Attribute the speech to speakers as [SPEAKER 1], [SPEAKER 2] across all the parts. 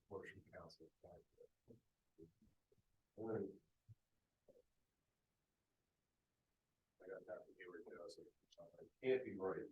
[SPEAKER 1] portion council. I got that from you, it can't be right.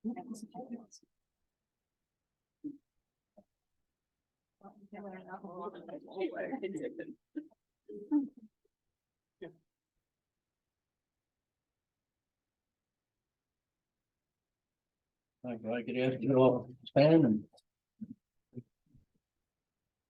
[SPEAKER 2] I could ask you all to stand and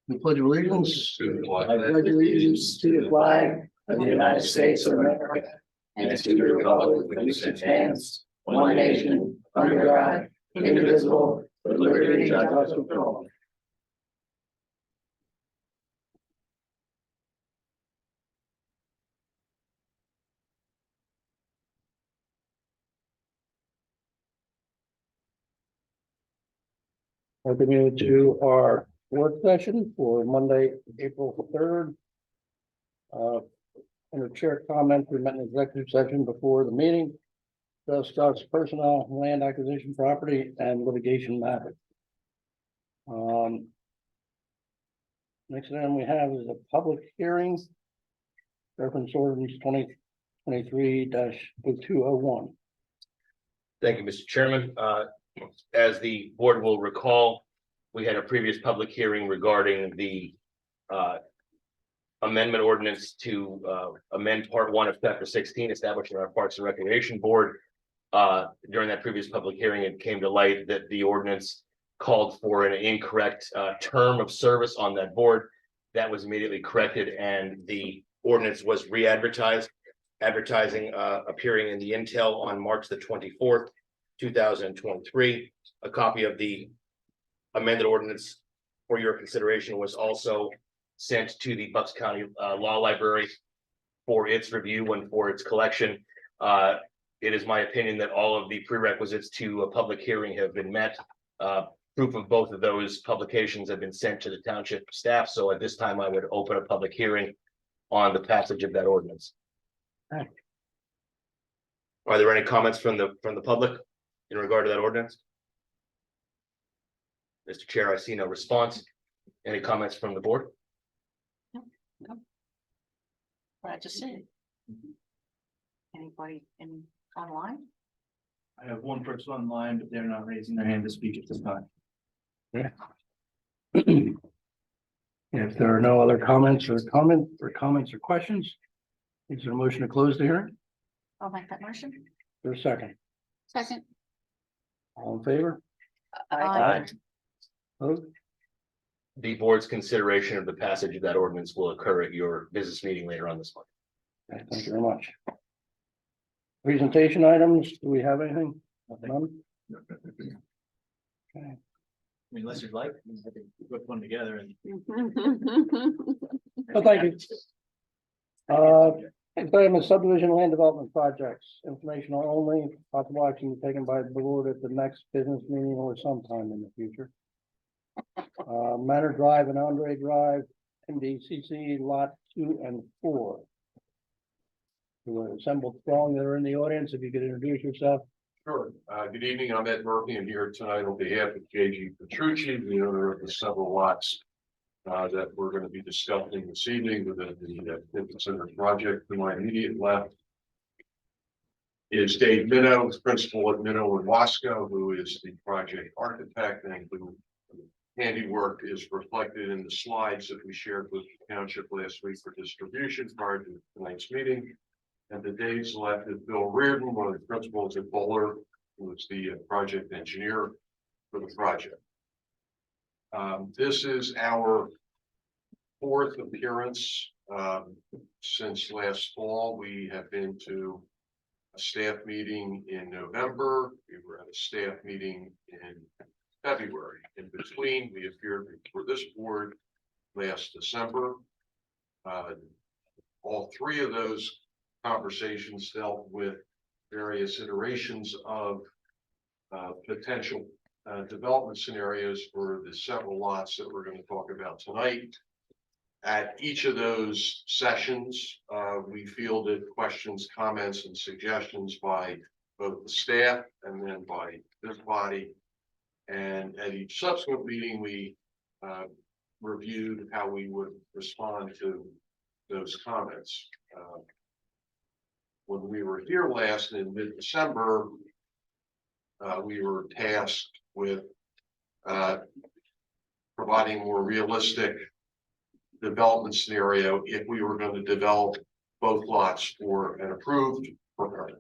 [SPEAKER 2] we pledge allegiance.
[SPEAKER 3] I pledge allegiance to the flag of the United States of America and to the republic for which it stands, one nation, under God, indivisible, with liberty and justice for all.
[SPEAKER 2] Welcome you to our work session for Monday, April 3rd. Under chair comments, we met in executive session before the meeting. Discuss personnel, land acquisition, property, and litigation matters. Next item we have is a public hearing. Reference ordinance 2023-0201.
[SPEAKER 4] Thank you, Mr. Chairman. As the board will recall, we had a previous public hearing regarding the amendment ordinance to amend Part 1 of Chapter 16, establishing our Parks and Recreation Board. During that previous public hearing, it came to light that the ordinance called for an incorrect term of service on that board. That was immediately corrected, and the ordinance was re-advertised, appearing in the Intel on March the 24th, 2023. A copy of the amended ordinance for your consideration was also sent to the Bucks County Law Library for its review and for its collection. It is my opinion that all of the prerequisites to a public hearing have been met. Proof of both of those publications have been sent to the township staff. So at this time, I would open a public hearing on the passage of that ordinance.
[SPEAKER 2] Okay.
[SPEAKER 4] Are there any comments from the public in regard to that ordinance? Mr. Chair, I see no response. Any comments from the board?
[SPEAKER 5] No. Glad to see it. Anybody online?
[SPEAKER 3] I have one person online, but they're not raising their hand to speak at this time.
[SPEAKER 2] If there are no other comments or questions, is there a motion to close the hearing?
[SPEAKER 5] I'll make that motion.
[SPEAKER 2] For a second,
[SPEAKER 5] Second.
[SPEAKER 2] all in favor?
[SPEAKER 5] Aye.
[SPEAKER 2] Opposed?
[SPEAKER 4] The board's consideration of the passage of that ordinance will occur at your business meeting later on this month.
[SPEAKER 2] Okay, thank you very much. Presentation items, do we have anything? None? Okay.
[SPEAKER 3] I mean, unless you'd like, I can put one together and.
[SPEAKER 2] Well, thank you. Next item is subdivision land development projects, informational only, possible action taken by the board at the next business meeting or sometime in the future. Manor Drive and Andre Drive, NBCC lot 2 and 4. Who are assembled strong that are in the audience, if you could introduce yourself.
[SPEAKER 1] Sure. Good evening. I'm Ed Murphy. I'm here tonight on behalf of J.G. Petrucci, the owner of the several lots that we're going to be discussing this evening within the Infant Center project. To my immediate left is Dave Minnow, principal at Minnow and Wasco, who is the project architect, and who handiwork is reflected in the slides that we shared with the township last week for distribution prior to tonight's meeting. And to Dave's left is Bill Reardon, one of the principals at Bowler, who is the project engineer for the project. This is our fourth appearance since last fall. We have been to a staff meeting in November. We were at a staff meeting in February. In between, we appeared before this board last December. All three of those conversations dealt with various iterations of potential development scenarios for the several lots that we're going to talk about tonight. At each of those sessions, we fielded questions, comments, and suggestions by both the staff and then by this body. And at each subsequent meeting, we reviewed how we would respond to those comments. When we were here last in mid-December, we were tasked with providing a more realistic development scenario if we were going to develop both lots for an approved or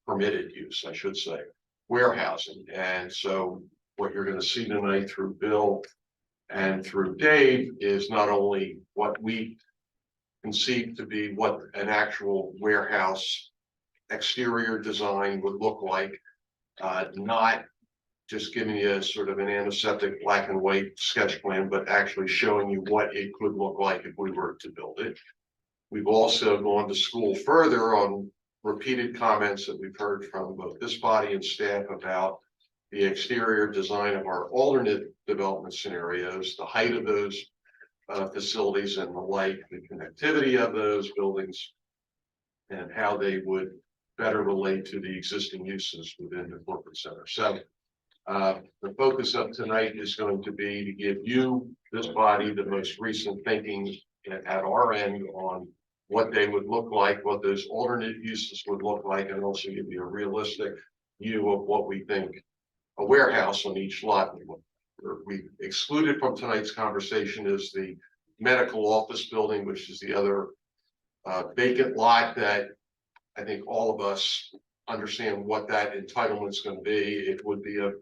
[SPEAKER 1] permitted use, I should say, warehousing. And so what you're going to see tonight through Bill and through Dave is not only what we conceive to be what an actual warehouse exterior design would look like, not just giving you a sort of an antiseptic black and white sketch plan, but actually showing you what it could look like if we were to build it. We've also gone to school further on repeated comments that we've heard from both this body and staff about the exterior design of our alternate development scenarios, the height of those facilities and the like, the connectivity of those buildings, and how they would better relate to the existing uses within the corporate center. So the focus of tonight is going to be to give you, this body, the most recent thinking at our end on what they would look like, what those alternate uses would look like, and also give you a realistic view of what we think a warehouse on each lot would look like. We excluded from tonight's conversation is the medical office building, which is the other vacant lot that I think all of us understand what that entitlement is going to be. It would be a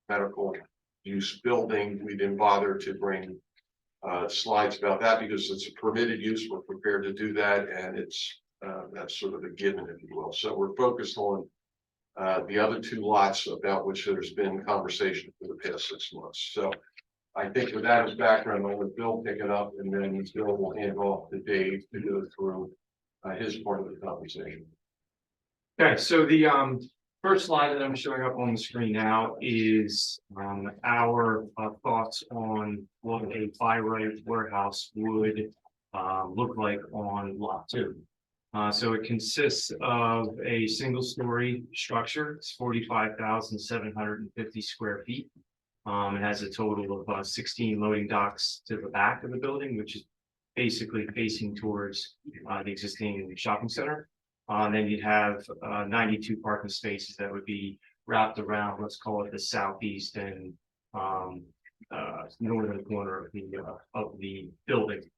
[SPEAKER 1] medical use building. We didn't bother to bring slides about that because it's a permitted use. We're prepared to do that, and it's that's sort of a given, if you will. So we're focused on the other two lots about which there's been conversation for the past 6 months. So I think with that as background, I'll let Bill pick it up, and then Bill will hand off to Dave to go through his part of the conversation.
[SPEAKER 6] Okay, so the first slide that I'm showing up on the screen now is our thoughts on what a by-right warehouse would look like on lot 2. So it consists of a single-story structure. It's 45,750 square feet. It has a total of 16 loading docks to the back of the building, which is basically facing towards the existing shopping center. Then you'd have 92 parking spaces that would be wrapped around, let's call it the southeast and northern corner of the building.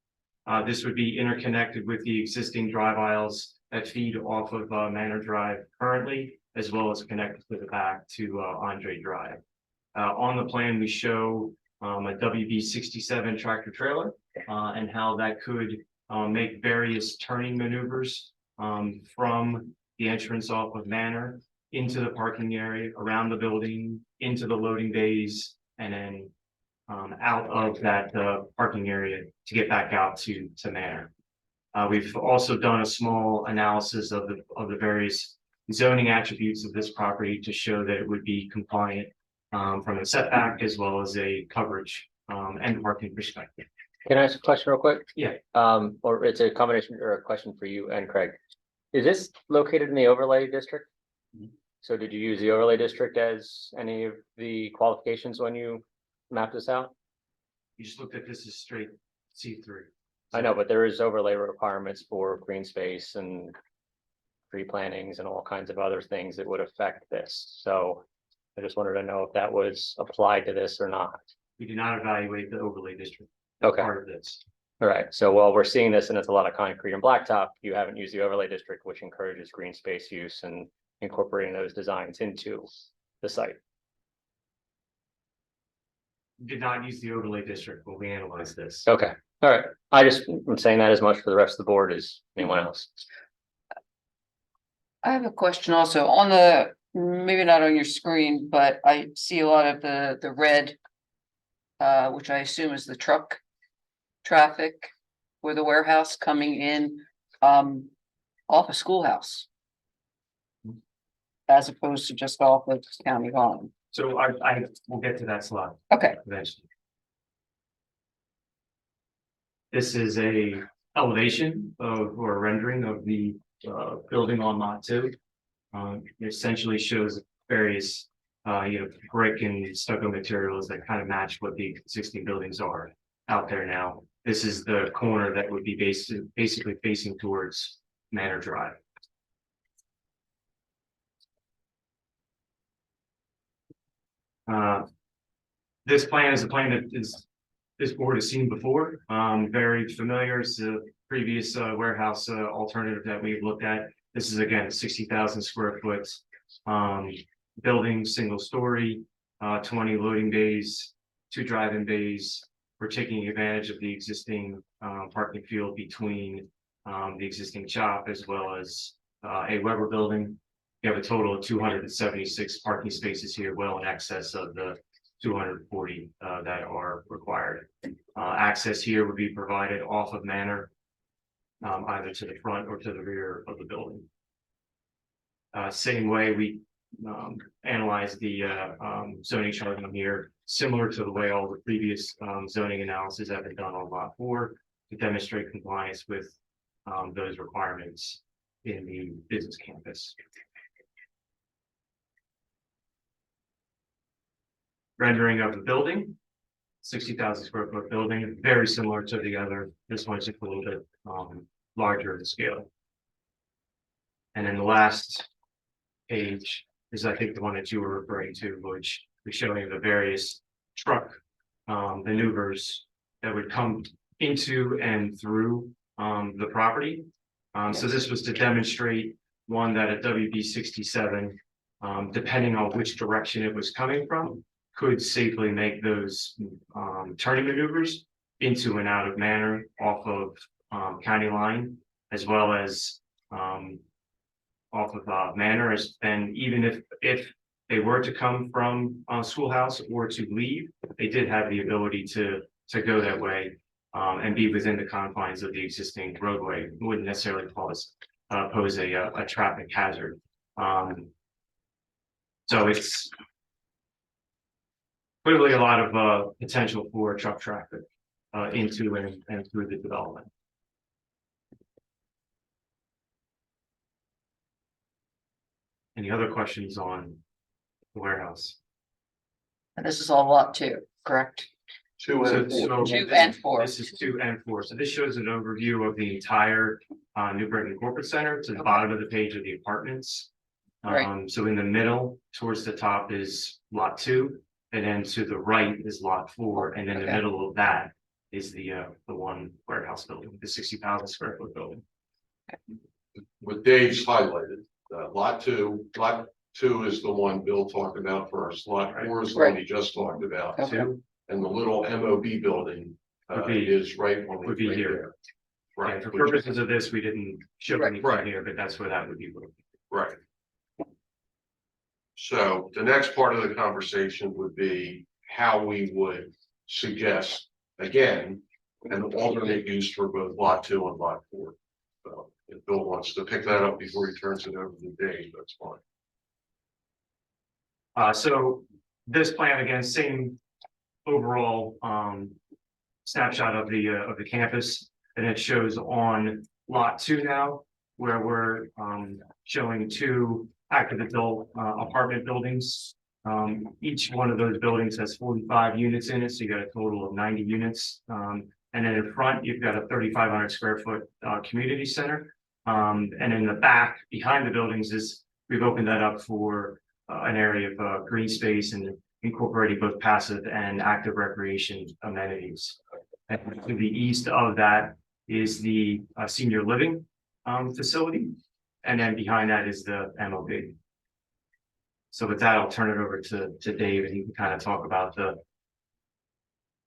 [SPEAKER 6] This would be interconnected with the existing drive aisles that feed off of Manor Drive currently, as well as connected to the back to Andre Drive. On the plan, we show a WB 67 tractor trailer and how that could make various turning maneuvers from the entrance off of Manor into the parking area, around the building, into the loading bays, and then out of that parking area to get back out to Manor. We've also done a small analysis of the various zoning attributes of this property to show that it would be compliant from a setback as well as a coverage and parking perspective.
[SPEAKER 7] Can I ask a question real quick?
[SPEAKER 6] Yeah.
[SPEAKER 7] Or it's a combination or a question for you and Craig. Is this located in the overlay district? So did you use the overlay district as any of the qualifications when you mapped this out?
[SPEAKER 6] You just looked at this as straight C3.
[SPEAKER 7] I know, but there is overlay requirements for green space and tree plantings and all kinds of other things that would affect this. So I just wanted to know if that was applied to this or not.
[SPEAKER 6] We do not evaluate the overlay district
[SPEAKER 7] Okay.
[SPEAKER 6] part of this.
[SPEAKER 7] All right. So while we're seeing this and it's a lot of concrete and blacktop, you haven't used the overlay district, which encourages green space use and incorporating those designs into the site.
[SPEAKER 6] We did not use the overlay district when we analyzed this.
[SPEAKER 7] Okay. All right. I'm saying that as much for the rest of the board as anyone else.
[SPEAKER 3] I have a question also on the, maybe not on your screen, but I see a lot of the red, which I assume is the truck traffic for the warehouse coming in off of Schoolhouse, as opposed to just off of County Line.
[SPEAKER 6] So I will get to that slide
[SPEAKER 3] Okay,
[SPEAKER 6] eventually. This is a elevation of or rendering of the building on lot 2. It essentially shows various brick and stucco materials that kind of match what the existing buildings are out there now. This is the corner that would be basically facing towards Manor Drive. This plan is a plan that this board has seen before, very familiar. It's the previous warehouse alternative that we've looked at. This is again 60,000 square foot building, single story, 20 loading bays, 2 drive-in bays. We're taking advantage of the existing parking field between the existing shop as well as a Weber building. We have a total of 276 parking spaces here, well in excess of the 240 that are required. Access here would be provided off of Manor, either to the front or to the rear of the building. Same way we analyze the zoning charting here, similar to the way all the previous zoning analysis have been done on lot 4 to demonstrate compliance with those requirements in the business campus. Rendering of the building, 60,000 square foot building, very similar to the other. This one's just a little bit larger in scale. And then the last page is, I think, the one that you were referring to, which is showing the various truck maneuvers that would come into and through the property. So this was to demonstrate, one, that a WB 67, depending on which direction it was coming from, could safely make those turning maneuvers into and out of Manor off of county line, as well as off of Manor. And even if they were to come from Schoolhouse or to leave, they did have the ability to go that way and be within the confines of the existing roadway. It wouldn't necessarily pose a traffic hazard. So it's clearly a lot of potential for truck traffic into and through the development. Any other questions on the warehouse?
[SPEAKER 3] And this is all lot 2, correct?
[SPEAKER 1] 2 and 4.
[SPEAKER 3] 2 and 4.
[SPEAKER 6] This is 2 and 4. So this shows an overview of the entire New Britain Corporate Center. To the bottom of the page of the apartments.
[SPEAKER 3] Right.
[SPEAKER 6] So in the middle, towards the top, is lot 2, and then to the right is lot 4, and in the middle of that is the one warehouse building, the 60,000 square foot building.
[SPEAKER 1] What Dave's highlighted, lot 2 is the one Bill talked about first. Lot 4 is the one he just talked about.
[SPEAKER 3] Okay.
[SPEAKER 1] And the little MOB building is right on
[SPEAKER 6] would be
[SPEAKER 1] right
[SPEAKER 6] here.
[SPEAKER 1] there. Right.
[SPEAKER 6] Yeah, for purposes of this, we didn't show
[SPEAKER 3] Right.
[SPEAKER 6] anything
[SPEAKER 1] Right.
[SPEAKER 6] here, but that's where that would be.
[SPEAKER 1] Right. So the next part of the conversation would be how we would suggest, again, an alternate use for both lot 2 and lot 4. So if Bill wants to pick that up before he turns it over to Dave, that's fine.
[SPEAKER 6] So this plan, again, same overall snapshot of the campus, and it shows on lot 2 now, where we're showing 2 active adult apartment buildings. Each one of those buildings has 45 units in it, so you got a total of 90 units. And then in front, you've got a 3,500 square foot community center. And in the back, behind the buildings, we've opened that up for an area of green space and incorporating both passive and active recreation amenities. And to the east of that is the senior living facility. And then behind that is the MOB. So with that, I'll turn it over to Dave, and he can kind of talk about the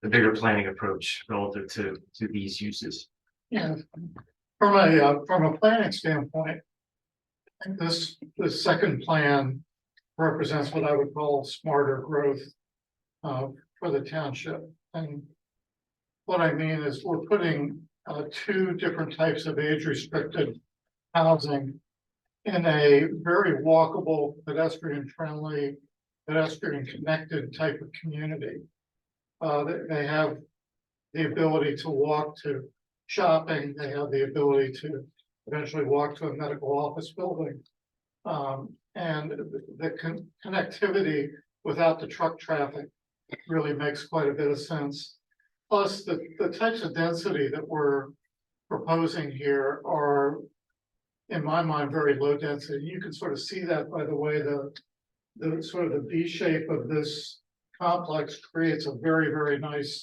[SPEAKER 6] bigger planning approach relative to these uses.
[SPEAKER 8] Yeah, from a planning standpoint, I think this second plan represents what I would call smarter growth for the township. And what I mean is we're putting 2 different types of age-restricted housing in a very walkable, pedestrian-friendly, pedestrian-connected type of community. They have the ability to walk to shopping. They have the ability to eventually walk to a medical office building. And the connectivity without the truck traffic really makes quite a bit of sense. Plus, the types of density that we're proposing here are, in my mind, very low density. You can sort of see that by the way the sort of the V shape of this complex creates a very, very nice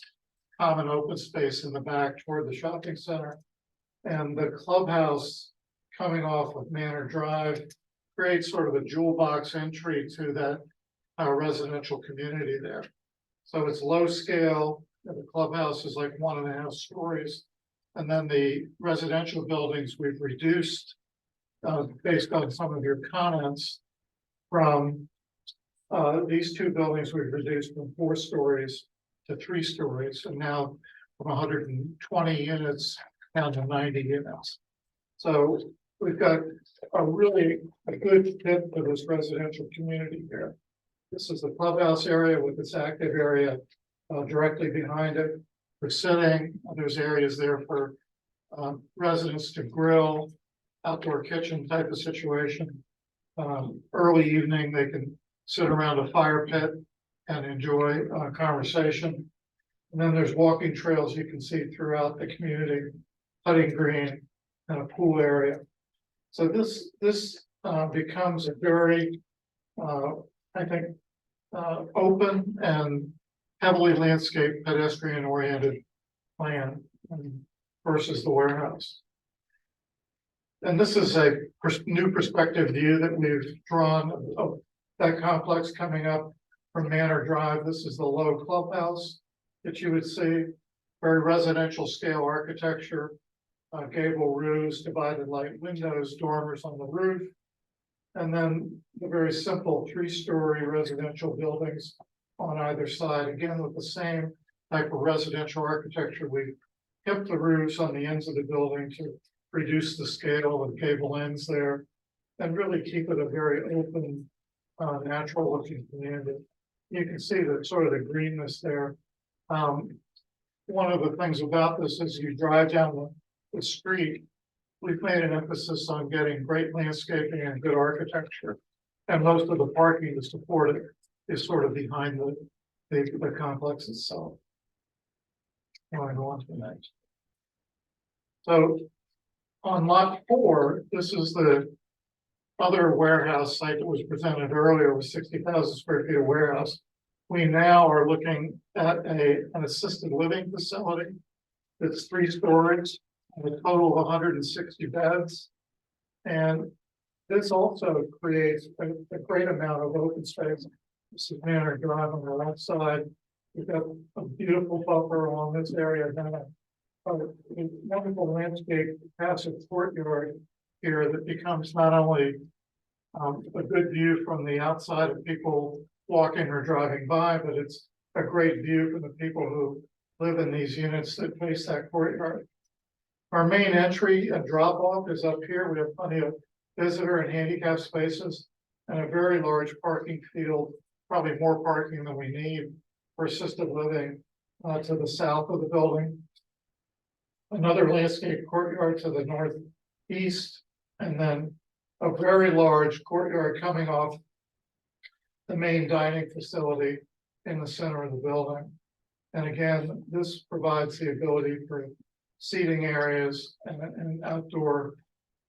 [SPEAKER 8] common open space in the back toward the shopping center. And the clubhouse coming off of Manor Drive creates sort of a jewel box entry to that residential community there. So it's low scale, and the clubhouse is like 1.5 stories. And then the residential buildings we've reduced, based on some of your comments, from these two buildings we've reduced from 4 stories to 3 stories, and now from 120 units down to 90 units. So we've got a really good fit for this residential community here. This is the clubhouse area with its active area directly behind it. For sitting, there's areas there for residents to grill, outdoor kitchen type of situation. Early evening, they can sit around a fire pit and enjoy conversation. And then there's walking trails you can see throughout the community, putting green, and a pool area. So this becomes a very, I think, open and heavily landscaped pedestrian oriented plan versus the warehouse. And this is a new perspective view that we've drawn of that complex coming up from Manor Drive. This is the low clubhouse that you would see, very residential scale architecture, gable roofs, divided light windows, dormers on the roof. And then the very simple 3-story residential buildings on either side, again, with the same type of residential architecture. We kept the roofs on the ends of the building to reduce the scale of gable ends there and really keep it a very open, natural looking community. You can see the sort of the greenness there. One of the things about this is you drive down the street, we've made an emphasis on getting great landscaping and good architecture. And most of the parking to support it is sort of behind the complex itself. Now I go on to the next. So on lot 4, this is the other warehouse site that was presented earlier with 60,000 square feet of warehouse. We now are looking at an assisted living facility that's 3 stories, and a total of 160 beds. And this also creates a great amount of open space. This is Manor Drive on the left side. We've got a beautiful buffer along this area, then a wonderful landscape passive courtyard here that becomes not only a good view from the outside of people walking or driving by, but it's a great view for the people who live in these units that face that courtyard. Our main entry and drop off is up here. We have plenty of visitor and handicap spaces and a very large parking field, probably more parking than we need for assisted living to the south of the building. Another landscape courtyard to the northeast, and then a very large courtyard coming off the main dining facility in the center of the building. And again, this provides the ability for seating areas and outdoor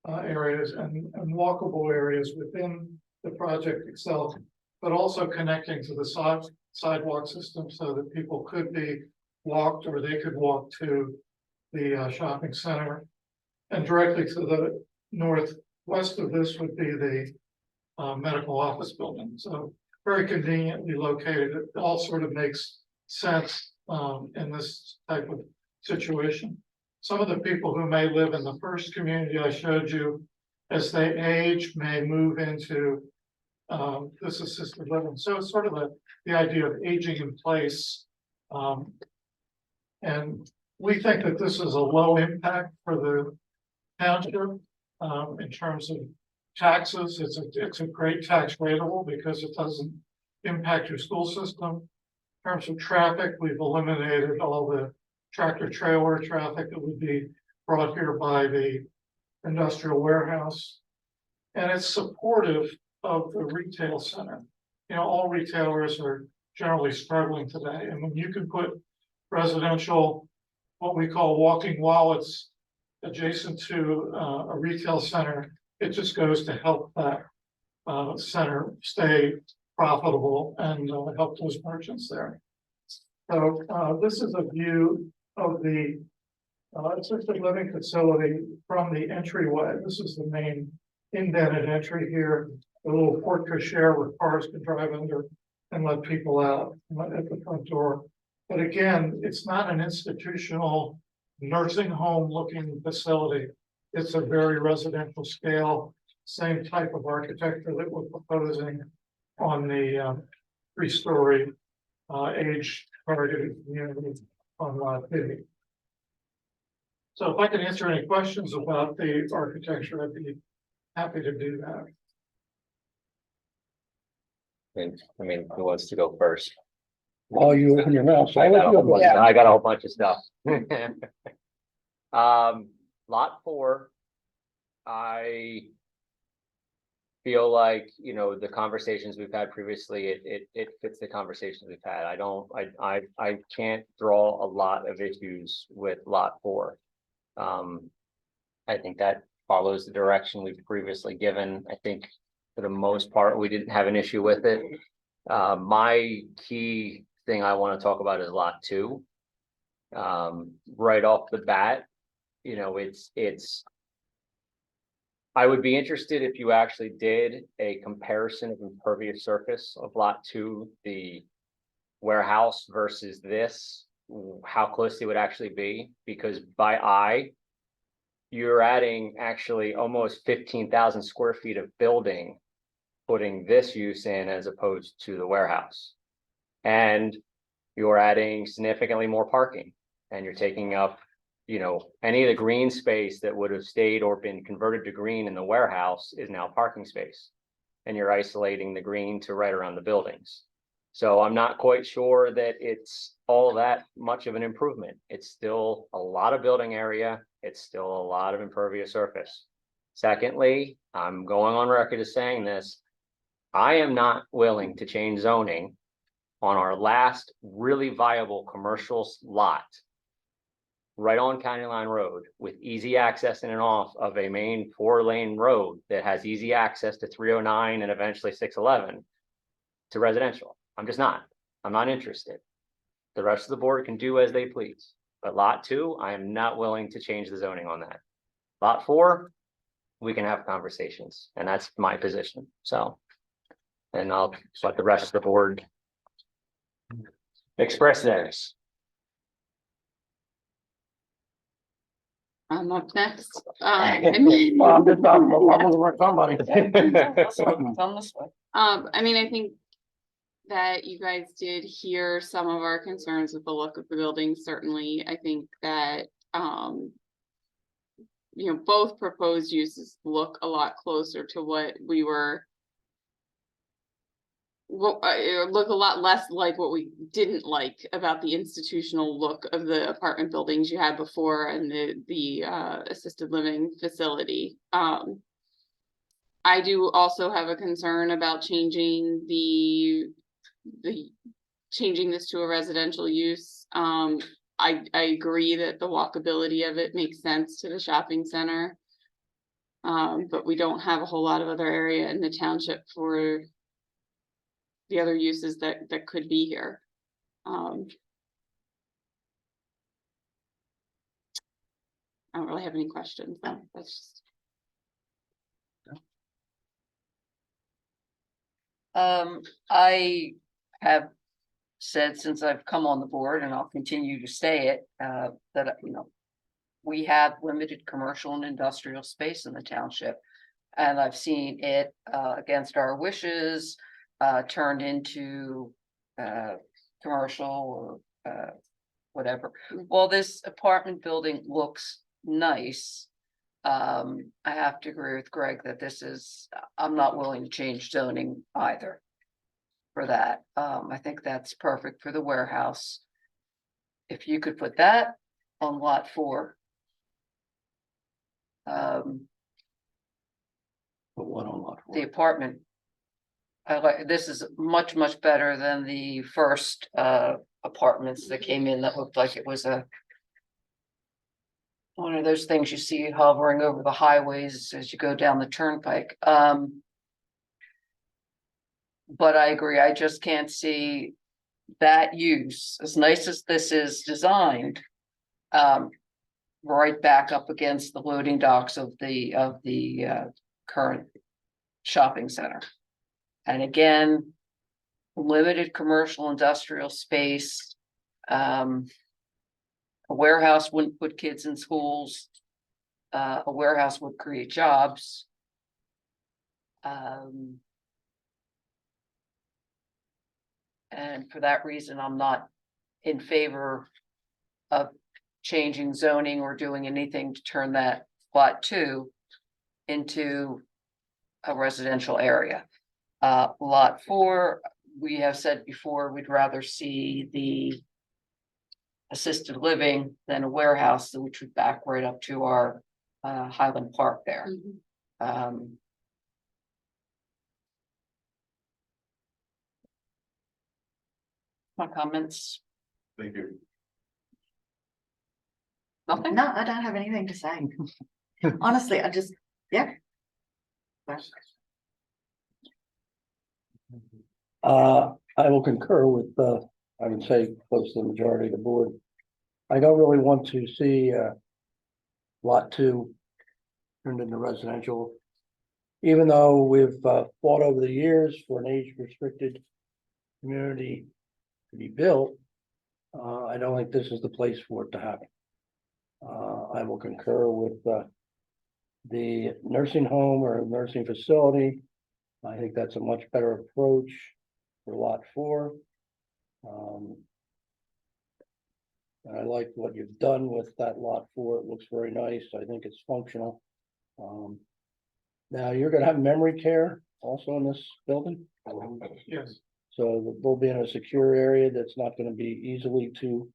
[SPEAKER 8] areas and walkable areas within the project itself, but also connecting to the sidewalk system so that people could be walked or they could walk to the shopping center. And directly to the northwest of this would be the medical office building. So very conveniently located. It all sort of makes sense in this type of situation. Some of the people who may live in the first community I showed you, as they age, may move into this assisted living. So it's sort of the idea of aging in place. And we think that this is a low impact for the township in terms of taxes. It's a great tax rateable because it doesn't impact your school system. In terms of traffic, we've eliminated all the tractor trailer traffic that would be brought here by the industrial warehouse. And it's supportive of the retail center. You know, all retailers are generally struggling today. And when you can put residential, what we call walking wallets, adjacent to a retail center, it just goes to help that center stay profitable and help those merchants there. So this is a view of the assisted living facility from the entryway. This is the main indented entry here, a little porte cochere where cars can drive under and let people out at the front door. But again, it's not an institutional nursing home looking facility. It's a very residential scale, same type of architecture that we're proposing on the 3-story age targeted community on Lot B. So if I can answer any questions about the architecture, I'd be happy to do that.
[SPEAKER 7] I mean, who wants to go first?
[SPEAKER 2] Oh, you open your mouth. So
[SPEAKER 7] I
[SPEAKER 2] I'll let
[SPEAKER 7] got
[SPEAKER 2] you
[SPEAKER 7] a
[SPEAKER 2] go.
[SPEAKER 7] whole bunch, I got a whole bunch of stuff. Lot 4. I feel like, you know, the conversations we've had previously, it fits the conversations we've had. I can't draw a lot of issues with Lot 4. I think that follows the direction we've previously given. I think for the most part, we didn't have an issue with it. My key thing I want to talk about is Lot 2. Right off the bat, you know, I would be interested if you actually did a comparison of impervious surface of Lot 2, the warehouse versus this, how close they would actually be, because by eye, you're adding actually almost 15,000 square feet of building, putting this use in as opposed to the warehouse. And you're adding significantly more parking, and you're taking up, you know, any of the green space that would have stayed or been converted to green in the warehouse is now parking space. And you're isolating the green to right around the buildings. So I'm not quite sure that it's all that much of an improvement. It's still a lot of building area. It's still a lot of impervious surface. Secondly, I'm going on record as saying this. I am not willing to change zoning on our last really viable commercial lot right on County Line Road with easy access in and off of a main 4-lane road that has easy access to 309 and eventually 611 to residential. I'm not interested. The rest of the board can do as they please. But Lot 2, I am not willing to change the zoning on that. Lot 4, we can have conversations, and that's my position. So, and I'll let the rest of the board express theirs.
[SPEAKER 3] I'm up next.
[SPEAKER 2] Well, I'm just talking about somebody.
[SPEAKER 3] I mean, I think that you guys did hear some of our concerns with the look of the building. Certainly, I think that, you know, both proposed uses look a lot closer to what we were. Look a lot less like what we didn't like about the institutional look of the apartment buildings you had before and the assisted living facility. I do also have a concern about changing changing this to a residential use. I agree that the walkability of it makes sense to the shopping center. But we don't have a whole lot of other area in the township for the other uses that could be here. I don't really have any questions though. That's just.
[SPEAKER 9] I have said since I've come on the board, and I'll continue to say it, that, you know, we have limited commercial and industrial space in the township. And I've seen it against our wishes, turned into commercial or whatever. Well, this apartment building looks nice. I have to agree with Greg that I'm not willing to change zoning either for that. I think that's perfect for the warehouse. If you could put that on Lot 4.
[SPEAKER 2] But what on Lot 4?
[SPEAKER 9] The apartment. This is much better than the first apartments that came in that looked like it was one of those things you see hovering over the highways as you go down the turnpike. but I agree, I just can't see that use, as nice as this is designed. Right back up against the loading docks of the current shopping center. And again, limited commercial industrial space. A warehouse wouldn't put kids in schools. A warehouse would create jobs. And for that reason, I'm not in favor of changing zoning or doing anything to turn that lot 2 into a residential area. Lot 4, we have said before, we'd rather see the assisted living than a warehouse, which would back right up to our Highland Park there. My comments,
[SPEAKER 1] Thank you.
[SPEAKER 9] nothing?
[SPEAKER 5] No, I don't have anything to say. Honestly, I just, yeah.
[SPEAKER 2] I will concur with, I would say close to the majority of the board. I don't really want to see, lot 2 turned into residential. Even though we've, fought over the years for an age restricted community to be built, I don't think this is the place for it to happen. I will concur with, the nursing home or nursing facility. I think that's a much better approach for lot 4. And I like what you've done with that lot 4. It looks very nice. I think it's functional. Now you're gonna have memory care also in this building?
[SPEAKER 8] Yes,
[SPEAKER 2] So they'll be in a secure area that's not gonna be easily to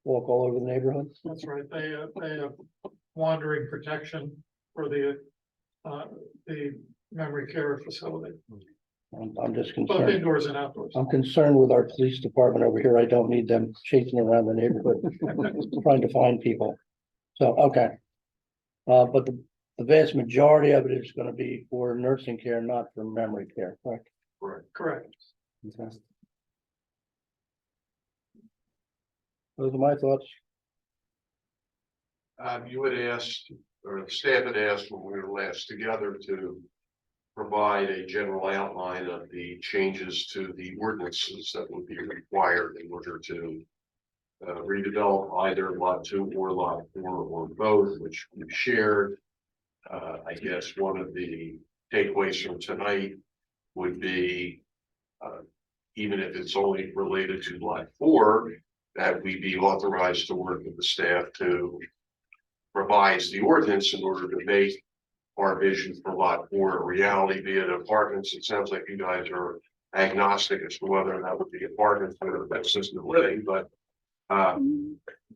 [SPEAKER 2] walk all over the neighborhood?
[SPEAKER 8] that's right. They have wandering protection for the memory care facility,
[SPEAKER 2] I'm just
[SPEAKER 8] both
[SPEAKER 2] concerned.
[SPEAKER 8] indoors and outdoors.
[SPEAKER 2] I'm concerned with our police department over here. I don't need them chasing around the neighborhood, trying to find people. So, okay. But the vast majority of it is gonna be for nursing care, not for memory care, correct?
[SPEAKER 1] Correct.
[SPEAKER 8] Correct.
[SPEAKER 2] Okay. Those are my thoughts.
[SPEAKER 1] You had asked, or the staff had asked when we were last together to provide a general outline of the changes to the ordinances that would be required in order to redevelop either lot 2 or lot 4 or both, which we shared. I guess one of the takeaways from tonight would be, even if it's only related to lot 4, that we be authorized to work with the staff to revise the ordinance in order to make our vision for lot 4 a reality, be it apartments. It sounds like you guys are agnostic as to whether that would be apartments or assisted living, but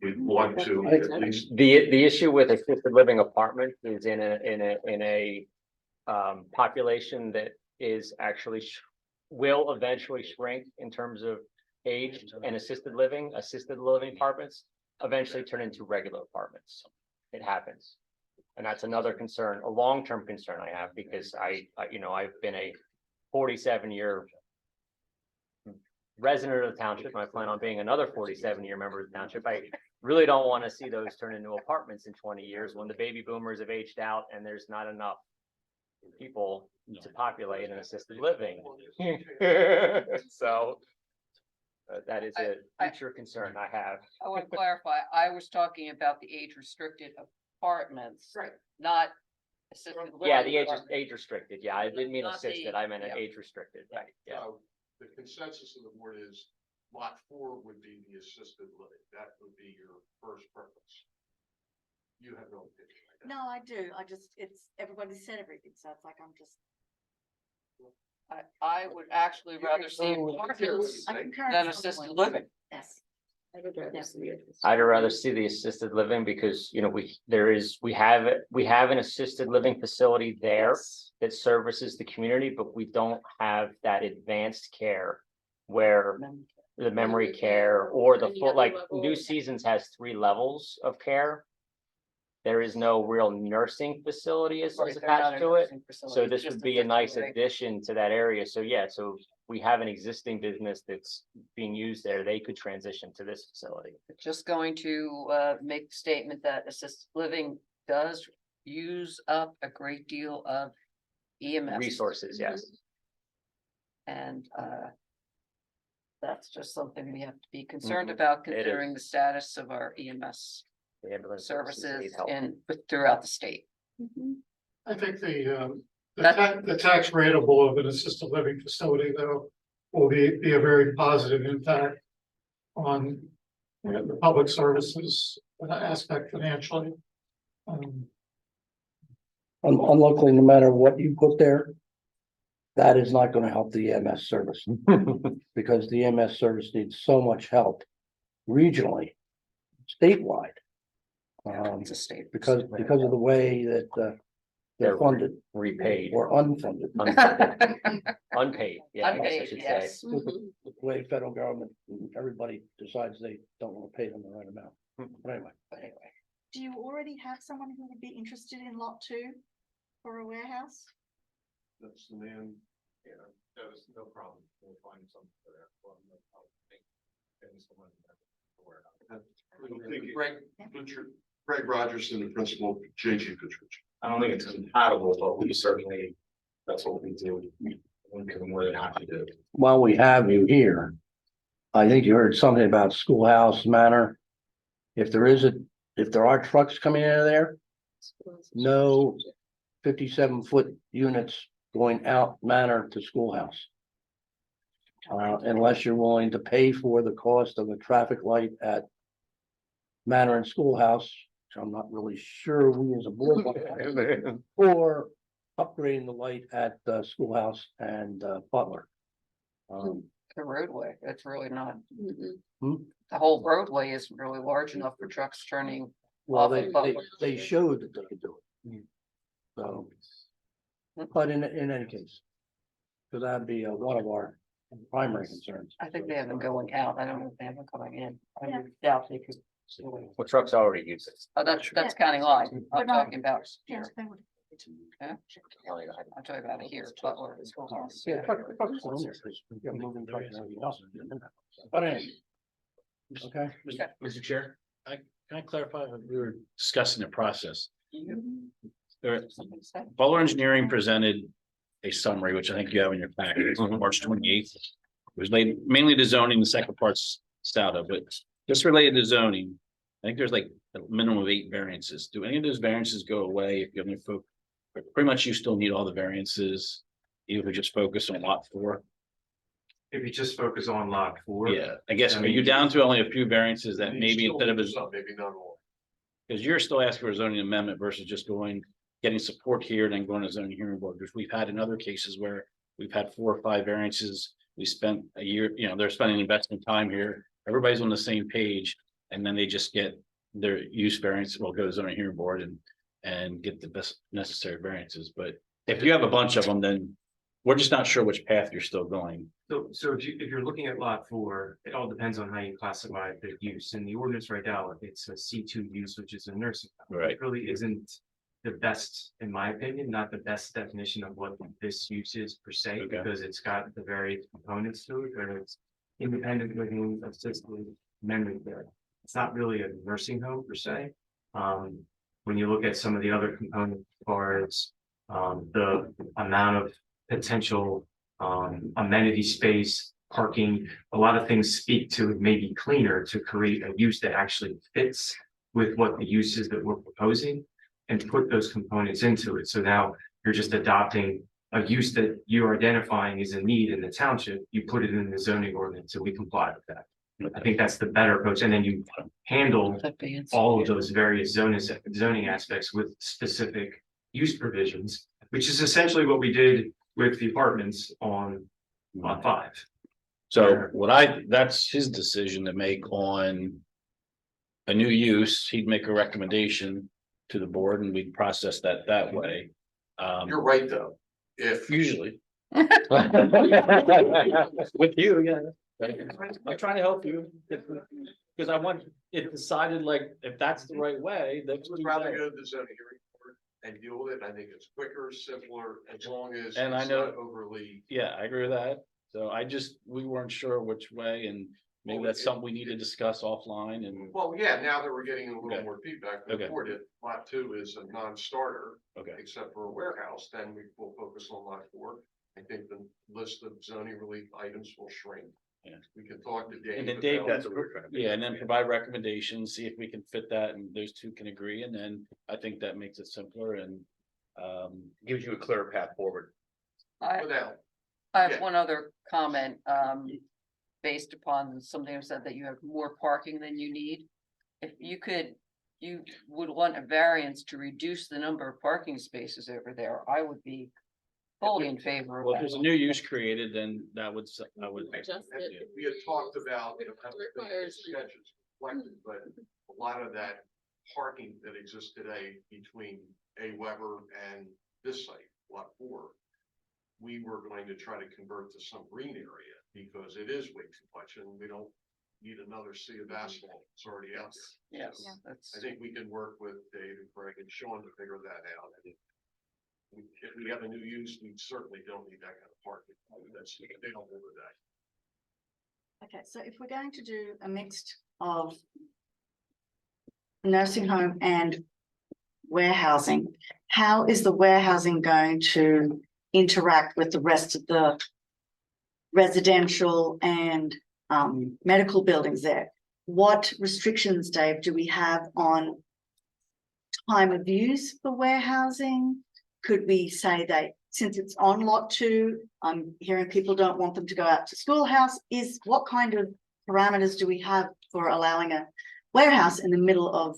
[SPEAKER 1] we want to at least.
[SPEAKER 7] The issue with assisted living apartment is in a population that is actually will eventually shrink in terms of age, and assisted living apartments eventually turn into regular apartments. It happens. And that's another concern, a long-term concern I have, because I've been a 47-year resident of the township, and I plan on being another 47-year member of the township. I really don't want to see those turn into apartments in 20 years when the baby boomers have aged out and there's not enough people to populate an assisted living. So that is a future concern I have.
[SPEAKER 9] I want to clarify, I was talking about the age restricted apartments.
[SPEAKER 5] Right.
[SPEAKER 9] Not assisted living.
[SPEAKER 7] Yeah, the
[SPEAKER 9] apartments.
[SPEAKER 7] age restricted. Yeah, I didn't mean
[SPEAKER 9] Not the-
[SPEAKER 7] assisted. I meant
[SPEAKER 9] yeah.
[SPEAKER 7] age restricted. Right. Yeah.
[SPEAKER 1] The consensus of the board is lot 4 would be the assisted living. That would be your first preference. You have no opinion. I guess.
[SPEAKER 5] No, I do. I just, it's, everybody said everything, so it's like, I'm just.
[SPEAKER 9] I would actually rather see
[SPEAKER 2] concerned with-
[SPEAKER 9] apartments
[SPEAKER 5] I concur
[SPEAKER 9] than
[SPEAKER 5] with
[SPEAKER 9] assisted
[SPEAKER 5] someone.
[SPEAKER 9] living.
[SPEAKER 5] Yes. I would rather see it.
[SPEAKER 7] I'd rather see the assisted living because, we have an assisted living facility there
[SPEAKER 5] Yes.
[SPEAKER 7] that services the community, but we don't have that advanced care where the memory care or the full, like New Seasons has 3 levels of care. there is no real nursing facility as
[SPEAKER 9] Right, they're not
[SPEAKER 7] attached
[SPEAKER 9] a
[SPEAKER 7] to it.
[SPEAKER 9] nursing facility,
[SPEAKER 7] So
[SPEAKER 9] it's
[SPEAKER 7] this
[SPEAKER 9] just
[SPEAKER 7] would be a nice
[SPEAKER 9] facility.
[SPEAKER 7] addition to that area. So yeah, so we have an existing business that's being used there. They could transition to this facility.
[SPEAKER 9] Just going to make the statement that assisted living does use up a great deal of EMS.
[SPEAKER 7] Resources, yes.
[SPEAKER 9] And that's just something we have to be concerned
[SPEAKER 7] Mhm.
[SPEAKER 9] about,
[SPEAKER 7] It is.
[SPEAKER 9] considering the status of our EMS
[SPEAKER 7] The ambulance
[SPEAKER 9] services
[SPEAKER 7] need help.
[SPEAKER 9] throughout the state.
[SPEAKER 8] I think the
[SPEAKER 9] That-
[SPEAKER 8] the tax rateable of an assisted living facility though will be a very positive impact on the public services aspect financially.
[SPEAKER 2] Unluckily, no matter what you put there, that is not gonna help the EMS service. Because the EMS service needs so much help regionally, statewide.
[SPEAKER 9] It's a state.
[SPEAKER 2] Because of the way that they're
[SPEAKER 7] They're
[SPEAKER 2] funded
[SPEAKER 7] Repaid,
[SPEAKER 2] or unfunded.
[SPEAKER 7] unpaid, yeah, I guess I
[SPEAKER 9] Unpaid,
[SPEAKER 7] should say.
[SPEAKER 9] yes.
[SPEAKER 2] The way federal government, everybody decides they don't wanna pay them the right amount. But anyway,
[SPEAKER 9] But anyway,
[SPEAKER 5] Do you already have someone who would be interested in lot 2 for a warehouse?
[SPEAKER 1] That's the man, yeah, there's no problem, we'll find something for that. Well, no problem. Getting someone to wear it. Greg Rogerson, the principal of JG Goodrich.
[SPEAKER 4] I don't think it's compatible, but we certainly, that's what we do. We're more than happy to.
[SPEAKER 2] while we have you here, I think you heard something about Schoolhouse Manor. If there are trucks coming out of there, no 57-foot units going out Manor to Schoolhouse. Unless you're willing to pay for the cost of a traffic light at Manor and Schoolhouse, which I'm not really sure we as a board, or upgrading the light at Schoolhouse and Butler.
[SPEAKER 9] the roadway, it's really not.
[SPEAKER 2] Hmm?
[SPEAKER 9] The whole roadway isn't really large enough for trucks turning.
[SPEAKER 2] Well,
[SPEAKER 9] Off of Butler.
[SPEAKER 2] they showed that they could do it. So, but in any case, because that'd be one of our primary concerns.
[SPEAKER 9] I think they have them going out. I don't know if they have them coming in. I doubt they could.
[SPEAKER 7] Well, trucks already use it.
[SPEAKER 9] Oh, that's county line. I'm talking about here.
[SPEAKER 5] Yes, they would.
[SPEAKER 9] I'm talking about here, Butler and Schoolhouse.
[SPEAKER 2] Yeah, trucks are in there, 'cause we've got moving trucks and everything else. But anyway. Okay.
[SPEAKER 4] Mr. Chair?
[SPEAKER 10] Can I clarify, we were discussing the process. There,
[SPEAKER 9] Something said.
[SPEAKER 10] Butler Engineering presented a summary, which I think you have in your package,
[SPEAKER 7] Mhm.
[SPEAKER 10] March 28th. It was mainly the zoning, the second part's Stouda, but just related to zoning. I think there's like a minimum of 8 variances. Do any of those variances go away if you only focus? Pretty much you still need all the variances, even if we just focus on lot 4.
[SPEAKER 6] If you just focus on lot 4.
[SPEAKER 10] Yeah, I guess, are you down to only a few variances that maybe instead of a,
[SPEAKER 1] Maybe not all.
[SPEAKER 10] because you're still asking for a zoning amendment versus just getting support here and then going to zoning hearing board, which we've had in other cases where we've had 4 or 5 variances. We spent a year, they're spending investment time here. Everybody's on the same page, and then they just get their use variance, will go to zoning hearing board and get the best necessary variances. But if you have a bunch of them, then we're just not sure which path you're still going.
[SPEAKER 6] So if you're looking at lot 4, it all depends on how you classify the use. In the ordinance right now, it's a C2 use, which is a nursing home.
[SPEAKER 10] Right.
[SPEAKER 6] It really isn't the best, in my opinion, not the best definition of what this use is per se,
[SPEAKER 10] Okay.
[SPEAKER 6] because it's got the various components to it, whether it's independent living, assisted, memory care. It's not really a nursing home per se. When you look at some of the other components as far as the amount of potential amenity space, parking, a lot of things speak to maybe cleaner to create a use that actually fits with what the use is that we're proposing and to put those components into it. So now you're just adopting a use that you're identifying as a need in the township, you put it in the zoning ordinance, and we comply with that. I think that's the better approach, and then you handle all of those various zoning aspects with specific use provisions, which is essentially what we did with the apartments on lot 5.
[SPEAKER 10] So that's his decision to make on a new use. He'd make a recommendation to the board and we'd process that way.
[SPEAKER 1] You're right, though. If
[SPEAKER 10] Usually.
[SPEAKER 7] With you, yeah.
[SPEAKER 10] I'm trying to help you, because I want it decided like, if that's the right way,
[SPEAKER 1] I
[SPEAKER 10] that's.
[SPEAKER 1] would rather go to the zoning hearing board and deal with it. I think it's quicker, simpler, as long as it's
[SPEAKER 10] And I know-
[SPEAKER 1] not overly.
[SPEAKER 10] Yeah, I agree with that. So we weren't sure which way, and maybe that's something we need to discuss offline and,
[SPEAKER 1] Well, yeah, now that we're getting a little
[SPEAKER 10] Okay.
[SPEAKER 1] more feedback from the
[SPEAKER 10] Okay.
[SPEAKER 1] board, if lot 2 is a non-starter,
[SPEAKER 10] okay.
[SPEAKER 1] except for a warehouse, then we will focus on lot 4. I think the list of zoning relief items will shrink.
[SPEAKER 10] Yeah.
[SPEAKER 1] We can talk to Dave.
[SPEAKER 10] And then Dave,
[SPEAKER 1] about-
[SPEAKER 4] That's what we're trying to do.
[SPEAKER 10] Yeah, and then provide recommendations, see if we can fit that and those two can agree, and then I think that makes it simpler and.
[SPEAKER 4] Gives you a clearer path forward.
[SPEAKER 1] Without,
[SPEAKER 9] I have
[SPEAKER 1] Yeah.
[SPEAKER 9] one other comment, based upon something I said that you have more parking than you need. If you could, you would want a variance to reduce the number of parking spaces over there, I would be fully in favor of
[SPEAKER 10] Well, if there's a
[SPEAKER 9] that.
[SPEAKER 10] new use created, then that would, I would.
[SPEAKER 1] we had talked about, you know, how the sketches reflected, but a lot of that parking that exists today between A. Weber and this site, lot 4. We were going to try to convert to some green area because it is way too much and we don't need another sea of asphalt. It's already out there.
[SPEAKER 9] Yes,
[SPEAKER 1] So
[SPEAKER 9] that's,
[SPEAKER 1] I think we can work with Dave and Greg and Sean to figure that out. And if we have a new use, we certainly don't need that kind of parking. That's, they don't live with that.
[SPEAKER 5] Okay, so if we're going to do a mixed of nursing home and warehousing, how is the warehousing going to interact with the rest of the residential and medical buildings there? What restrictions, Dave, do we have on time of use for warehousing? Could we say that since it's on lot 2, I'm hearing people don't want them to go out to Schoolhouse, what kind of parameters do we have for allowing a warehouse in the middle of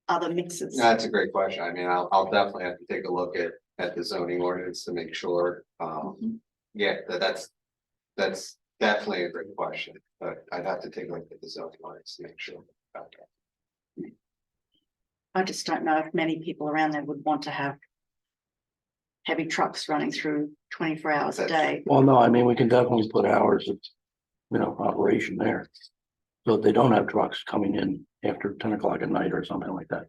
[SPEAKER 5] other mixes?
[SPEAKER 11] That's a great question. I mean, I'll definitely have to take a look at the zoning ordinance to make sure. Yeah, that's definitely a great question, but I'd have to take a look at the zoning ordinance to make sure. Okay.
[SPEAKER 5] I just don't know if many people around there would want to have heavy trucks running through 24 hours a day.
[SPEAKER 2] Well, no, I mean, we can definitely put hours of, operation there. So if they don't have trucks coming in after 10 o'clock at night or something like that.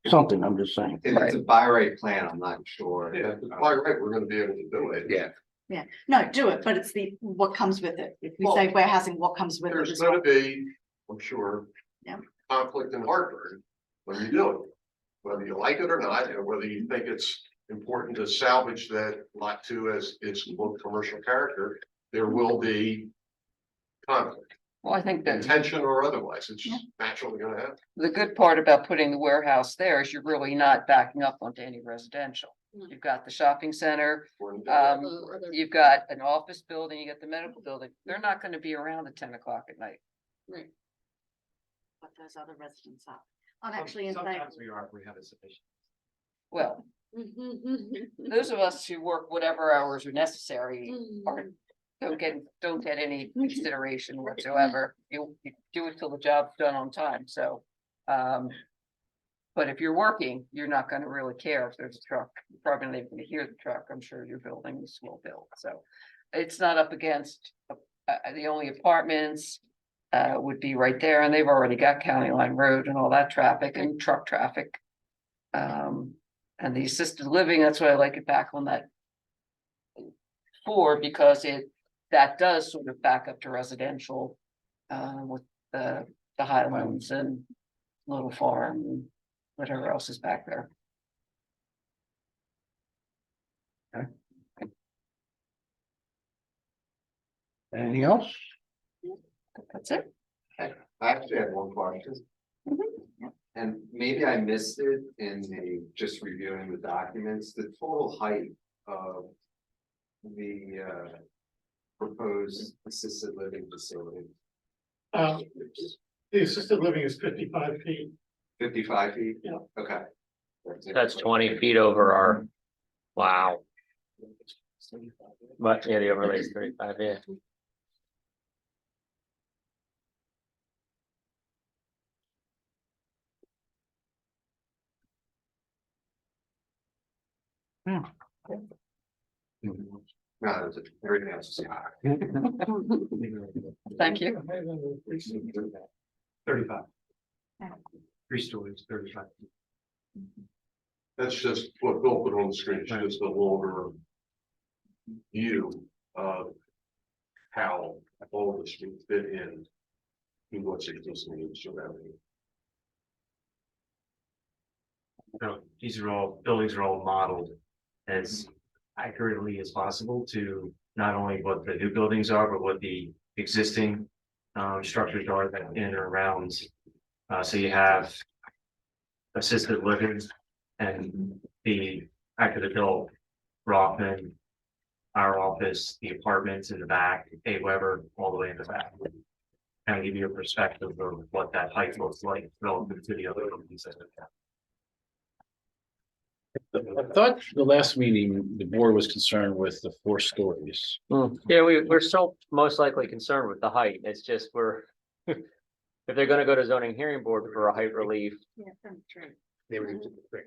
[SPEAKER 2] Something, I'm just saying.
[SPEAKER 11] If it's a by right plan, I'm not sure.
[SPEAKER 1] Yeah, by right, we're gonna be able to do it.
[SPEAKER 4] Yeah.
[SPEAKER 5] Yeah, no, do it, but it's what comes with it. If we say warehousing, what comes with it?
[SPEAKER 1] There's
[SPEAKER 5] is
[SPEAKER 1] gonna
[SPEAKER 5] what-
[SPEAKER 1] be, I'm sure.
[SPEAKER 5] Yeah.
[SPEAKER 1] Conflict and heartburn when you do it, whether you like it or not, and whether you think it's important to salvage that lot 2 as its commercial character, there will be conflict,
[SPEAKER 9] well, I think that
[SPEAKER 1] intention or otherwise, it's just naturally gonna happen.
[SPEAKER 9] the good part about putting the warehouse there is you're really not backing up onto any residential. You've got the shopping center, you've got an office building, you got the medical building. They're not gonna be around at 10 o'clock at night.
[SPEAKER 5] But those other residents are. I'm actually in favor.
[SPEAKER 6] Sometimes we are, if we have a sufficient.
[SPEAKER 9] Well, those of us who work whatever hours are necessary don't get any consideration whatsoever. You do it till the job's done on time, so. But if you're working, you're not gonna really care if there's a truck. You're probably not even gonna hear the truck. I'm sure your buildings will build, so. It's not up against, the only apartments. Would be right there, and they've already got County Line Road and all that traffic and truck traffic. And the assisted living, that's why I like it back on that. 4, because that does sort of back up to residential. With the Highlands and Little Farm and whatever else is back there.
[SPEAKER 2] Anything else?
[SPEAKER 9] That's it.
[SPEAKER 11] I actually had one question. And maybe I missed it in the, just reviewing the documents, the total height of the proposed assisted living facility.
[SPEAKER 8] The assisted living is 55 feet.
[SPEAKER 11] 55 feet?
[SPEAKER 8] Yeah.
[SPEAKER 11] Okay.
[SPEAKER 7] That's 20 feet over our, wow. But yeah, the overlay is 35, yeah.
[SPEAKER 11] No, everything else is high.
[SPEAKER 9] Thank you.
[SPEAKER 6] 35. 3 stories, 35.
[SPEAKER 1] That's just what Bill put on the screen, it's just a longer view of how all this would fit in what's existing in the surrounding.
[SPEAKER 6] So these are all, buildings are all modeled as accurately as possible to not only what the new buildings are, but what the existing structures are that in and around. So you have assisted living and the active adult, Rothman, our office, the apartments in the back, A Weber, all the way in the back. Kind of give you a perspective of what that height looks like relative to the other buildings.
[SPEAKER 10] I thought the last meeting, the board was concerned with the 4 stories.
[SPEAKER 7] Yeah, we're still most likely concerned with the height. It's just we're. If they're gonna go to zoning hearing board for a height relief.
[SPEAKER 4] They were using the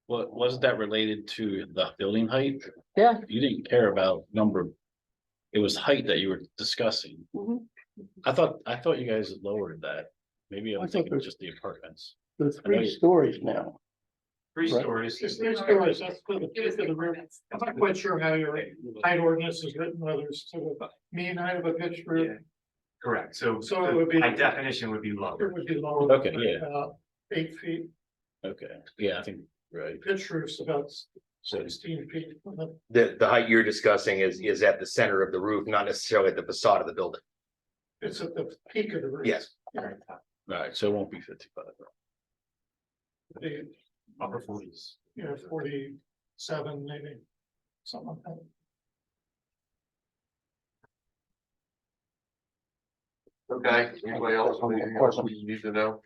[SPEAKER 10] Well, wasn't that related to the building height?
[SPEAKER 7] Yeah.
[SPEAKER 10] You didn't care about number. It was height that you were discussing. I thought you guys lowered that. Maybe
[SPEAKER 2] I
[SPEAKER 10] I'm
[SPEAKER 2] thought
[SPEAKER 10] thinking
[SPEAKER 2] there's-
[SPEAKER 10] just the apartments.
[SPEAKER 2] There's 3 stories now.
[SPEAKER 6] 3
[SPEAKER 2] Right.
[SPEAKER 6] stories.
[SPEAKER 8] It's 3 stories, that's for the pitch of the roof. I'm not quite sure how your height ordinance is written, whether it's to the mean height of a pitched roof.
[SPEAKER 6] Yeah. Correct, so
[SPEAKER 8] So it would be-
[SPEAKER 6] by definition would be
[SPEAKER 8] It
[SPEAKER 6] lower.
[SPEAKER 8] would be lower.
[SPEAKER 10] Okay,
[SPEAKER 8] than
[SPEAKER 10] yeah.
[SPEAKER 8] About 8 feet,
[SPEAKER 10] Okay, yeah, I think, right.
[SPEAKER 8] pitch roof's about 16 feet.
[SPEAKER 4] The height you're discussing is at the center of the roof, not necessarily at the facade of the building.
[SPEAKER 8] It's at the peak of the roof.
[SPEAKER 4] Yes.
[SPEAKER 10] Right, so it won't be 55.
[SPEAKER 8] The,
[SPEAKER 6] Upper 40s.
[SPEAKER 8] 47 maybe, something like that.
[SPEAKER 1] Okay, anybody else, anything else we need to know?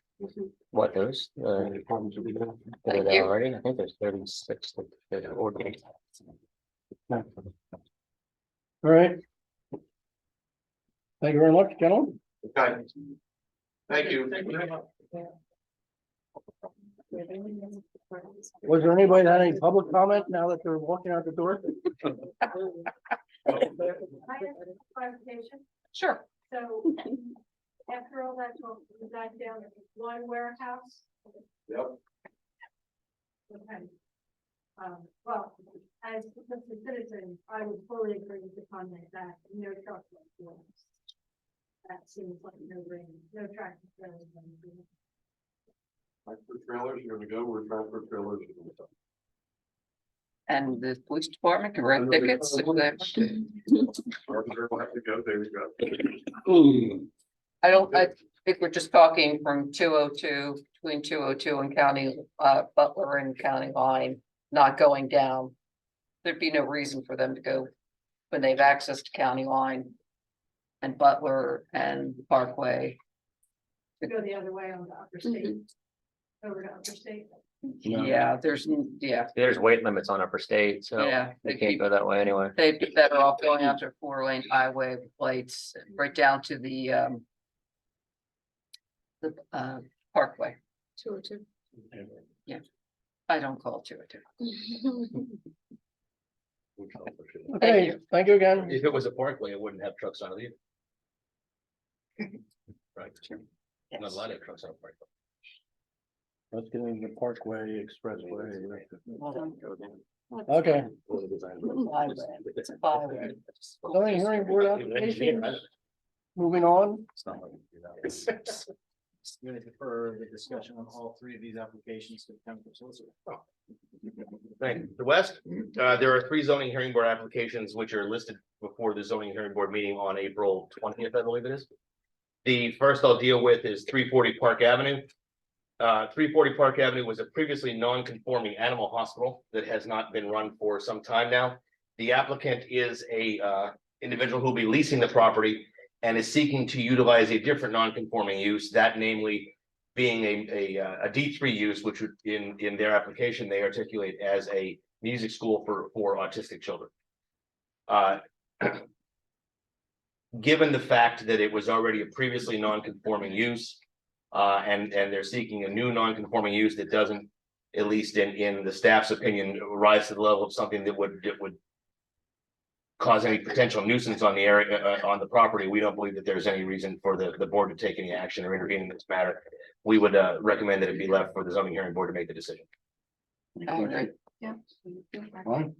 [SPEAKER 7] What those?
[SPEAKER 9] Thank
[SPEAKER 7] There
[SPEAKER 9] you.
[SPEAKER 7] already, I think there's 36 that are ordered.
[SPEAKER 2] All right. Thank you very much, gentlemen.
[SPEAKER 1] Okay. Thank you.
[SPEAKER 2] Was there anybody that had any public comment now that they're walking out the door?
[SPEAKER 9] Clarification. Sure.
[SPEAKER 12] So after all that, we got down to one warehouse.
[SPEAKER 1] Yep.
[SPEAKER 12] Okay. Well, as a citizen, I would fully agree with the comment that no truck. That seems like no brainer, no tractor trailers.
[SPEAKER 1] Tractor trailers, you're gonna go where tractor trailers are gonna go.
[SPEAKER 9] And the police department can write tickets if they.
[SPEAKER 1] Carpenter will have to go, there you go.
[SPEAKER 9] I think we're just talking from 202, between 202 and County, Butler and County Line, not going down. There'd be no reason for them to go when they've access to County Line and Butler and Parkway.
[SPEAKER 12] To go the other way on the upper state. Over to upper state.
[SPEAKER 9] Yeah,
[SPEAKER 7] There's weight limits on Upper State, so
[SPEAKER 9] yeah.
[SPEAKER 7] they can't go that way anyway.
[SPEAKER 9] They'd be better off going out to a 4-lane highway with plates right down to the Parkway.
[SPEAKER 12] 202.
[SPEAKER 9] Yeah, I don't call it 202.
[SPEAKER 2] Okay, thank you again.
[SPEAKER 4] If it was a parkway, it wouldn't have trucks on it either. Right, not a lot of trucks on a parkway.
[SPEAKER 2] Let's get into the Parkway Expressway. Okay.
[SPEAKER 9] It's a byway.
[SPEAKER 2] Zoning hearing board applications. Moving on.
[SPEAKER 10] It's not like you do that.
[SPEAKER 13] You're gonna defer the discussion on all 3 of these applications to the township solicitor.
[SPEAKER 4] Thank you. The West, there are 3 zoning hearing board applications which are listed before the zoning hearing board meeting on April 20th, I believe it is. The first I'll deal with is 340 Park Avenue. 340 Park Avenue was a previously non-conforming animal hospital that has not been run for some time now. The applicant is a individual who will be leasing the property and is seeking to utilize a different non-conforming use, that namely being a D3 use, which would in their application, they articulate as a music school for autistic children. Given the fact that it was already a previously non-conforming use, and they're seeking a new non-conforming use that doesn't, at least in the staff's opinion, rise to the level of something that would cause any potential nuisance on the area, on the property, we don't believe that there's any reason for the board to take any action or intervene in this matter. We would recommend that it be left for the zoning hearing board to make the decision.
[SPEAKER 9] I agree.
[SPEAKER 5] Yeah.
[SPEAKER 2] Fine.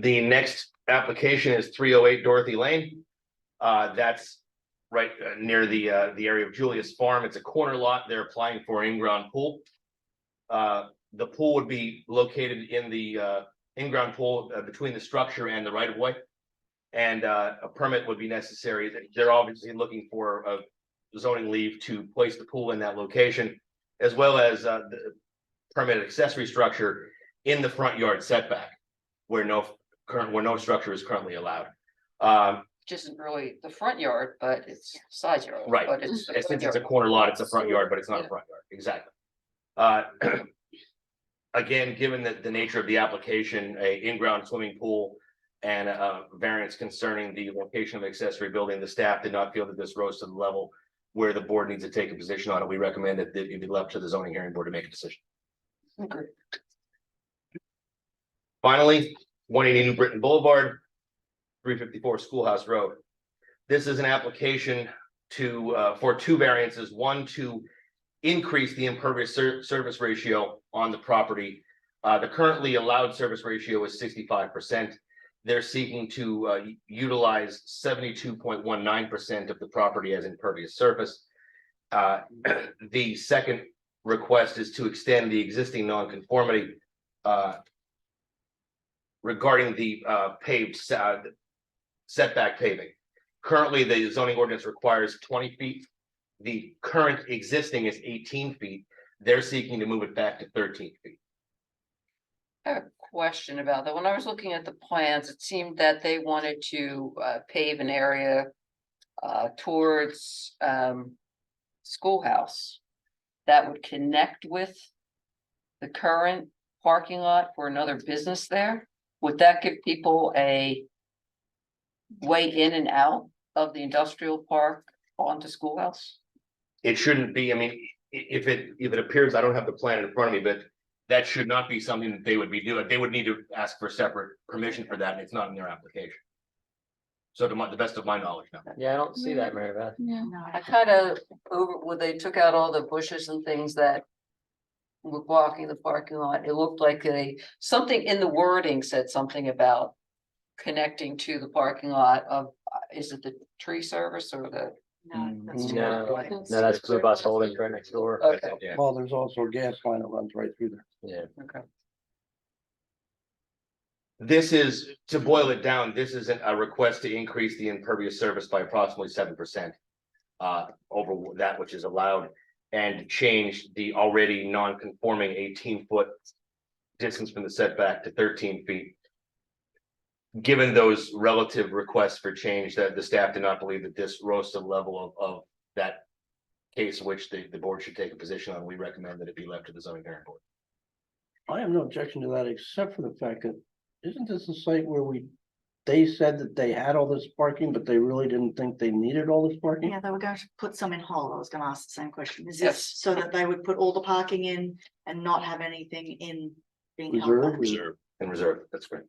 [SPEAKER 4] The next application is 308 Dorothy Lane. That's right near the area of Julius Farm. It's a corner lot. They're applying for an in-ground pool. The pool would be located in the in-ground pool between the structure and the right-of-way. And a permit would be necessary. They're obviously looking for a zoning leave to place the pool in that location, as well as the permitted accessory structure in the front yard setback, where no structure is currently allowed.
[SPEAKER 9] Which isn't really the front yard, but it's side yard.
[SPEAKER 4] Right,
[SPEAKER 9] But it's the front
[SPEAKER 4] since it's a
[SPEAKER 9] yard.
[SPEAKER 4] corner lot, it's a front yard, but it's not a front yard, exactly. Again, given that the nature of the application, a in-ground swimming pool and a variance concerning the location of accessory building, the staff did not feel that this rose to the level where the board needs to take a position on it. We recommend that it be left to the zoning hearing board to make a decision.
[SPEAKER 9] Okay.
[SPEAKER 4] Finally, 180 New Britain Boulevard, 354 Schoolhouse Road. This is an application to for two variances, one to increase the impervious surface ratio on the property. The currently allowed surface ratio is 65%. They're seeking to utilize 72.19% of the property as impervious surface. The second request is to extend the existing nonconformity regarding the paved setback paving. Currently, the zoning ordinance requires 20 feet. The current existing is 18 feet. They're seeking to move it back to 13 feet.
[SPEAKER 9] I have a question about that. When I was looking at the plans, it seemed that they wanted to pave an area towards Schoolhouse that would connect with the current parking lot for another business there. Would that give people a way in and out of the industrial park onto Schoolhouse?
[SPEAKER 4] It shouldn't be, I mean, if it appears, I don't have the plan in front of me, but that should not be something that they would be doing. They would need to ask for separate permission for that, and it's not in their application. So to the best of my knowledge, no.
[SPEAKER 7] Yeah, I don't see that, Mary Beth.
[SPEAKER 5] No,
[SPEAKER 9] I kind of when they took out all the bushes and things that were blocking the parking lot, it looked like something in the wording said something about connecting to the parking lot of, is it the tree service or the?
[SPEAKER 5] no, that's too
[SPEAKER 7] No,
[SPEAKER 5] far away.
[SPEAKER 7] no, that's Blue Bus Holdings right next door.
[SPEAKER 9] Okay,
[SPEAKER 4] Yeah.
[SPEAKER 2] Well, there's also a gas line that runs right through there.
[SPEAKER 7] Yeah.
[SPEAKER 9] okay.
[SPEAKER 4] This is, to boil it down, this is a request to increase the impervious surface by approximately 7%. Over that which is allowed, and change the already non-conforming 18-foot distance from the setback to 13 feet. Given those relative requests for change, that the staff did not believe that this rose to the level of that case which the board should take a position on. We recommend that it be left to the zoning hearing board.
[SPEAKER 2] I have no objection to that, except for the fact that, isn't this a site where they said that they had all this parking, but they really didn't think they needed all this parking?
[SPEAKER 5] Yeah, they were going to put some in Hull. I was going to ask the same question. Is
[SPEAKER 9] Yes.
[SPEAKER 5] this so that they would put all the parking in and not have anything in being held back?
[SPEAKER 4] Reserve, that's great.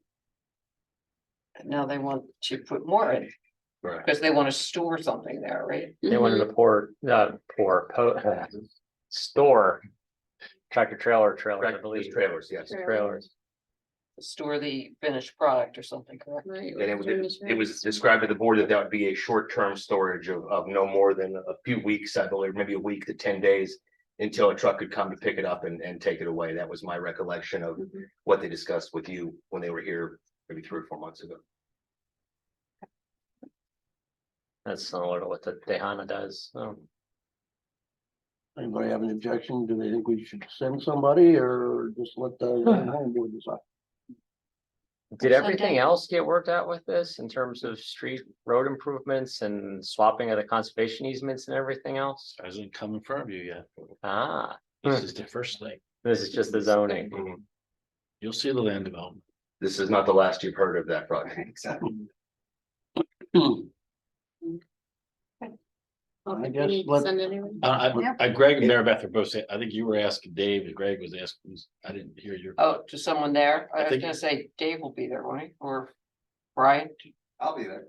[SPEAKER 9] Now they want to put more in
[SPEAKER 4] Right.
[SPEAKER 9] because they want to store something there, right?
[SPEAKER 7] They wanted to store tractor trailer, I believe.
[SPEAKER 4] There's trailers, yes.
[SPEAKER 7] Trailers.
[SPEAKER 9] Store the finished product or something, correct?
[SPEAKER 4] And it was described to the board that that would be a short-term storage of no more than a few weeks, I believe, maybe a week to 10 days. Until a truck could come to pick it up and take it away. That was my recollection of what they discussed with you when they were here maybe 3 or 4 months ago.
[SPEAKER 7] That's similar to what the Dehana does.
[SPEAKER 2] Anybody have any objection? Do they think we should send somebody or just let the zoning board decide?
[SPEAKER 7] Did everything else get worked out with this in terms of street road improvements and swapping of the conservation easements and everything else?
[SPEAKER 10] Hasn't come in front of you yet.
[SPEAKER 7] Ah,
[SPEAKER 10] This is the first thing.
[SPEAKER 7] this is just the zoning.
[SPEAKER 10] You'll see the land development.
[SPEAKER 4] This is not the last you've heard of that project.
[SPEAKER 11] Exactly.
[SPEAKER 2] I guess let,
[SPEAKER 10] Greg and Mary Beth are both saying, I think you were asking Dave, and Greg was asking, I didn't hear your.
[SPEAKER 9] Oh, to someone there? I was
[SPEAKER 10] think-
[SPEAKER 9] gonna say Dave will be there, won't he? Or Brian?
[SPEAKER 11] I'll be there.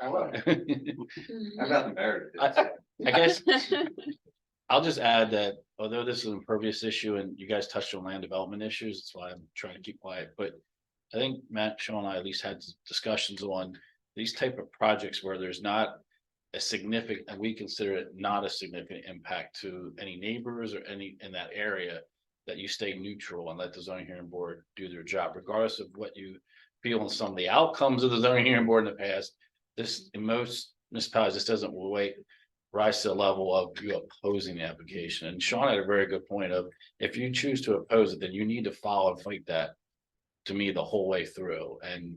[SPEAKER 11] I will.
[SPEAKER 9] Mm-hmm.
[SPEAKER 11] I'm not married.
[SPEAKER 10] I guess I'll just add that although this is an impervious issue and you guys touched on land development issues, that's why I'm trying to keep quiet, but I think Matt, Sean, and I at least had discussions on these type of projects where there's not a significant, and we consider it not a significant impact to any neighbors or any in that area, that you stay neutral and let the zoning hearing board do their job, regardless of what you feel in some of the outcomes of the zoning hearing board in the past. This, in most municipalities, this doesn't rise to the level of you opposing the application. And Sean had a very good point of, if you choose to oppose it, then you need to follow and fight that, to me, the whole way through. And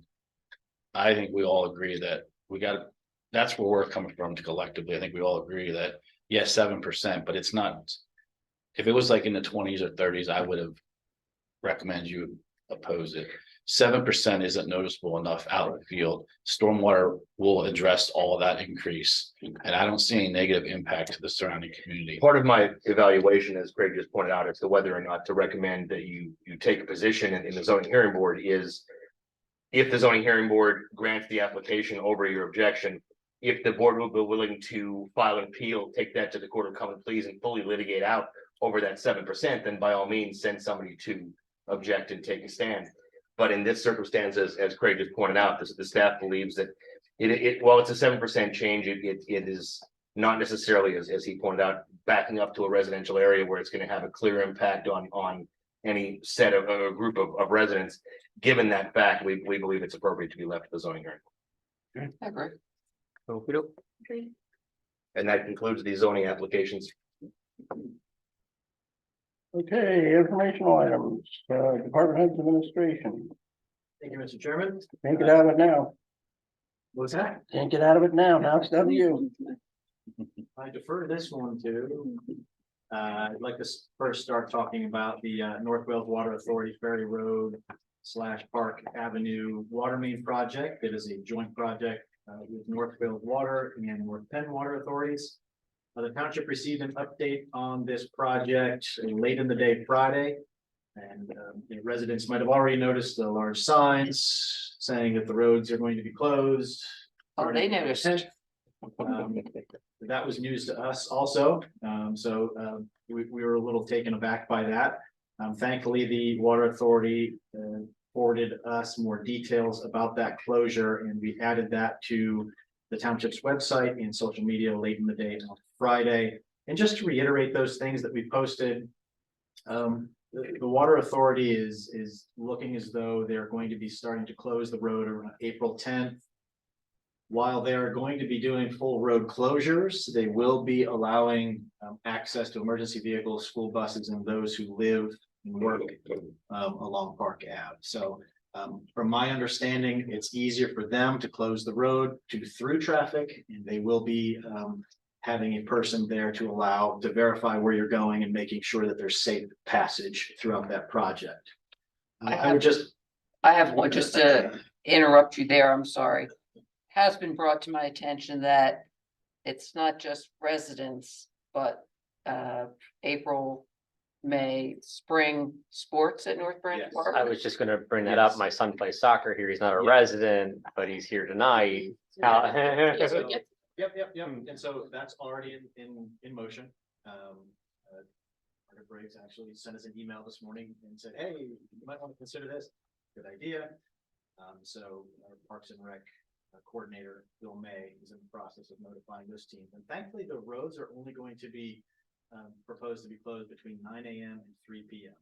[SPEAKER 10] I think we all agree that that's where we're coming from collectively. I think we all agree that, yes, 7%, but it's not. If it was like in the 20s or 30s, I would have recommended you oppose it. 7% isn't noticeable enough out in the field. Stormwater will address all of that increase, and I don't see any negative impact to the surrounding community.
[SPEAKER 4] Part of my evaluation, as Craig just pointed out, as to whether or not to recommend that you take a position in the zoning hearing board is, if the zoning hearing board grants the application over your objection, if the board will be willing to file an appeal, take that to the Court of Common Pleas and fully litigate out over that 7%, then by all means send somebody to object and take a stand. But in this circumstance, as Craig just pointed out, the staff believes that while it's a 7% change, it is not necessarily, as he pointed out, backing up to a residential area where it's going to have a clear impact on any set of a group of residents. Given that fact, we believe it's appropriate to be left to the zoning hearing.
[SPEAKER 9] I agree.
[SPEAKER 5] Agreed.
[SPEAKER 4] And that concludes the zoning applications.
[SPEAKER 2] Okay, informational items, department heads administration.
[SPEAKER 13] Thank you, Mr. Chairman.
[SPEAKER 2] Can't get out of it now.
[SPEAKER 13] What's that?
[SPEAKER 2] Can't get out of it now. Now it's down to you.
[SPEAKER 13] I defer this one to. I'd like to first start talking about the North Wales Water Authority Ferry Road / Park Avenue Water Main Project. It is a joint project with North Wales Water and North Penn Water Authorities. The township received an update on this project late in the day Friday. And residents might have already noticed the large signs saying that the roads are going to be closed.
[SPEAKER 9] Oh, they noticed.
[SPEAKER 13] That was news to us also. We were a little taken aback by that. Thankfully, the water authority forwarded us more details about that closure, and we added that to the township's website and social media late in the day on Friday. And just to reiterate those things that we posted, the water authority is looking as though they're going to be starting to close the road around April 10th. While they're going to be doing full road closures, they will be allowing access to emergency vehicles, school buses, and those who live and work along Park Ave. So from my understanding, it's easier for them to close the road to through traffic, and they will be having a person there to verify where you're going and making sure that there's safe passage throughout that project. I have
[SPEAKER 9] one just to interrupt you there. I'm sorry. Has been brought to my attention that it's not just residents, but April, May, spring sports at North Branch
[SPEAKER 13] Yes.
[SPEAKER 9] Park.
[SPEAKER 7] I was just gonna bring that up. My son plays soccer here. He's not a resident, but he's here tonight.
[SPEAKER 9] Yes, we get-
[SPEAKER 13] Yep. And so that's already in motion. Margaret Briggs actually sent us an email this morning and said, hey, you might want to consider this. Good idea. So our Parks and Rec coordinator, Bill May, is in the process of notifying this team. And thankfully, the roads are only going to be proposed to be closed between 9 a.m. and 3 p.m.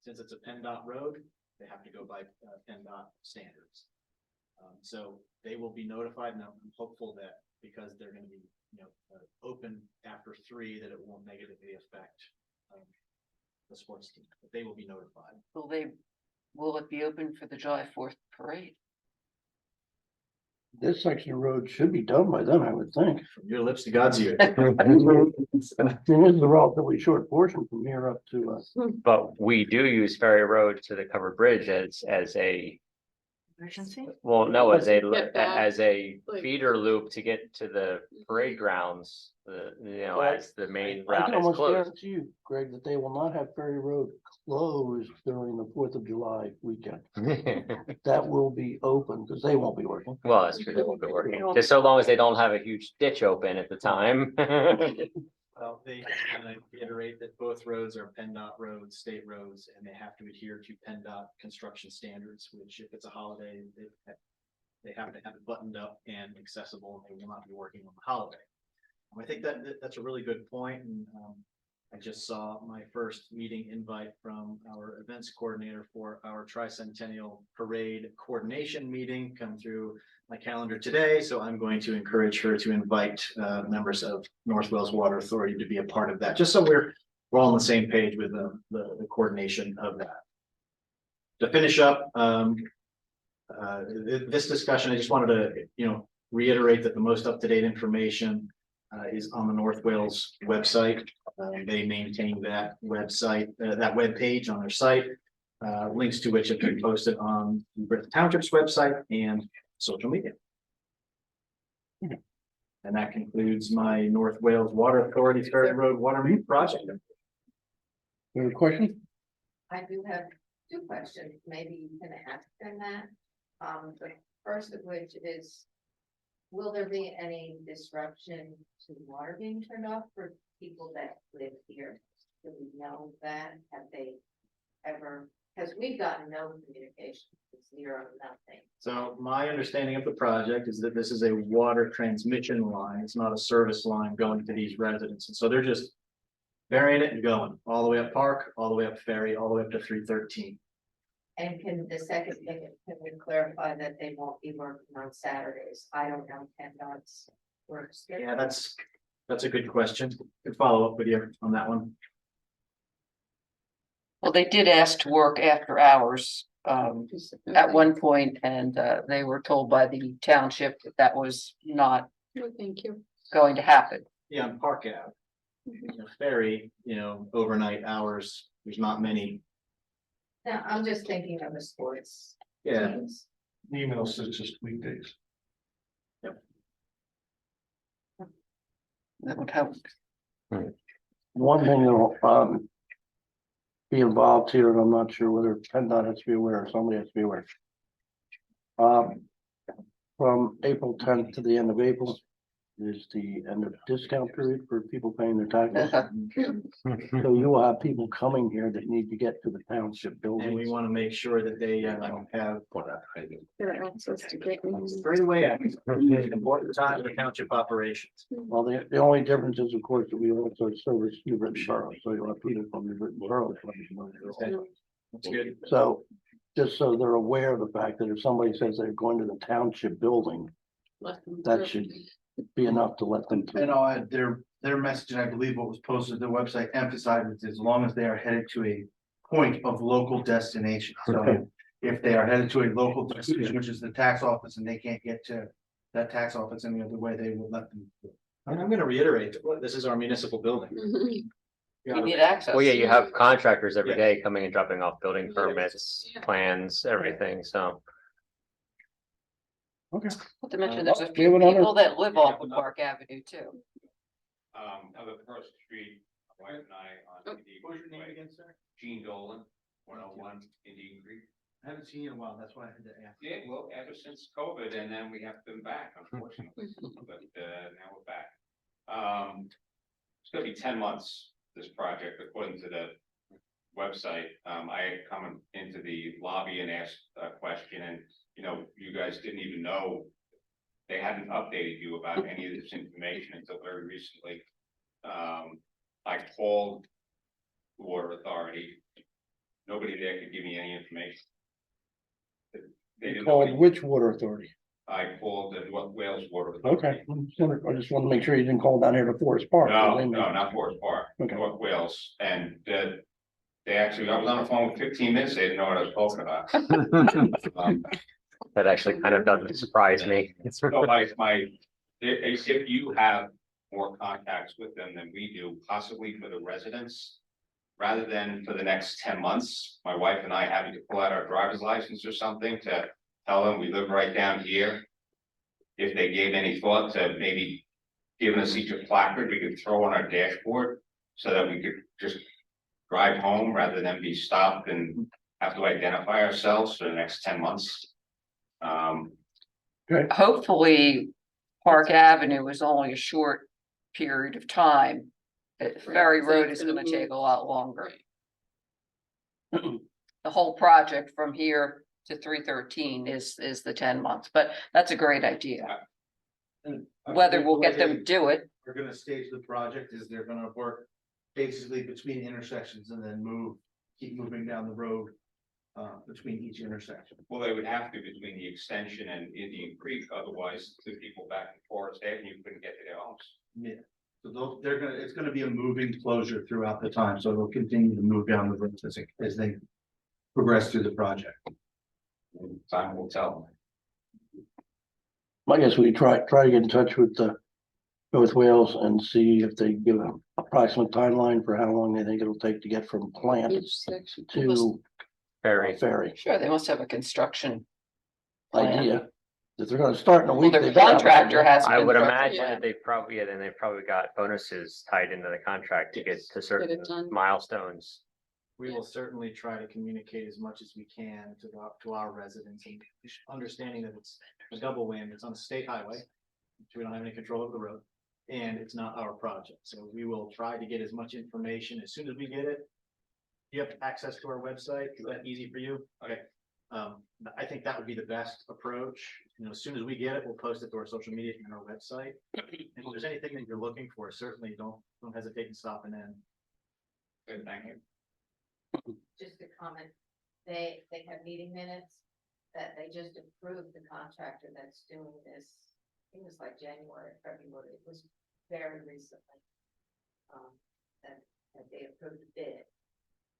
[SPEAKER 13] Since it's a PennDOT road, they have to go by PennDOT standards. So they will be notified, and I'm hopeful that because they're going to be, open after 3, that it won't negatively affect the sports team. But they will be notified.
[SPEAKER 9] Will it be open for the July 4th parade?
[SPEAKER 2] This section of road should be done by then, I would think.
[SPEAKER 13] From your lips to God's ears.
[SPEAKER 2] I mean, this is a relatively short portion from here up to
[SPEAKER 7] But we do use Ferry Road to the covered bridge as a
[SPEAKER 5] Emergency?
[SPEAKER 7] Well, no,
[SPEAKER 3] Get back,
[SPEAKER 7] as a
[SPEAKER 3] like-
[SPEAKER 7] feeder loop to get to the parade grounds,
[SPEAKER 2] Well,
[SPEAKER 7] as the main
[SPEAKER 2] I
[SPEAKER 7] route
[SPEAKER 2] can
[SPEAKER 7] is
[SPEAKER 2] almost
[SPEAKER 7] closed.
[SPEAKER 2] guarantee you, Greg, that they will not have Ferry Road closed during the 4th of July weekend. That will be open because they won't be working.
[SPEAKER 7] Well, that's true, they won't be working, just so long as they don't have a huge ditch open at the time.
[SPEAKER 13] Well, and I reiterate that both roads are PennDOT roads, state roads, and they have to adhere to PennDOT construction standards, which if it's a holiday, they have to have it buttoned up and accessible, and they will not be working on the holiday. I think that's a really good point, and I just saw my first meeting invite from our events coordinator for our Tricentennial Parade Coordination Meeting come through my calendar today, so I'm going to encourage her to invite members of North Wales Water Authority to be a part of that, just so we're all on the same page with the coordination of that. To finish up, this discussion, I just wanted to, reiterate that the most up-to-date information is on the North Wales website. They maintain that website, that webpage on their site, links to which have been posted on the Township's website and social media. And that concludes my North Wales Water Authority Ferry Road Water Main project.
[SPEAKER 2] You have a question?
[SPEAKER 3] I do have two questions, maybe you can ask them that. The first of which is, will there be any disruption to water being turned off for people that live here? Do we know that? Have they ever, because we've gotten no communication, zero, nothing.
[SPEAKER 13] So my understanding of the project is that this is a water transmission line. It's not a service line going to these residents. And so they're just burying it and going all the way up Park, all the way up Ferry, all the way up to 313.
[SPEAKER 3] And can the second thing, can we clarify that they won't be working on Saturdays? I don't know PennDOT's work schedule.
[SPEAKER 13] Yeah, that's a good question. Could follow up with you on that one.
[SPEAKER 9] Well, they did ask to work after hours at one point, and they were told by the township that that was not
[SPEAKER 3] Thank you.
[SPEAKER 9] going to happen.
[SPEAKER 13] Yeah, on Park Ave. Ferry, overnight hours, there's not many.
[SPEAKER 3] Now, I'm just thinking of the sports.
[SPEAKER 13] Yeah.
[SPEAKER 3] teams.
[SPEAKER 2] Email says just weekdays.
[SPEAKER 9] That would help.
[SPEAKER 2] One thing that'll, be involved here, and I'm not sure whether PennDOT has to be aware or somebody has to be aware. From April 10th to the end of April is the end of discount period for people paying their taxes. So you will have people coming here that need to get to the township
[SPEAKER 13] And
[SPEAKER 2] building.
[SPEAKER 13] we want to make sure that they have
[SPEAKER 3] They're access to get.
[SPEAKER 13] straight away. Important time for township operations.
[SPEAKER 2] Well, the only difference is, of course, that we also service New Britain Borough, so you'll have people from New Britain Borough.
[SPEAKER 13] That's good.
[SPEAKER 2] So, just so they're aware of the fact that if somebody says they're going to the township building, that should be enough to let them through.
[SPEAKER 14] Their message, and I believe what was posted to the website emphasizes as long as they are headed to a point of local destination.
[SPEAKER 2] Okay.
[SPEAKER 14] So if they are headed to a local destination, which is the tax office, and they can't get to that tax office any other way, they will let them.
[SPEAKER 13] And I'm going to reiterate, this is our municipal building.
[SPEAKER 9] You need access.
[SPEAKER 7] Well, yeah, you have contractors every
[SPEAKER 13] Yeah.
[SPEAKER 7] day coming and dropping off building permits, plans, everything, so.
[SPEAKER 2] Okay.
[SPEAKER 9] Not to mention, there's a
[SPEAKER 2] We
[SPEAKER 9] few
[SPEAKER 2] have another-
[SPEAKER 9] people that live off of Park Avenue too.
[SPEAKER 1] Of the first street, my wife and I on the
[SPEAKER 14] What's your name again, sir?
[SPEAKER 1] Gene Dolan, 101 Indian Creek.
[SPEAKER 14] I haven't seen you in a while, that's why I had to ask.
[SPEAKER 1] Yeah, well, ever since COVID, and then we have been back, unfortunately, but now we're back. It's gonna be 10 months, this project, according to the website. I had come into the lobby and asked a question, and you guys didn't even know. They hadn't updated you about any of this information until very recently. I called the Water Authority. Nobody there could give me any information. They didn't know
[SPEAKER 2] Called
[SPEAKER 1] any-
[SPEAKER 2] which water authority?
[SPEAKER 1] I called the Wales Water
[SPEAKER 2] Okay,
[SPEAKER 1] Authority.
[SPEAKER 2] I just want to make sure you didn't call down here to Forest Park.
[SPEAKER 1] No, not Forest Park,
[SPEAKER 2] Okay.
[SPEAKER 1] North Wales, and they actually, I was on the phone for 15 minutes, they didn't know what I was talking about.
[SPEAKER 7] That actually kind of doesn't surprise me.
[SPEAKER 1] So if you have more contacts with them than we do, possibly for the residents, rather than for the next 10 months, my wife and I having to pull out our driver's license or something to
[SPEAKER 15] tell them we live right down here. If they gave any thought to maybe giving us each a placard we could throw on our dashboard so that we could just drive home rather than be stopped and have to identify ourselves for the next 10 months.
[SPEAKER 9] Hopefully, Park Avenue is only a short period of time. Ferry Road is gonna take a lot longer. The whole project from here to 313 is the 10 months, but that's a great idea. Whether we'll get them to do it,
[SPEAKER 14] We're gonna stage the project is they're gonna work basically between intersections and then keep moving down the road. Between each intersection.
[SPEAKER 15] Well, they would have to between the extension and Indian Creek, otherwise the people back in Forest Avenue couldn't get to their homes.
[SPEAKER 14] Yeah. So it's gonna be a moving closure throughout the time, so they'll continue to move down the road as they progress through the project.
[SPEAKER 15] Time will tell.
[SPEAKER 2] I guess we try to get in touch with North Wales and see if they give an approximate timeline for how long they think it'll take to get from plant to Ferry.
[SPEAKER 9] sure, they must have a construction plan.
[SPEAKER 2] Idea. If they're gonna start in a
[SPEAKER 9] Well,
[SPEAKER 2] week.
[SPEAKER 9] their
[SPEAKER 2] they gotta have an
[SPEAKER 9] contractor
[SPEAKER 2] idea.
[SPEAKER 9] has.
[SPEAKER 7] I would
[SPEAKER 9] construction.
[SPEAKER 7] imagine that they probably, then they probably got bonuses tied into the contract to get to certain milestones.
[SPEAKER 13] We will certainly try to communicate as much as we can to our residents and understanding that it's a double win. It's on a state highway, which we don't have any control of the road, and it's not our project. So we will try to get as much information as soon as we get it. You have access to our website. Is that easy for you? Okay. I think that would be the best approach. You know, as soon as we get it, we'll post it to our social media and our website. And if there's anything that you're looking for, certainly don't hesitate to stop in.
[SPEAKER 15] Good, thank you.
[SPEAKER 3] Just a comment, they have meeting minutes that they just approved the contractor that's doing this. It was like January, February, it was very recently. That they approved the bid.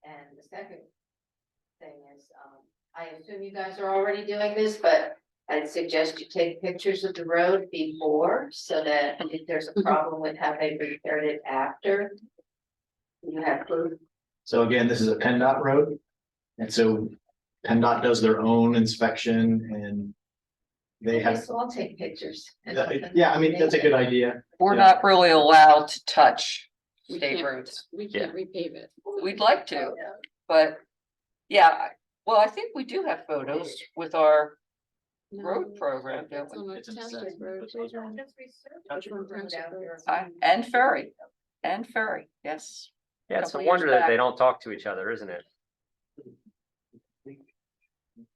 [SPEAKER 3] And the second thing is, I assume you guys are already doing this, but I'd suggest you take pictures of the road before, so that if there's a problem with how they repaired it after, you have proof.
[SPEAKER 13] So again, this is a PennDOT road. And so PennDOT does their own inspection and they have,
[SPEAKER 3] So I'll take pictures.
[SPEAKER 13] yeah, I mean, that's a good idea.
[SPEAKER 9] We're
[SPEAKER 13] Yeah.
[SPEAKER 9] not really allowed to touch state roads.
[SPEAKER 3] We
[SPEAKER 7] can't
[SPEAKER 3] repave it.
[SPEAKER 9] We'd like to, but yeah, well, I think we do have photos with our road program, don't we?
[SPEAKER 13] It's in the set.
[SPEAKER 9] And Ferry, yes.
[SPEAKER 7] Yeah, it's a
[SPEAKER 9] Couple years
[SPEAKER 7] wonder that
[SPEAKER 9] back.
[SPEAKER 7] they don't talk to each other, isn't it?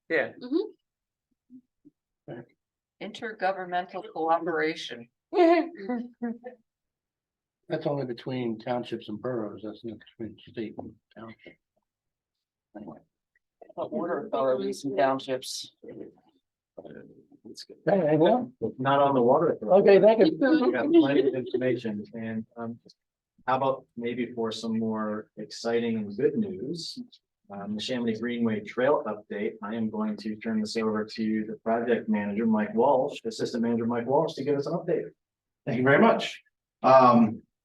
[SPEAKER 7] Yeah,
[SPEAKER 9] Intergovernmental cooperation.
[SPEAKER 2] That's only between townships and boroughs, that's not between state and township. Anyway.
[SPEAKER 9] Water authorities and townships.
[SPEAKER 2] Hey, anything else?
[SPEAKER 13] Not on the water.
[SPEAKER 2] Okay, thank you.
[SPEAKER 13] We got plenty of information and how about maybe for some more exciting and good news? Neshaminy Greenway Trail update. I am going to turn this over to the project manager, Mike Walsh, assistant manager Mike Walsh, to give us an update.
[SPEAKER 14] Thank you very much.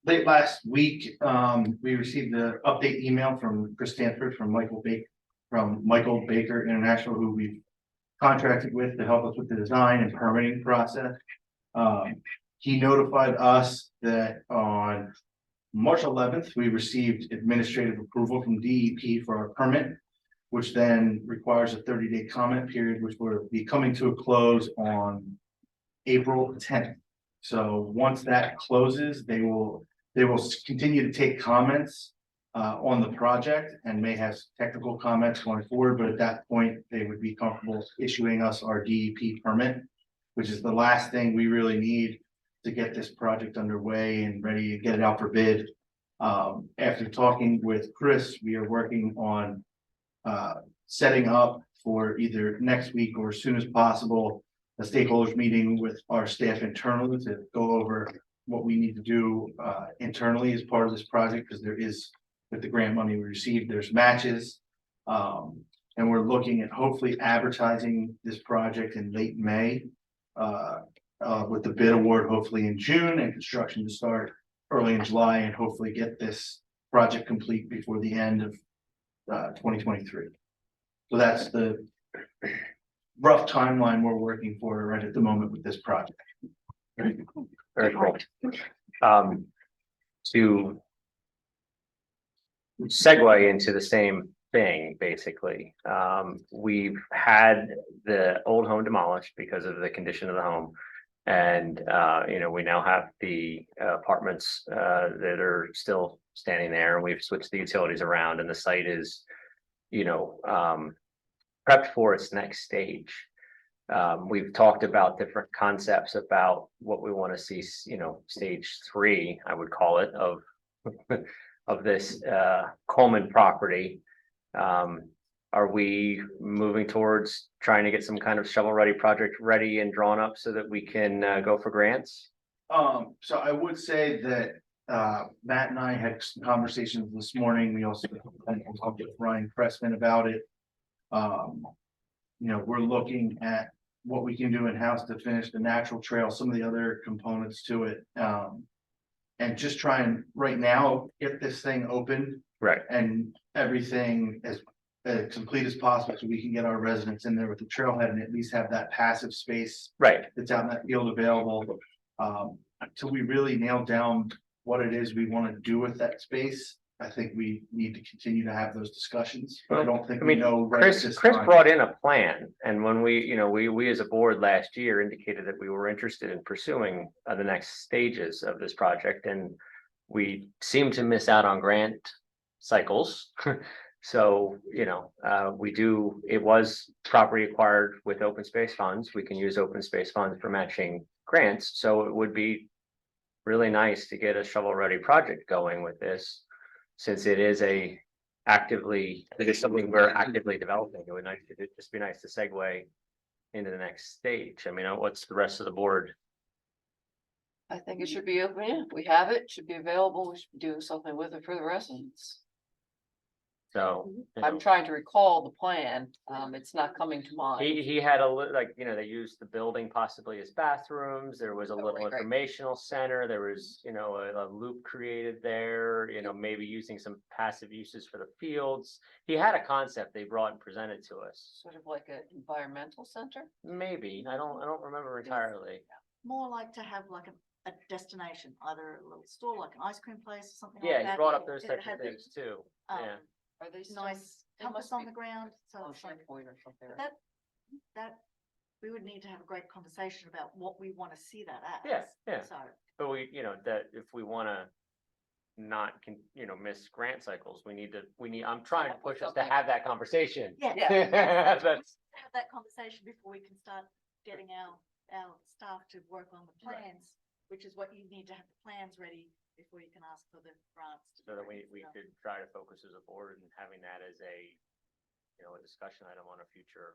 [SPEAKER 14] Late last week, we received the update email from Chris Stanford from Michael Baker International, who we've contracted with to help us with the design and permitting process. He notified us that on March 11th, we received administrative approval from DEP for our permit, which then requires a 30-day comment period, which will be coming to a close on April 10th. So once that closes, they will continue to take comments on the project and may have technical comments going forward, but at that point, they would be comfortable issuing us our DEP permit, which is the last thing we really need to get this project underway and ready to get it out for bid. After talking with Chris, we are working on setting up for either next week or as soon as possible, a stakeholders meeting with our staff internally to go over what we need to do internally as part of this project, because there is, with the grant money we received, there's matches. And we're looking at hopefully advertising this project in late May. With the bid award hopefully in June and construction to start early in July, and hopefully get this project complete before the end of 2023. So that's the rough timeline we're working for right at the moment with this project.
[SPEAKER 7] Very cool. To segue into the same thing, basically, we've had the old home demolished because of the condition of the home. And, we now have the apartments that are still standing there, and we've switched the utilities around, and the site is, prepped for its next stage. We've talked about different concepts about what we want to see, stage 3, I would call it, of of this Coleman property. Are we moving towards trying to get some kind of shovel-ready project ready and drawn up so that we can go for grants?
[SPEAKER 14] So I would say that Matt and I had some conversations this morning. We also talked with Ryan Pressman about it. We're looking at what we can do in-house to finish the natural trail, some of the other components to it. And just try and right now get this thing open.
[SPEAKER 7] Right.
[SPEAKER 14] And everything as complete as possible so we can get our residents in there with the trailhead and at least have that passive space.
[SPEAKER 7] Right.
[SPEAKER 14] That's out in that field available. Until we really nail down what it is we want to do with that space, I think we need to continue to have those discussions. But I don't think we know. Right at this
[SPEAKER 7] Chris
[SPEAKER 14] time.
[SPEAKER 7] brought in a plan, and when we as a board last year indicated that we were interested in pursuing the next stages of this project, and we seem to miss out on grant cycles. So, it was property acquired with open space funds. We can use open space funds for matching grants. So it would be really nice to get a shovel-ready project going with this, since it is something we're actively developing. It'd just be nice to segue into the next stage. I mean, what's the rest of the board?
[SPEAKER 9] I think it should be open, yeah, we have it, should be available, we should be doing something with it for the residents.
[SPEAKER 7] So
[SPEAKER 9] I'm trying to recall the plan, it's not coming to mind.
[SPEAKER 7] he had they used the building possibly as bathrooms. There was a little
[SPEAKER 9] right.
[SPEAKER 7] informational center. There was, a loop created there, maybe using some passive uses for the fields. He had a concept they brought and presented to us.
[SPEAKER 9] Sort of like an environmental center?
[SPEAKER 7] Maybe, I don't remember entirely.
[SPEAKER 5] More like to have like a destination, either a little store, like an ice cream place or something like
[SPEAKER 7] Yeah,
[SPEAKER 5] that.
[SPEAKER 7] he brought up those
[SPEAKER 5] It
[SPEAKER 7] types of
[SPEAKER 5] had
[SPEAKER 7] things too. Yeah.
[SPEAKER 9] Are they still?
[SPEAKER 5] Nice
[SPEAKER 9] They
[SPEAKER 5] compass
[SPEAKER 9] must
[SPEAKER 5] on
[SPEAKER 9] be-
[SPEAKER 5] the ground, so
[SPEAKER 9] Oh,
[SPEAKER 5] it's like,
[SPEAKER 9] Point or something.
[SPEAKER 5] but that, we would need to have a great conversation about what we want to see that as.
[SPEAKER 7] Yeah.
[SPEAKER 5] So,
[SPEAKER 7] But that if we wanna not, miss grant cycles, I'm trying to push us to have that conversation.
[SPEAKER 5] yeah.
[SPEAKER 7] That's,
[SPEAKER 5] Have that conversation before we can start getting our staff to work on the plans, which is what you need to have the plans ready before you can ask for the grants.
[SPEAKER 7] so that we could try to focus as a board and having that as a discussion item on a future.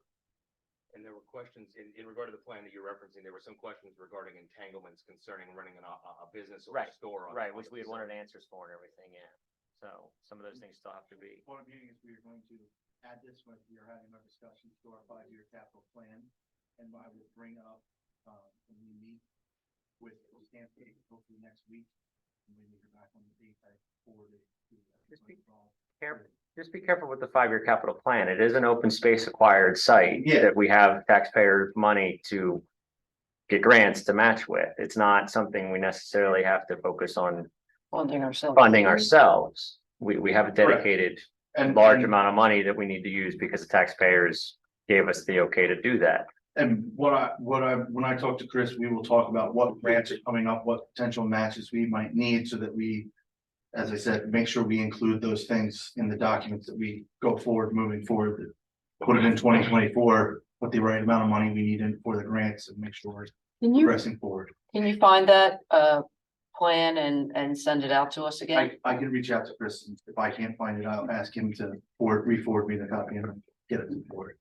[SPEAKER 4] And there were questions in regard to the plan that you're referencing, there were some questions regarding entanglements concerning running a business or a store.
[SPEAKER 7] Right, which we had wanted answers for and everything, yeah. So some of those things still have to be.
[SPEAKER 14] Point of view is we are going to add this when we are having our discussions to our 5-year capital plan. And I will bring up, when we meet with Stanford, hopefully next week. And we need to back on the date I forwarded to.
[SPEAKER 7] Just be careful with the 5-year capital plan. It is an open space acquired site
[SPEAKER 14] Yeah.
[SPEAKER 7] that we have taxpayer money to get grants to match with. It's not something we necessarily have to focus on
[SPEAKER 9] Funding
[SPEAKER 7] ourselves. We have a dedicated
[SPEAKER 14] And
[SPEAKER 7] large amount of money that we need to use because the taxpayers gave us the okay to do that.
[SPEAKER 14] And when I talk to Chris, we will talk about what grants are coming up, what potential matches we might need so that we, as I said, make sure we include those things in the documents that we go forward, moving forward. Put it in 2024, put the right amount of money we need in for the grants and make sure we're progressing forward.
[SPEAKER 9] Can you find that plan and send it out to us again?
[SPEAKER 14] I can reach out to Chris. And if I can't find it, I'll ask him to re-forward me the copy and get it forward.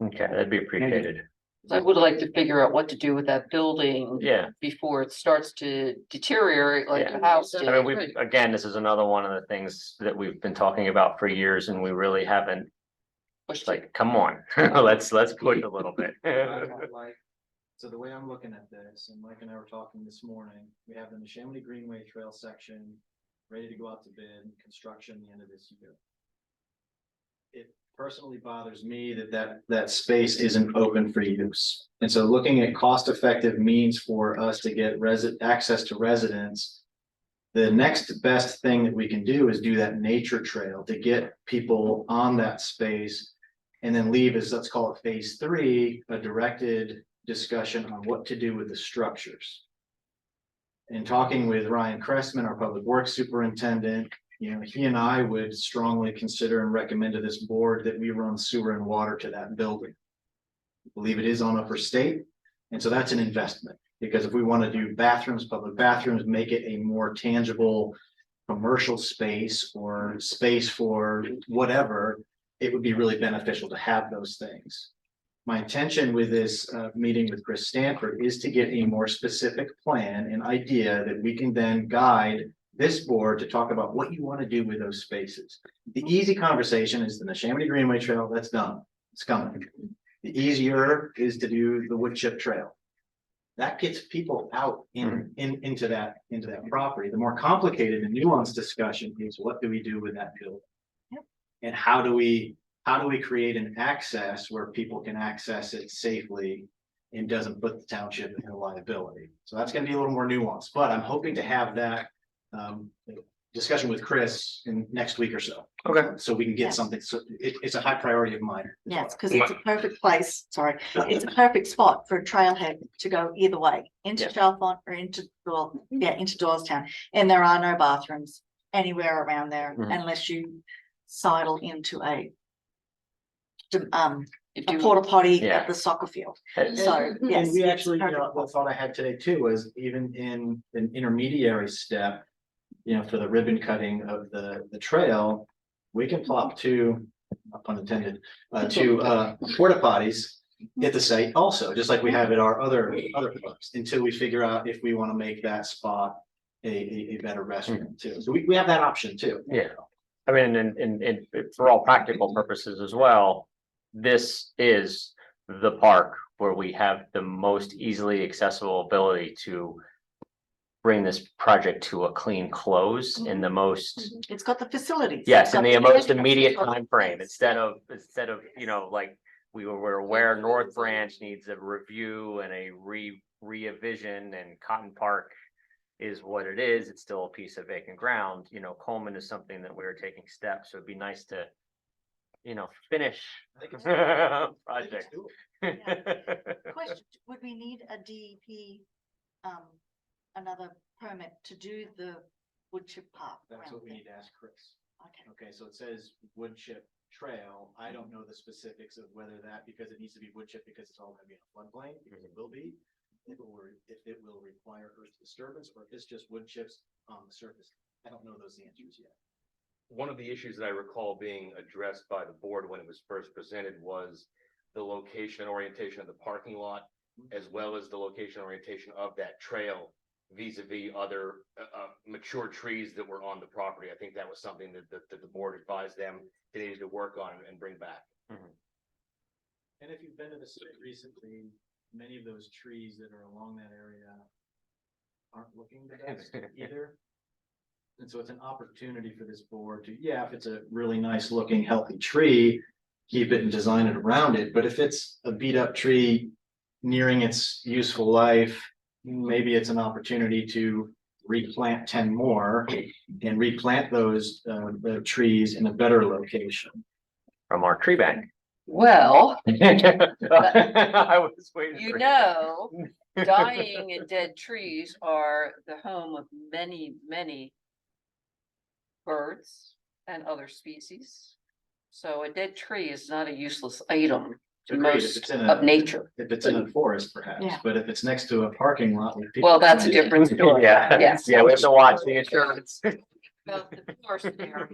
[SPEAKER 7] Okay, that'd be appreciated.
[SPEAKER 9] I would like to figure out what to do with that building.
[SPEAKER 7] Yeah.
[SPEAKER 9] Before it starts to deteriorate like
[SPEAKER 7] Yeah.
[SPEAKER 9] the house
[SPEAKER 7] I
[SPEAKER 9] did.
[SPEAKER 7] mean, again, this is another one of the things that we've been talking about for years and we really haven't,
[SPEAKER 9] Pushed it.
[SPEAKER 7] like, come on, let's push a little bit.
[SPEAKER 13] So the way I'm looking at this, and Mike and I were talking this morning, we have the Neshaminy Greenway Trail section ready to go out to bid, construction the end of this year. If personally bothers me that space isn't open for use. And so looking at cost-effective means for us to get access to residents. The next best thing that we can do is do that nature trail to get people on that space. And then leave as, let's call it phase 3, a directed discussion on what to do with the structures. In talking with Ryan Cressman, our public works superintendent, he and I would strongly consider and recommend to this board that we run sewer and water to that building. I believe it is on Upper State, and so that's an investment, because if we want to do bathrooms, public bathrooms, make it a more tangible commercial space or space for whatever, it would be really beneficial to have those things. My intention with this meeting with Chris Stanford is to get a more specific plan and idea that we can then guide this board to talk about what you want to do with those spaces. The easy conversation is the Neshaminy Greenway Trail. That's done. It's coming. The easier is to do the wood chip trail. That gets people out into that property. The more complicated and nuanced discussion is, what do we do with that building?
[SPEAKER 5] Yep.
[SPEAKER 13] And how do we create an access where people can access it safely and doesn't put the township in a liability? So that's going to be a little more nuanced, but I'm hoping to have that discussion with Chris in next week or so.
[SPEAKER 4] Okay.
[SPEAKER 13] So we can get something. So it's a high priority of mine.
[SPEAKER 5] Yes, because it's a perfect place, it's a perfect spot for a trailhead to go either way, into Chalfont or into Doylestown. And there are no bathrooms anywhere around there unless you sidle into a porta potty at the soccer field. So, yes.
[SPEAKER 13] And we actually, the thought I had today too was, even in an intermediary step, for the ribbon cutting of the trail, we can plop two, pun intended, two porta potties at the site also, just like we have at our other clubs, until we figure out if we want to make that spot a better restroom too. So we have that option too.
[SPEAKER 7] Yeah. I mean, and for all practical purposes as well, this is the park where we have the most easily accessible ability to bring this project to a clean close in the most.
[SPEAKER 5] It's got the facilities.
[SPEAKER 7] Yes, in the most immediate time frame, instead of, like we're aware North Branch needs a review and a revision, and Cotton Park is what it is. It's still a piece of vacant ground. Coleman is something that we're taking steps. So it'd be nice to, finish project.
[SPEAKER 5] Question, would we need a DEP, another permit to do the wood chip park?
[SPEAKER 13] That's what we need to ask Chris. Okay, so it says wood chip trail. I don't know the specifics of whether that, because it needs to be wood chip because it's all gonna be in a floodplain, because it will be. If it will require earth disturbance, or if it's just wood chips on the surface. I don't know those answers yet.
[SPEAKER 4] One of the issues that I recall being addressed by the board when it was first presented was the location and orientation of the parking lot, as well as the location and orientation of that trail vis-a-vis other mature trees that were on the property. I think that was something that the board advised them they needed to work on and bring back.
[SPEAKER 13] And if you've been to the site recently, many of those trees that are along that area aren't looking the best either. And so it's an opportunity for this board to, if it's a really nice looking, healthy tree, keep it and design it around it. But if it's a beat up tree nearing its useful life, maybe it's an opportunity to replant 10 more and replant those the trees in a better location.
[SPEAKER 7] From our tree bank.
[SPEAKER 9] Well,
[SPEAKER 7] I was waiting.
[SPEAKER 9] Dying and dead trees are the home of many, many birds and other species. So a dead tree is not a useless item to most of nature.
[SPEAKER 13] If it's in a forest, perhaps, but if it's next to a parking lot with people.
[SPEAKER 9] Well, that's a different story. Yes.
[SPEAKER 7] Yeah, we have to watch the insurance.
[SPEAKER 9] Well, the forest there,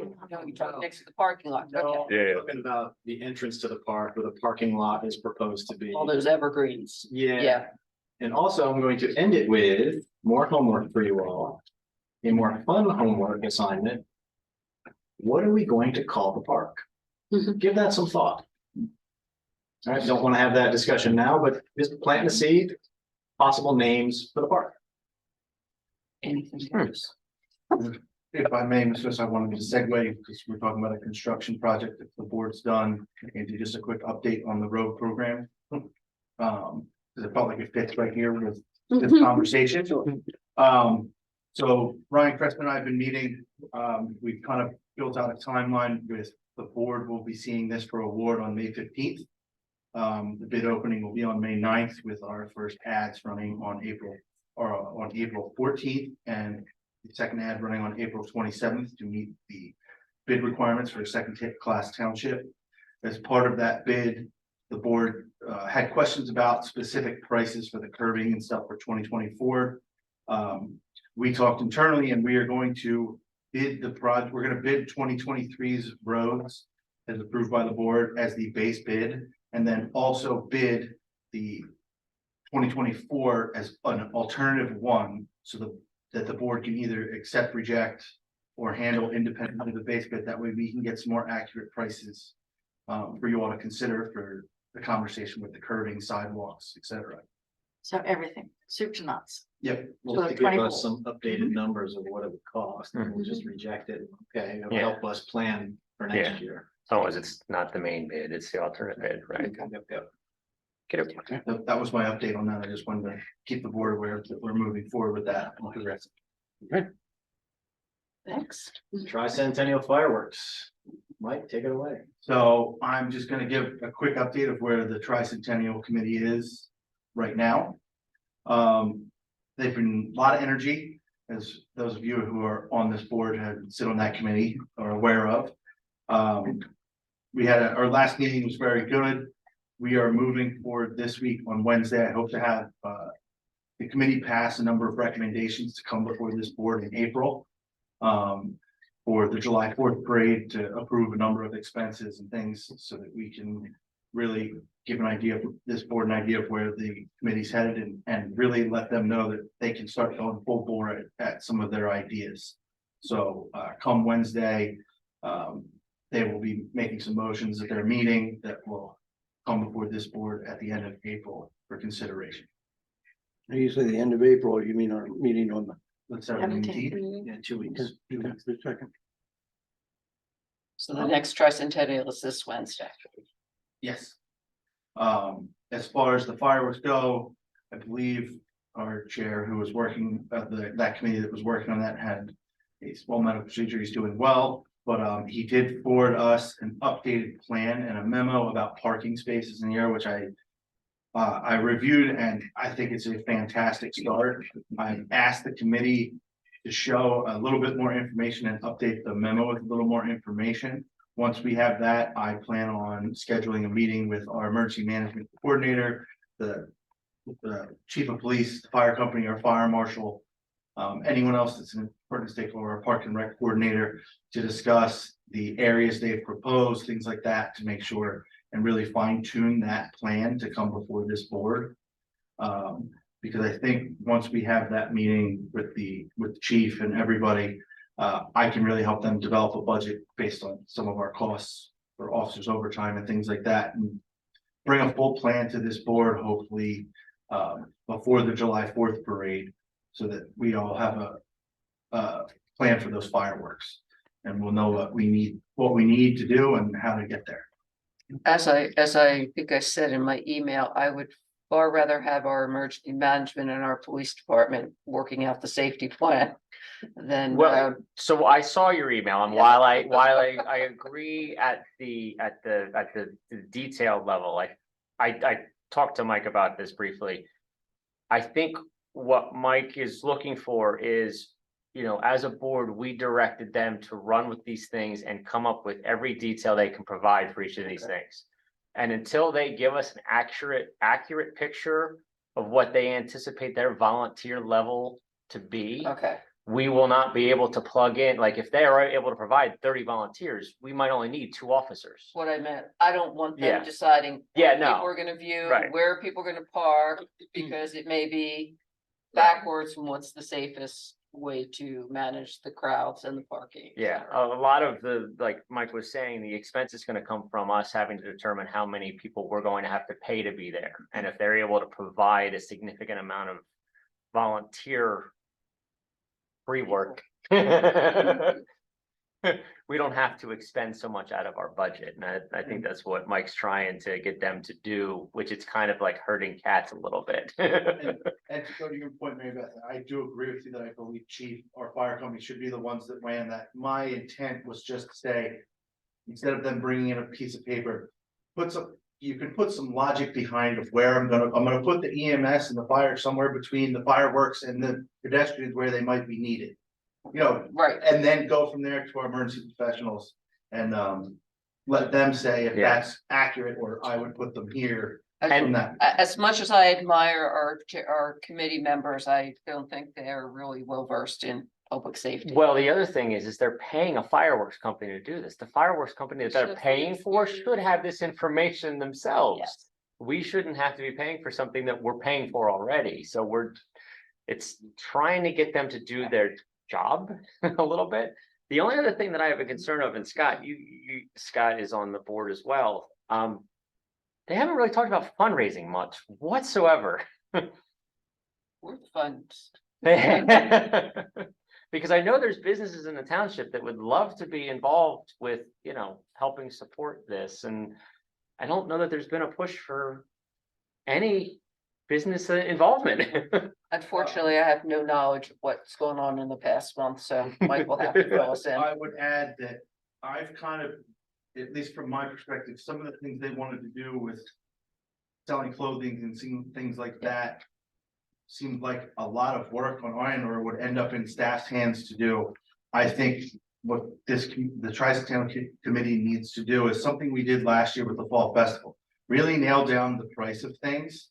[SPEAKER 9] we talk next to the parking lot.
[SPEAKER 13] No,
[SPEAKER 9] Okay.
[SPEAKER 13] talking about the entrance to the park where the parking lot is proposed to be.
[SPEAKER 9] All those evergreens.
[SPEAKER 13] Yeah. And also I'm going to end it with more homework for you all. A more fun homework assignment. What are we going to call the park? Give that some thought. All right, don't want to have that discussion now, but just plant a seed, possible names for the park.
[SPEAKER 9] Anything else?
[SPEAKER 14] if I may, Mr. Smith, I wanted to segue because we're talking about a construction project that the board's done and do just a quick update on the road program. Because it felt like it fits right here with this conversation. So Ryan Crespin and I have been meeting. We've kind of built out a timeline with the board. We'll be seeing this for award on May 15th. The bid opening will be on May 9th with our first ads running on April 14th, and the second ad running on April 27th to meet the bid requirements for a second class township. As part of that bid, the board had questions about specific prices for the curbing and stuff for 2024. We talked internally and we are going to bid the project. We're going to bid 2023's roads as approved by the board as the base bid, and then also bid the 2024 as an alternative one, so that the board can either accept, reject, or handle independently of the base bid. That way we can get some more accurate prices for you all to consider for the conversation with the curbing, sidewalks, etc.
[SPEAKER 5] So everything, soup to nuts.
[SPEAKER 14] Yep.
[SPEAKER 13] Well,
[SPEAKER 5] So
[SPEAKER 13] to give
[SPEAKER 5] 24.
[SPEAKER 13] us some updated numbers of what it would cost, and we'll just reject it. Okay, it'll help us plan for next year.
[SPEAKER 7] As long as it's not the main bid, it's the alternate bid, right?
[SPEAKER 13] Yep.
[SPEAKER 7] Get it.
[SPEAKER 14] That was my update on that. I just wanted to keep the board aware that we're moving forward with that.
[SPEAKER 5] Thanks.
[SPEAKER 13] Tricentennial fireworks. Mike, take it away.
[SPEAKER 14] So I'm just gonna give a quick update of where the Tricentennial Committee is right now. They've been a lot of energy, as those of you who are on this board have sit on that committee are aware of. We had our last meeting was very good. We are moving forward this week on Wednesday. I hope to have the committee pass a number of recommendations to come before this board in April. For the July 4th parade to approve a number of expenses and things so that we can really give an idea of this board, an idea of where the committee's headed, and really let them know that they can start going full bore at some of their ideas. So come Wednesday, they will be making some motions at their meeting that will come before this board at the end of April for consideration.
[SPEAKER 2] Usually the end of April, you mean our meeting on
[SPEAKER 14] the 17th?
[SPEAKER 13] In 2 weeks.
[SPEAKER 2] the second.
[SPEAKER 9] So the next tricentennial is this Wednesday.
[SPEAKER 14] Yes. As far as the fireworks go, I believe our chair who was working that committee that was working on that had a small medical procedure. He's doing well, but he did forward us an updated plan and a memo about parking spaces in the area, which I reviewed, and I think it's a fantastic start. I've asked the committee to show a little bit more information and update the memo with a little more information. Once we have that, I plan on scheduling a meeting with our emergency management coordinator, the chief of police, the fire company, our fire marshal, anyone else that's an important stakeholder, our park and rec coordinator, to discuss the areas they've proposed, things like that, to make sure and really fine tune that plan to come before this board. Because I think once we have that meeting with the chief and everybody, I can really help them develop a budget based on some of our costs for officers overtime and things like that, and bring a full plan to this board, hopefully before the July 4th parade, so that we all have a plan for those fireworks, and we'll know what we need to do and how to get there.
[SPEAKER 9] As I think I said in my email, I would far rather have our emergency management and our police department working out the safety plan than.
[SPEAKER 7] Well, so I saw your email, and while I agree at the detailed level, I talked to Mike about this briefly. I think what Mike is looking for is, you know, as a board, we directed them to run with these things and come up with every detail they can provide for each of these things. And until they give us an accurate picture of what they anticipate their volunteer level to be,
[SPEAKER 9] Okay,
[SPEAKER 7] we will not be able to plug in. Like, if they are able to provide 30 volunteers, we might only need 2 officers.
[SPEAKER 9] what I meant, I don't want
[SPEAKER 7] Yeah.
[SPEAKER 9] them deciding.
[SPEAKER 7] Yeah,
[SPEAKER 9] what
[SPEAKER 7] no.
[SPEAKER 9] people are gonna view,
[SPEAKER 7] Right.
[SPEAKER 9] where people are gonna park, because it may be backwards from what's the safest way to manage the crowds and the parking. et
[SPEAKER 7] Yeah,
[SPEAKER 9] cetera.
[SPEAKER 7] a lot of the, like Mike was saying, the expense is going to come from us having to determine how many people we're going to have to pay to be there. And if they're able to provide a significant amount of volunteer free work, We don't have to expend so much out of our budget, and I think that's what Mike's trying to get them to do, which it's kind of like herding cats a little bit.
[SPEAKER 14] And to go to your point, Mary Beth, I do agree with you that I believe chief or fire company should be the ones that ran that. My intent was just to say, instead of them bringing in a piece of paper, you can put some logic behind of where I'm gonna put the EMS and the fire somewhere between the fireworks and the pedestrians where they might be needed. You know,
[SPEAKER 9] Right.
[SPEAKER 14] and then go from there to our emergency professionals and let them say if
[SPEAKER 7] Yeah.
[SPEAKER 14] that's accurate, or I would put them here
[SPEAKER 9] And
[SPEAKER 14] from that.
[SPEAKER 9] as much as I admire our committee members, I don't think they're really well versed in public safety.
[SPEAKER 7] Well, the other thing is they're paying a fireworks company to do this. The fireworks company that they're
[SPEAKER 9] Should have
[SPEAKER 7] paying for
[SPEAKER 9] experience.
[SPEAKER 7] should have this information themselves.
[SPEAKER 9] Yes.
[SPEAKER 7] We shouldn't have to be paying for something that we're paying for already, so it's trying to get them to do their job a little bit. The only other thing that I have a concern of, and Scott, Scott is on the board as well. They haven't really talked about fundraising much whatsoever.
[SPEAKER 9] We're fun.
[SPEAKER 7] Because I know there's businesses in the township that would love to be involved with, helping support this, and I don't know that there's been a push for any business involvement.
[SPEAKER 9] Unfortunately, I have no knowledge of what's going on in the past month, so Mike will have to fill us in.
[SPEAKER 14] I would add that I've kind of, at least from my perspective, some of the things they wanted to do with selling clothing and seeing things like that seemed like a lot of work on our end, or would end up in staff's hands to do. I think what the Tricentennial committee needs to do is something we did last year with the fall festival. Really nail down the price of things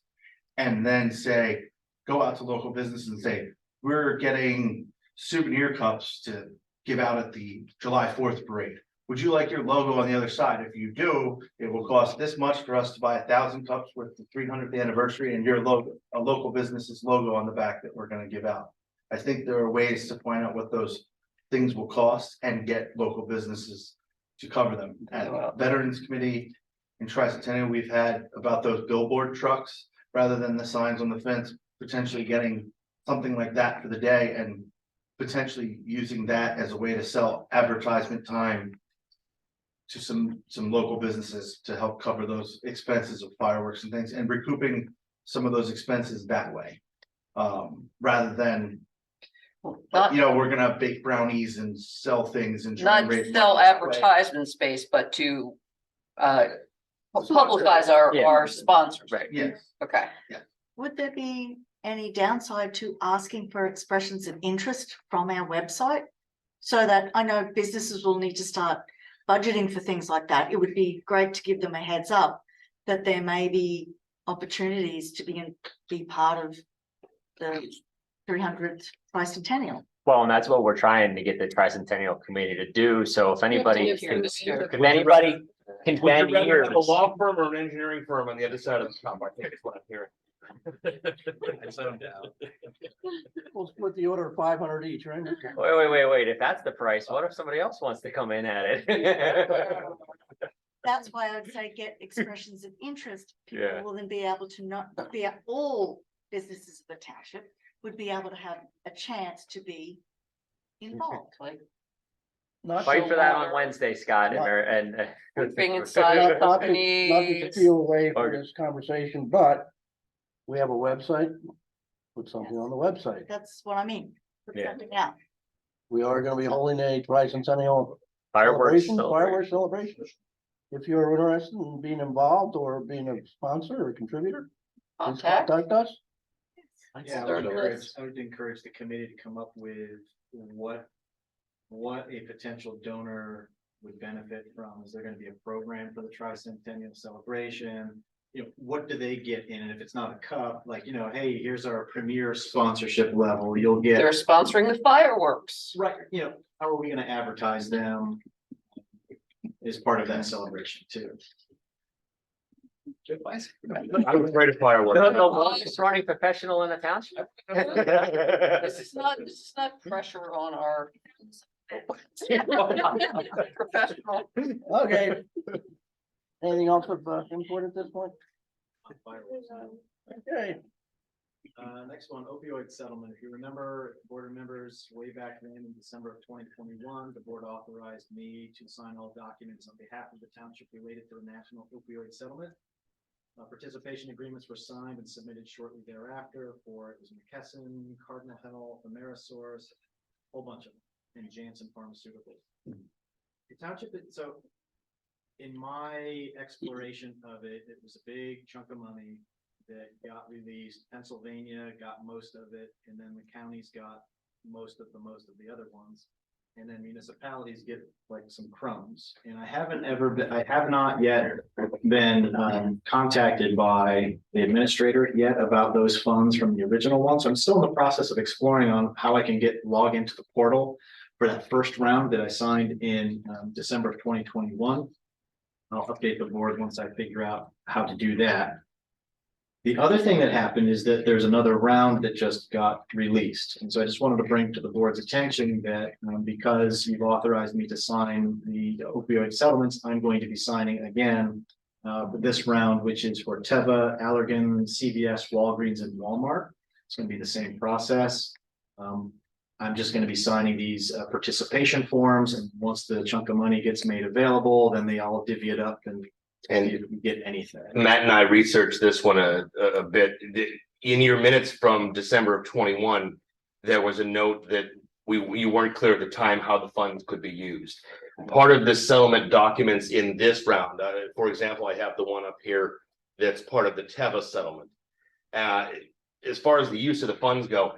[SPEAKER 14] and then say, go out to local businesses and say, we're getting souvenir cups to give out at the July 4th parade. Would you like your logo on the other side? If you do, it will cost this much for us to buy 1,000 cups with the 300th anniversary and your logo, a local business's logo on the back that we're gonna give out. I think there are ways to find out what those things will cost and get local businesses to cover them. At Veterans Committee in Tricentennial, we've had about those billboard trucks, rather than the signs on the fence, potentially getting something like that for the day and potentially using that as a way to sell advertisement time to some local businesses to help cover those expenses of fireworks and things, and recouping some of those expenses that way. Rather than, we're gonna bake brownies and sell things and try
[SPEAKER 9] Not
[SPEAKER 14] and raise
[SPEAKER 9] sell
[SPEAKER 14] money that way.
[SPEAKER 9] advertisement space, but to publicize our sponsors.
[SPEAKER 7] Right.
[SPEAKER 14] Yes.
[SPEAKER 9] Okay.
[SPEAKER 5] Would there be any downside to asking for expressions of interest from our website? So that I know businesses will need to start budgeting for things like that. It would be great to give them a heads up that there may be opportunities to be part of the 300th Tricentennial.
[SPEAKER 7] Well, and that's what we're trying to get the Tricentennial committee to do, so if anybody,
[SPEAKER 9] live here this year.
[SPEAKER 7] if anybody can
[SPEAKER 4] Would you
[SPEAKER 7] bend
[SPEAKER 4] rather
[SPEAKER 7] ears.
[SPEAKER 4] have a law firm or an engineering firm on the other side of the top? I think is what I'm hearing.
[SPEAKER 2] We'll split the order of 500 each, right?
[SPEAKER 7] Wait, if that's the price, what if somebody else wants to come in at it?
[SPEAKER 5] That's why I would say get expressions of interest. People
[SPEAKER 7] Yeah.
[SPEAKER 5] will then be able to all businesses of the township would be able to have a chance to be involved.
[SPEAKER 2] Not
[SPEAKER 7] Fight
[SPEAKER 2] so-
[SPEAKER 7] for that on Wednesday, Scott,
[SPEAKER 2] Not-
[SPEAKER 7] and.
[SPEAKER 9] Roofing and siding
[SPEAKER 2] Not to
[SPEAKER 9] companies.
[SPEAKER 2] steal away from
[SPEAKER 7] Okay.
[SPEAKER 2] this conversation, but we have a website. Put something on the website.
[SPEAKER 5] That's what I mean. Put
[SPEAKER 7] Yeah.
[SPEAKER 5] something out.
[SPEAKER 2] We are gonna be holding a Tricentennial
[SPEAKER 7] Fireworks.
[SPEAKER 2] celebration, fireworks celebration. If you're interested in being involved or being a sponsor or contributor, please
[SPEAKER 9] Contact.
[SPEAKER 2] contact us.
[SPEAKER 13] Yeah, I would encourage the committee to come up with what a potential donor would benefit from. Is there gonna be a program for the Tricentennial celebration? What do they get in it? If it's not a cup, hey, here's our premier sponsorship level, you'll get.
[SPEAKER 9] They're sponsoring the fireworks.
[SPEAKER 13] Right, how are we gonna advertise them? As part of that celebration too.
[SPEAKER 4] I'm afraid of fireworks.
[SPEAKER 7] The longest running professional in the township.
[SPEAKER 9] This is not pressure on our. Professional.
[SPEAKER 2] Okay. Anything else of import at this point? Okay.
[SPEAKER 13] Next one, opioid settlement. If you remember, board members, way back then in December of 2021, the board authorized me to sign all documents on behalf of the township related to the national opioid settlement. Participation agreements were signed and submitted shortly thereafter for it was McKesson, Cardinal Health, Amerisource, a whole bunch of them, and Janssen Pharmaceuticals. The township, so in my exploration of it, it was a big chunk of money that got released. Pennsylvania got most of it, and then the counties got most of the other ones. And then municipalities get like some crumbs. And I have not yet been contacted by the administrator yet about those funds from the original one. So I'm still in the process of exploring on how I can log into the portal for that first round that I signed in December of 2021. I'll update the board once I figure out how to do that. The other thing that happened is that there's another round that just got released. And so I just wanted to bring to the board's attention that because you've authorized me to sign the opioid settlements, I'm going to be signing again this round, which is for Teva, Allergan, CVS, Walgreens, and Walmart. It's going to be the same process. I'm just going to be signing these participation forms, and once the chunk of money gets made available, then they all divvy it up and see if we get anything.
[SPEAKER 4] Matt and I researched this one a bit. In your minutes from December of 21, there was a note that you weren't clear at the time how the funds could be used. Part of the settlement documents in this round, for example, I have the one up here that's part of the Teva settlement. As far as the use of the funds go,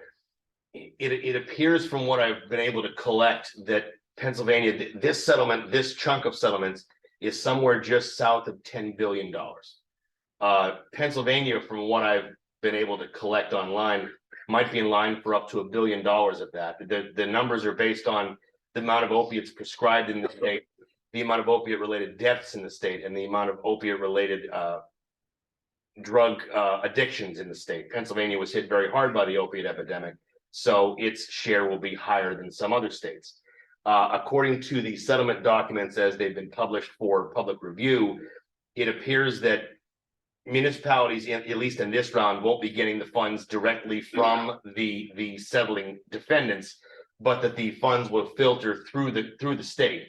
[SPEAKER 4] it appears from what I've been able to collect that Pennsylvania, this settlement, this chunk of settlements is somewhere just south of $10 billion. Pennsylvania, from what I've been able to collect online, might be in line for up to $1 billion of that. The numbers are based on the amount of opiates prescribed in the state, the amount of opiate-related deaths in the state, and the amount of opiate-related drug addictions in the state. Pennsylvania was hit very hard by the opiate epidemic, so its share will be higher than some other states. According to the settlement documents as they've been published for public review, it appears that municipalities, at least in this round, won't be getting the funds directly from the settling defendants, but that the funds will filter through the state.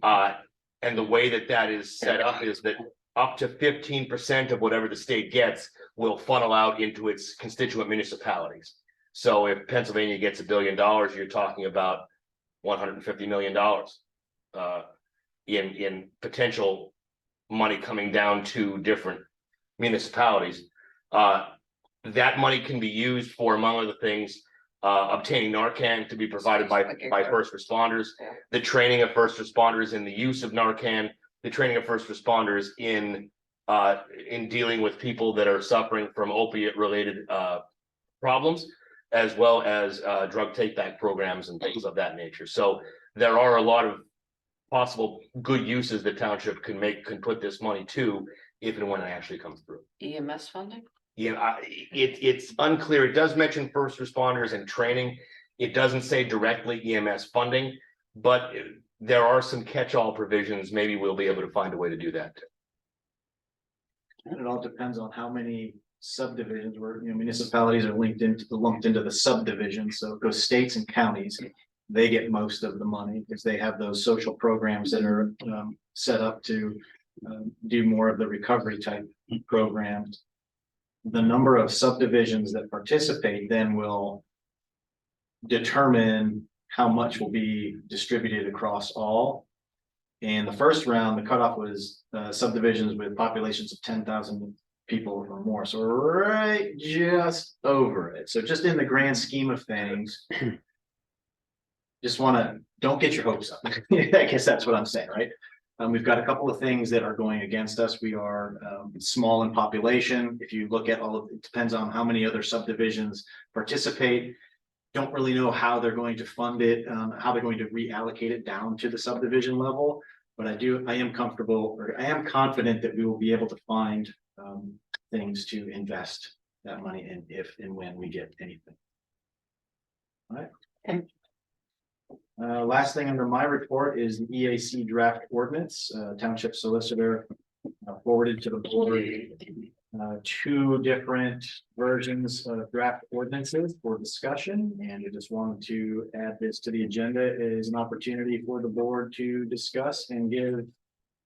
[SPEAKER 4] And the way that is set up is that up to 15% of whatever the state gets will funnel out into its constituent municipalities. So if Pennsylvania gets $1 billion, you're talking about $150 million in potential money coming down to different municipalities. That money can be used for, among other things, obtaining Narcan to be provided by first responders, the training of first responders in the use of Narcan, the training of first responders in dealing with people that are suffering from opiate-related problems, as well as drug take-back programs and things of that nature. So there are a lot of possible good uses the township can put this money to if and when it actually comes through.
[SPEAKER 9] EMS funding?
[SPEAKER 4] Yeah, it's unclear. It does mention first responders and training. It doesn't say directly EMS funding, but there are some catch-all provisions. Maybe we'll be able to find a way to do that.
[SPEAKER 13] And it all depends on how many subdivisions where municipalities are lumped into the subdivision. So it goes states and counties. They get most of the money because they have those social programs that are set up to do more of the recovery type programs. The number of subdivisions that participate then will determine how much will be distributed across all. And the first round, the cutoff was subdivisions with populations of 10,000 people or more. So right just over it. So just in the grand scheme of things, just don't get your hopes up. I guess that's what I'm saying, right? We've got a couple of things that are going against us. We are small in population. If you look at it depends on how many other subdivisions participate. Don't really know how they're going to fund it, how they're going to reallocate it down to the subdivision level. But I am confident that we will be able to find things to invest that money in if and when we get anything. All right. Last thing under my report is the EAC draft ordinance. Township solicitor forwarded to the board two different versions of draft ordinances for discussion, and I just wanted to add this to the agenda as an opportunity for the board to discuss and give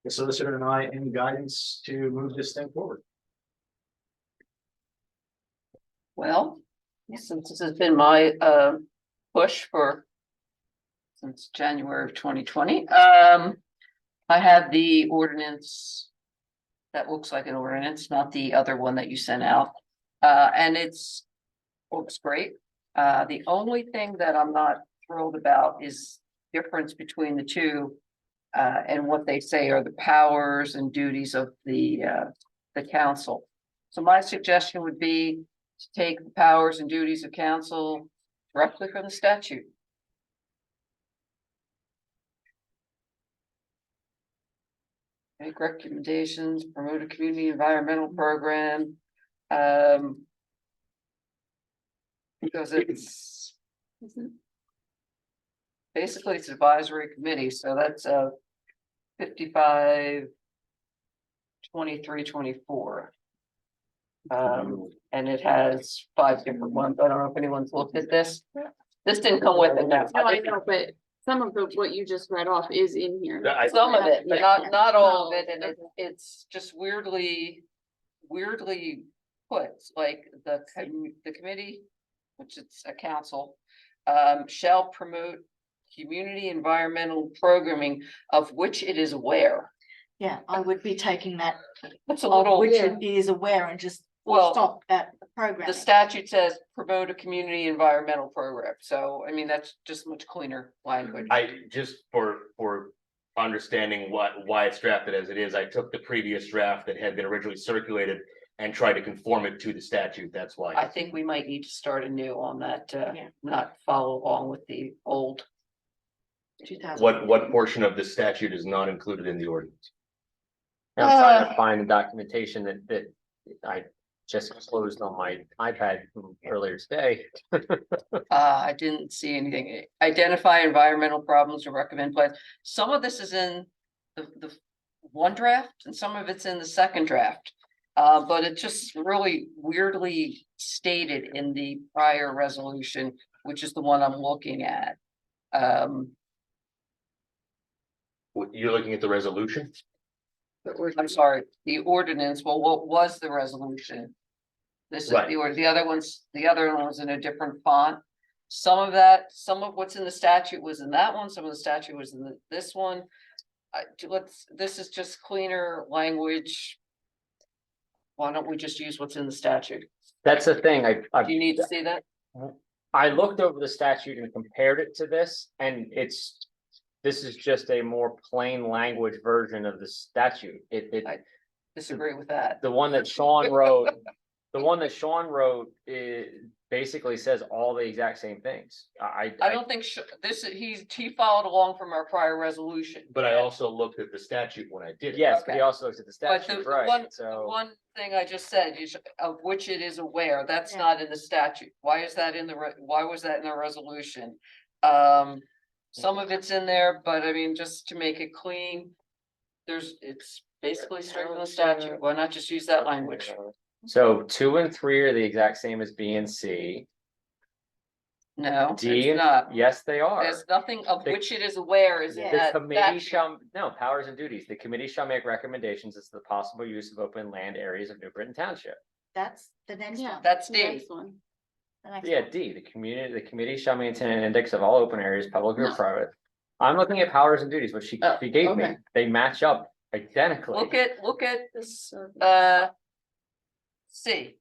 [SPEAKER 13] the solicitor and I any guidance to move this thing forward.
[SPEAKER 9] Well, since this has been my push for since January of 2020, I have the ordinance that looks like an ordinance, not the other one that you sent out. And looks great. The only thing that I'm not thrilled about is difference between the two and what they say are the powers and duties of the council. So my suggestion would be to take the powers and duties of council directly from the statute. Make recommendations, promote a community environmental program. Because it's basically it's advisory committee, so that's 55, 23, 24. And it has 5 different ones. I don't know if anyone's looked at this. This didn't come with it now.
[SPEAKER 3] No, I know, but some of what you just read off is in here.
[SPEAKER 9] Some of it, but not all of it, and it's just weirdly put, like the committee, which it's a council, shall promote community environmental programming of which it is aware.
[SPEAKER 5] Yeah, I would be taking that,
[SPEAKER 9] That's a
[SPEAKER 5] of
[SPEAKER 9] little,
[SPEAKER 5] which it is aware and just
[SPEAKER 9] Well,
[SPEAKER 5] stop at the program.
[SPEAKER 9] the statute says promote a community environmental program, so I mean, that's just much cleaner language.
[SPEAKER 4] I just for understanding why it's drafted as it is, I took the previous draft that had been originally circulated and tried to conform it to the statute, that's why.
[SPEAKER 9] I think we might need to start anew on that,
[SPEAKER 5] Yeah.
[SPEAKER 9] not follow along with the old.
[SPEAKER 5] 2000.
[SPEAKER 4] What portion of the statute is not included in the ordinance?
[SPEAKER 7] I'm trying to find the documentation that I just closed on my iPad from earlier today.
[SPEAKER 9] I didn't see anything. Identify environmental problems or recommend plans. Some of this is in the one draft and some of it's in the second draft. But it's just really weirdly stated in the prior resolution, which is the one I'm looking at.
[SPEAKER 4] You're looking at the resolution?
[SPEAKER 9] I'm sorry, the ordinance. Well, what was the resolution? This is
[SPEAKER 4] Right.
[SPEAKER 9] the other one was in a different font. Some of what's in the statute was in that one, some of the statute was in this one. This is just cleaner language. Why don't we just use what's in the statute?
[SPEAKER 7] That's the thing,
[SPEAKER 9] Do you need to see that?
[SPEAKER 7] I looked over the statute and compared it to this, and this is just a more plain language version of the statute.
[SPEAKER 9] I disagree with that.
[SPEAKER 7] The one that Sean wrote, it basically says all the exact same things.
[SPEAKER 9] I don't think he followed along from our prior resolution.
[SPEAKER 4] But I also looked at the statute when I did it.
[SPEAKER 7] Yes, but he
[SPEAKER 9] Okay.
[SPEAKER 7] also looks at the
[SPEAKER 9] But
[SPEAKER 7] statute,
[SPEAKER 9] the
[SPEAKER 7] right,
[SPEAKER 9] one thing I just said, of which it is aware, that's
[SPEAKER 5] Yeah.
[SPEAKER 9] not in the statute. Why is that why was that in the resolution? Some of it's in there, but I mean, just to make it clean, it's basically straight from the statute. Why not just use that language?
[SPEAKER 7] So 2 and 3 are the exact same as B and C.
[SPEAKER 9] No,
[SPEAKER 7] D,
[SPEAKER 9] it's not.
[SPEAKER 7] yes, they are.
[SPEAKER 9] There's nothing of
[SPEAKER 7] The-
[SPEAKER 9] which it is aware is in
[SPEAKER 5] Yeah.
[SPEAKER 7] The
[SPEAKER 9] that.
[SPEAKER 7] committee shall, no, powers and duties. The committee shall make recommendations as to the possible use of open land areas of New Britain Township.
[SPEAKER 5] That's the next
[SPEAKER 3] Yeah.
[SPEAKER 5] one.
[SPEAKER 9] That's
[SPEAKER 3] The
[SPEAKER 9] D.
[SPEAKER 3] next one.
[SPEAKER 5] The next
[SPEAKER 7] Yeah,
[SPEAKER 5] one.
[SPEAKER 7] D, the committee shall maintain an index of all open areas, public or
[SPEAKER 3] No.
[SPEAKER 7] private. I'm looking at powers and duties, which she gave me.
[SPEAKER 3] okay.
[SPEAKER 7] They match up identically.
[SPEAKER 9] Look at
[SPEAKER 3] This,
[SPEAKER 9] C.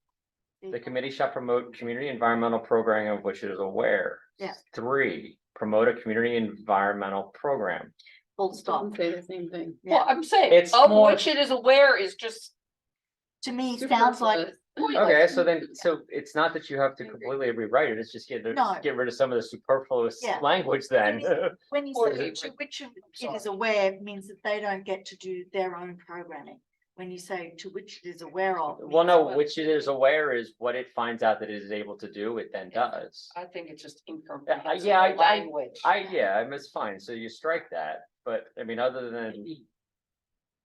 [SPEAKER 7] The committee shall promote community environmental programming of which it is aware.
[SPEAKER 5] Yeah.
[SPEAKER 7] 3, promote a community environmental program.
[SPEAKER 5] Full stop.
[SPEAKER 3] doesn't say the same thing.
[SPEAKER 9] Well, I'm saying,
[SPEAKER 7] It's
[SPEAKER 9] of
[SPEAKER 7] more-
[SPEAKER 9] which it is aware is just.
[SPEAKER 5] To me, it sounds like,
[SPEAKER 3] Superfluous.
[SPEAKER 7] Okay, so it's not that you have to completely rewrite it, it's just get
[SPEAKER 5] No.
[SPEAKER 7] rid of some of the superfluous
[SPEAKER 5] Yeah.
[SPEAKER 7] language then.
[SPEAKER 5] when you
[SPEAKER 9] Or
[SPEAKER 5] say
[SPEAKER 9] you-
[SPEAKER 5] to which of it is aware, it means that they don't get to do their own programming. When you say to which it is aware of. it
[SPEAKER 7] Well,
[SPEAKER 5] means
[SPEAKER 7] no,
[SPEAKER 5] what-
[SPEAKER 7] which it is aware is what it finds out that it is able to do, it then does.
[SPEAKER 9] I think it's just
[SPEAKER 7] Yeah,
[SPEAKER 9] incomprehensible
[SPEAKER 7] I-
[SPEAKER 9] language.
[SPEAKER 7] I mean, it's fine, so you strike that, but I mean, other than.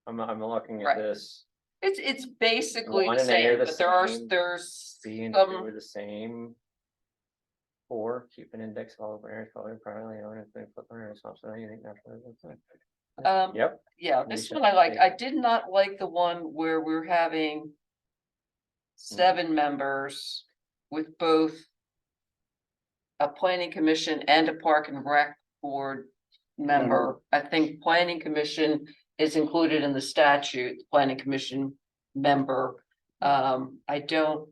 [SPEAKER 7] I'm looking at
[SPEAKER 9] Right.
[SPEAKER 7] this.
[SPEAKER 9] It's basically
[SPEAKER 7] One
[SPEAKER 9] the
[SPEAKER 7] and A are
[SPEAKER 9] same,
[SPEAKER 7] the
[SPEAKER 9] but there are,
[SPEAKER 7] same.
[SPEAKER 9] there's
[SPEAKER 7] B and two
[SPEAKER 9] some,
[SPEAKER 7] are the same. 4, keep an index of all areas, probably primarily owned and then flip areas, also anything naturally. Yep,
[SPEAKER 9] yeah, this one I like. I did not like the one where we're having 7 members with both a planning commission and a park and rec board member. I think planning commission is included in the statute, planning commission member. I don't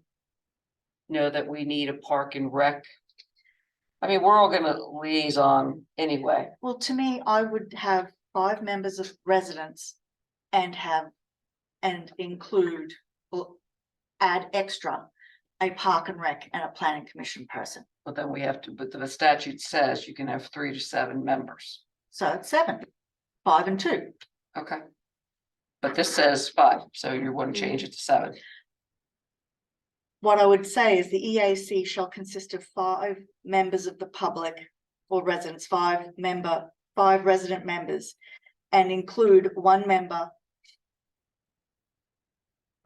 [SPEAKER 9] know that we need a park and rec. I mean, we're all gonna liaison anyway.
[SPEAKER 5] Well, to me, I would have 5 members of residents and include, or add extra, a park and rec and a planning commission person.
[SPEAKER 9] But then we have to, but the statute says you can have 3 to 7 members.
[SPEAKER 5] So it's 7, 5 and 2.
[SPEAKER 9] Okay. But this says 5, so you wouldn't change it to 7.
[SPEAKER 5] What I would say is the EAC shall consist of 5 members of the public or residents, 5 resident members, and include 1 member.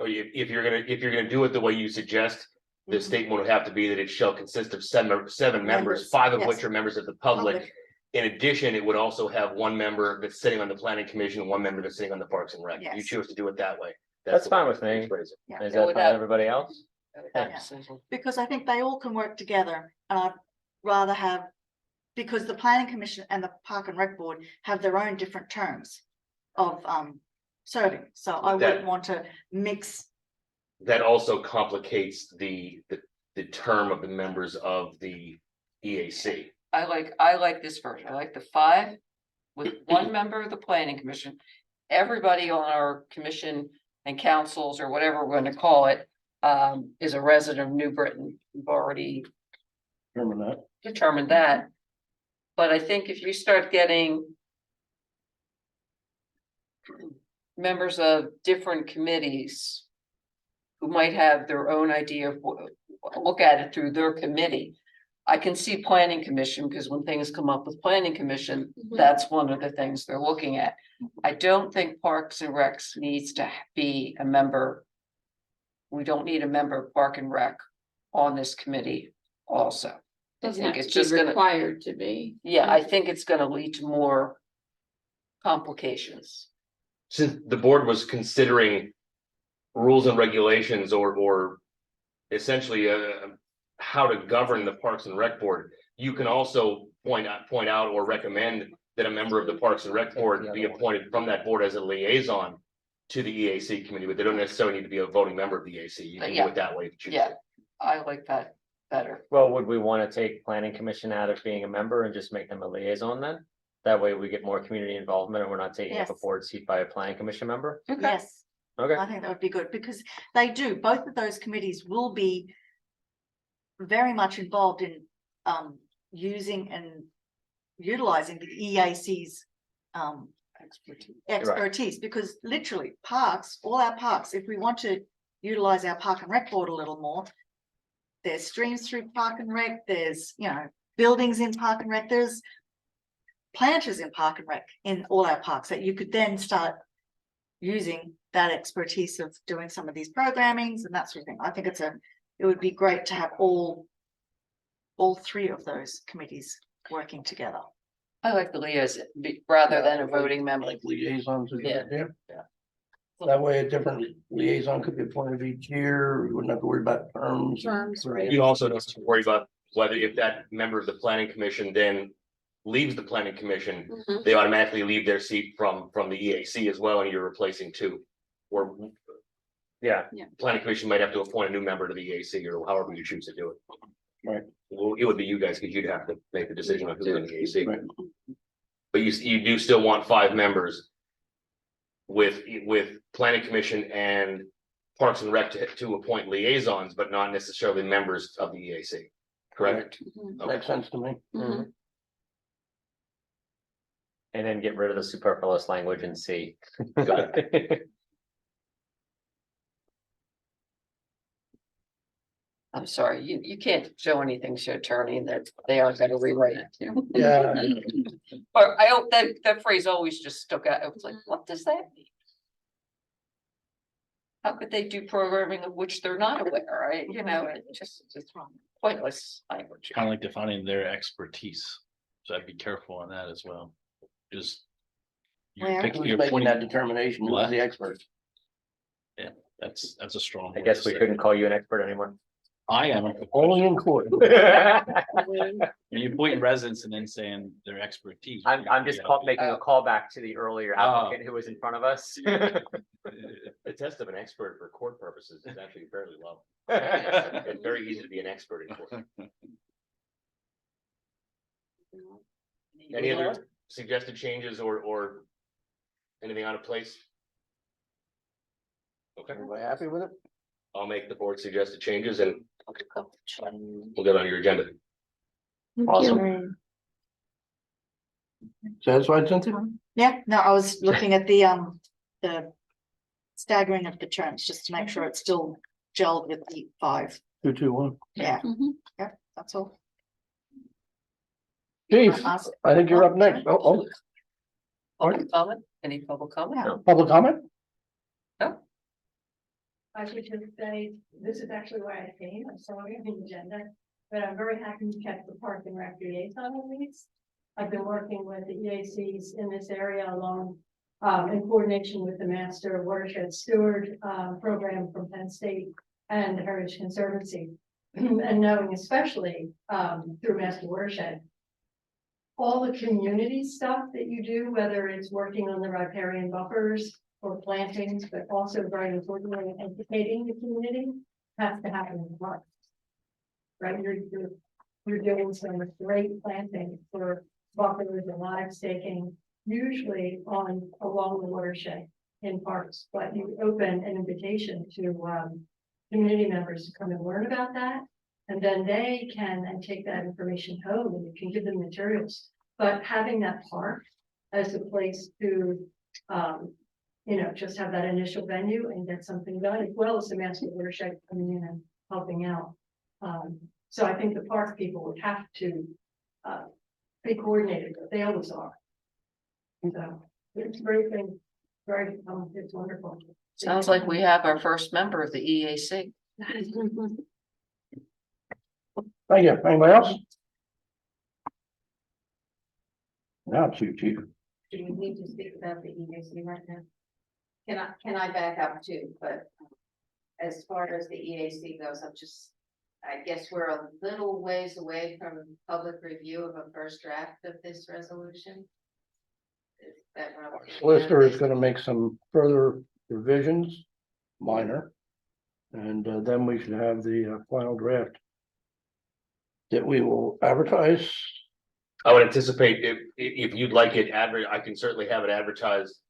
[SPEAKER 4] Or if you're gonna do it the way you suggest, the statement would have to be that it shall consist of 7 members,
[SPEAKER 5] Members,
[SPEAKER 4] 5 of
[SPEAKER 5] yes.
[SPEAKER 4] which are members of the public.
[SPEAKER 5] Public.
[SPEAKER 4] In addition, it would also have 1 member that's sitting on the planning commission, 1 member that's sitting on the parks and rec. If you
[SPEAKER 5] Yes.
[SPEAKER 4] choose to do it that way.
[SPEAKER 7] That's
[SPEAKER 4] the
[SPEAKER 7] fine
[SPEAKER 4] way
[SPEAKER 7] with me.
[SPEAKER 4] to phrase it.
[SPEAKER 5] Yeah.
[SPEAKER 7] Is
[SPEAKER 9] It
[SPEAKER 7] that
[SPEAKER 9] would
[SPEAKER 7] fine
[SPEAKER 9] have-
[SPEAKER 7] with everybody else?
[SPEAKER 5] Yeah. Because I think they all can work together, and I'd rather have, because the planning commission and the park and rec board have their own different terms of serving, so I wouldn't want to mix.
[SPEAKER 4] That also complicates the term of the members of the EAC.
[SPEAKER 9] I like this version. I like the 5 with 1 member of the planning commission. Everybody on our commission and councils or whatever we're gonna call it is a resident of New Britain. We've already determined that. But I think if you start getting members of different committees who might have their own idea of look at it through their committee. I can see planning commission, because when things come up with planning commission, that's one of the things they're looking at. I don't think Parks and Recs needs to be a member. We don't need a member of Park and Rec on this committee also. I
[SPEAKER 3] Doesn't
[SPEAKER 9] think
[SPEAKER 3] have
[SPEAKER 9] it's
[SPEAKER 3] to be
[SPEAKER 9] just gonna,
[SPEAKER 3] required to be.
[SPEAKER 9] yeah, I think it's gonna lead to more complications.
[SPEAKER 4] Since the board was considering rules and regulations or essentially how to govern the Parks and Rec Board, you can also point out or recommend that a member of the Parks and Rec Board be appointed from that board as a liaison to the EAC committee, but they don't necessarily need to be a voting member of the EAC. You can do it that way if you choose.
[SPEAKER 9] Yeah, I like that better.
[SPEAKER 7] Well, would we want to take planning commission out of being a member and just make them a liaison then? That way we get more community involvement and we're not taking up a
[SPEAKER 5] Yes.
[SPEAKER 7] board seat by a planning commission member?
[SPEAKER 5] Yes,
[SPEAKER 7] Okay,
[SPEAKER 5] I think that would be good, because they do, both of those committees will be very much involved in using and utilizing the EAC's expertise, because literally parks, all our parks, if we want to utilize our park and rec board a little more, there's streams through park and rec, there's, buildings in park and rec, there's planters in park and rec in all our parks that you could then start using that expertise of doing some of these programmings and that sort of thing. I think it would be great to have all 3 of those committees working together.
[SPEAKER 9] I like the liaison rather than a voting member.
[SPEAKER 2] Like liaisons. Is a good idea.
[SPEAKER 9] Yeah.
[SPEAKER 2] That way a different liaison could be appointed each year. We wouldn't have to worry about terms.
[SPEAKER 3] Right.
[SPEAKER 4] You also don't have to worry about whether if that member of the planning commission then leaves the planning commission, they automatically leave their seat from the EAC as well, and you're replacing 2. Or
[SPEAKER 7] yeah,
[SPEAKER 4] planning commission might have to appoint a new member to the EAC or however you choose to do it.
[SPEAKER 2] Right.
[SPEAKER 4] Well, it would be you guys, because you'd have to make the decision on who's in the EAC.
[SPEAKER 2] Right.
[SPEAKER 4] But you do still want 5 members with planning commission and Parks and Rec to appoint liaisons, but not necessarily members of the EAC, correct? Okay.
[SPEAKER 2] Makes sense to me.
[SPEAKER 7] and then get rid of the superfluous language and C.
[SPEAKER 4] Got
[SPEAKER 9] I'm sorry, you can't show anything to attorney that they aren't gonna rewrite it.
[SPEAKER 2] Yeah.
[SPEAKER 9] Or I hope that phrase always just stuck out. It was like, what does that mean? how could they do programming of which they're not aware, right? You know, it's pointless language.
[SPEAKER 10] Kind of like defining their expertise. So I'd be careful on that as well. Just.
[SPEAKER 5] Where?
[SPEAKER 10] You're picking,
[SPEAKER 2] Who's
[SPEAKER 10] you're
[SPEAKER 2] making
[SPEAKER 10] pointing,
[SPEAKER 2] that determination? Who's the expert?
[SPEAKER 10] that's a strong.
[SPEAKER 7] I
[SPEAKER 10] word
[SPEAKER 7] guess
[SPEAKER 10] to
[SPEAKER 7] we
[SPEAKER 10] say.
[SPEAKER 7] shouldn't call you an expert anymore.
[SPEAKER 10] I am.
[SPEAKER 2] Only in court.
[SPEAKER 10] When you point residents and then saying their expertise.
[SPEAKER 7] I'm just making a call back to the earlier applicant who was in front of us.
[SPEAKER 4] The test of an expert for court purposes is actually fairly low. It's very easy to be an expert in court. Any other suggested changes or anything out of place? Okay,
[SPEAKER 2] Everybody happy with it?
[SPEAKER 4] I'll make the board suggested changes and we'll get on your agenda.
[SPEAKER 2] Awesome. Satisfied, Cynthia?
[SPEAKER 5] Yeah, no, I was looking at the staggering of the terms, just to make sure it's still gelled with the 5.
[SPEAKER 2] 2, 2, 1.
[SPEAKER 5] Yeah, yeah, that's all.
[SPEAKER 2] Chief, I think you're up next.
[SPEAKER 9] Public comment? Any public comment?
[SPEAKER 2] Public comment?
[SPEAKER 12] I should just say, this is actually why I came, I'm sorry, on the agenda, but I'm very happy you kept the park and rec liaison on these. I've been working with the EACs in this area along, in coordination with the Master Watershed Steward, program from Penn State and the Heritage Conservancy. And knowing especially, through Master Watershed, all the community stuff that you do, whether it's working on the riparian buffers or plantings, but also very importantly, educating the community, has to happen in the park. Right, you're doing some great planting for buffers and live staking, usually along the watershed in parks, but you open an invitation to community members to come and learn about that. And then they can take that information home and you can give them materials. But having that park as a place to, just have that initial venue and get something done, as well as the Master Watershed coming in and helping out. So I think the park people would have to be coordinated, but they always are. So it's a great thing, it's wonderful.
[SPEAKER 9] Sounds like we have our first member of the EAC.
[SPEAKER 2] Thank you. Anybody else? Now it's you, Chief.
[SPEAKER 3] Do we need to speak about the EAC right now? Can I back up too, but as far as the EAC goes, I guess we're a little ways away from public review of a first draft of this resolution. Is that what I'm-
[SPEAKER 2] Solicitor is gonna make some further revisions, minor. And then we should have the final draft that we will advertise.
[SPEAKER 4] I would anticipate if you'd like it I can certainly have it advertised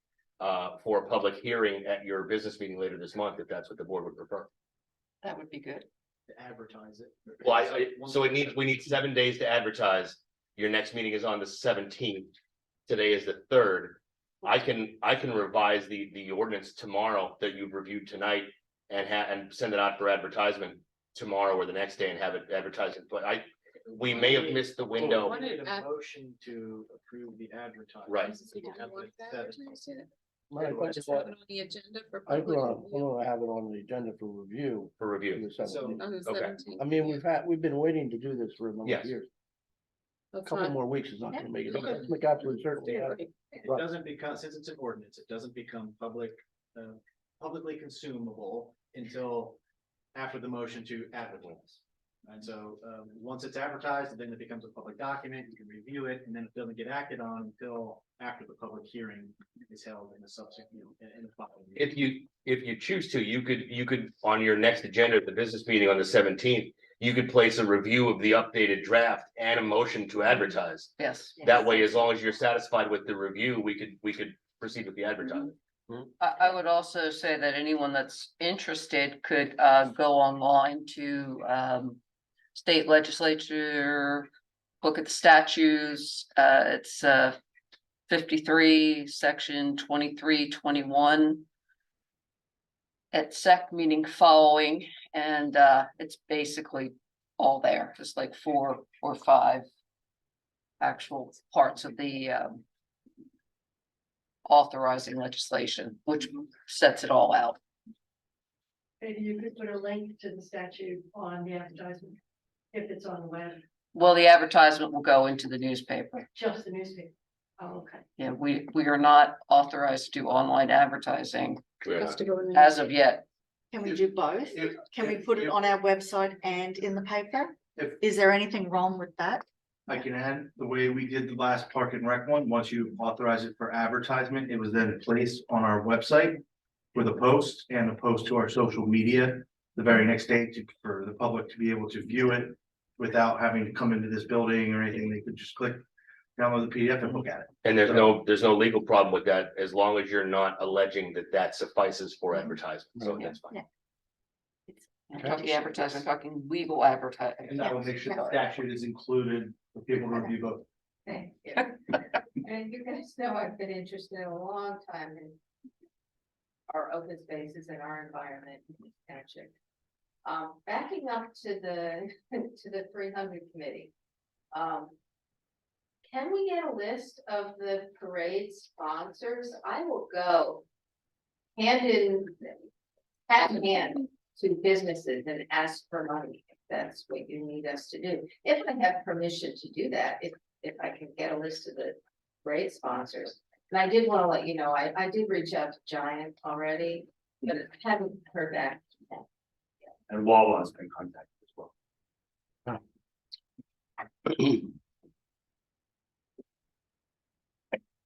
[SPEAKER 4] for a public hearing at your business meeting later this month, if that's what the board would prefer.
[SPEAKER 9] That would be good.
[SPEAKER 13] To advertise it.
[SPEAKER 4] Well, we need 7 days to advertise. Your next meeting is on the 17th. Today is the 3rd. I can revise the ordinance tomorrow that you've reviewed tonight and send it out for advertisement tomorrow or the next day and have it advertised. But we may have missed the window.
[SPEAKER 13] I need a motion to approve the advertising.
[SPEAKER 4] Right.
[SPEAKER 2] I
[SPEAKER 3] Just have it on the agenda for
[SPEAKER 2] I
[SPEAKER 3] public
[SPEAKER 2] want
[SPEAKER 3] review.
[SPEAKER 2] to have it on the agenda for review.
[SPEAKER 4] For review.
[SPEAKER 2] the 17th.
[SPEAKER 3] On the
[SPEAKER 4] Okay.
[SPEAKER 3] 17th.
[SPEAKER 2] I mean, we've been waiting to do this for a number of
[SPEAKER 4] Yes.
[SPEAKER 2] years. A
[SPEAKER 3] That's
[SPEAKER 2] couple
[SPEAKER 3] fine.
[SPEAKER 2] more weeks is not gonna make it.
[SPEAKER 3] Okay.
[SPEAKER 2] Let's make absolute certainty.
[SPEAKER 3] Yeah,
[SPEAKER 2] of it.
[SPEAKER 3] right.
[SPEAKER 13] It doesn't become, since it's an ordinance, it doesn't become publicly consumable until after the motion to advertise. And so, once it's advertised, then it becomes a public document, you can review it, and then it doesn't get acted on until after the public hearing is held in the subsequent, in the following.
[SPEAKER 4] If you choose to, you could, on your next agenda at the business meeting on the 17th, you could place a review of the updated draft and a motion to advertise.
[SPEAKER 9] Yes.
[SPEAKER 4] That way, as long as you're satisfied with the review, we could proceed with the advertising.
[SPEAKER 9] I would also say that anyone that's interested could go online to state legislature, look at the statutes. It's 53, section 2321. At sec meaning following, and it's basically all there, just like 4 or 5 actual parts of the authorizing legislation, which sets it all out.
[SPEAKER 12] Maybe you could put a link to the statute on the advertisement, if it's on the web,
[SPEAKER 9] Well, the advertisement will go into the newspaper.
[SPEAKER 12] just the newspaper. Oh, okay.
[SPEAKER 9] Yeah, we are not authorized to do online advertising
[SPEAKER 5] Has to go in.
[SPEAKER 9] as of yet.
[SPEAKER 5] Can we do both? Can we put it on our website and in the paper?
[SPEAKER 14] If-
[SPEAKER 5] Is there anything wrong with that?
[SPEAKER 14] I can add the way we did the last Park and Rec one, once you authorize it for advertisement, it was then placed on our website. With a post and a post to our social media the very next day for the public to be able to view it. Without having to come into this building or anything, they could just click, download the PDF and look at it.
[SPEAKER 4] And there's no legal problem with that, as long as you're not alleging that that suffices for advertisement, so that's fine.
[SPEAKER 9] I'm talking advertising, talking legal advertising.
[SPEAKER 14] And that will make sure the statute is included for people to review both.
[SPEAKER 12] Thank you. And you guys know I've been interested a long time in our open spaces and our environment in this township. Backing up to the, to the 300 committee. Can we get a list of the parade sponsors? I will go hand in hand to businesses and ask for money, if that's what you need us to do. If I have permission to do that, if I can get a list of the parade sponsors. And I did want to let you know, I did reach out to Giant already, but I haven't heard back.
[SPEAKER 6] And Wawa's been contacted as well.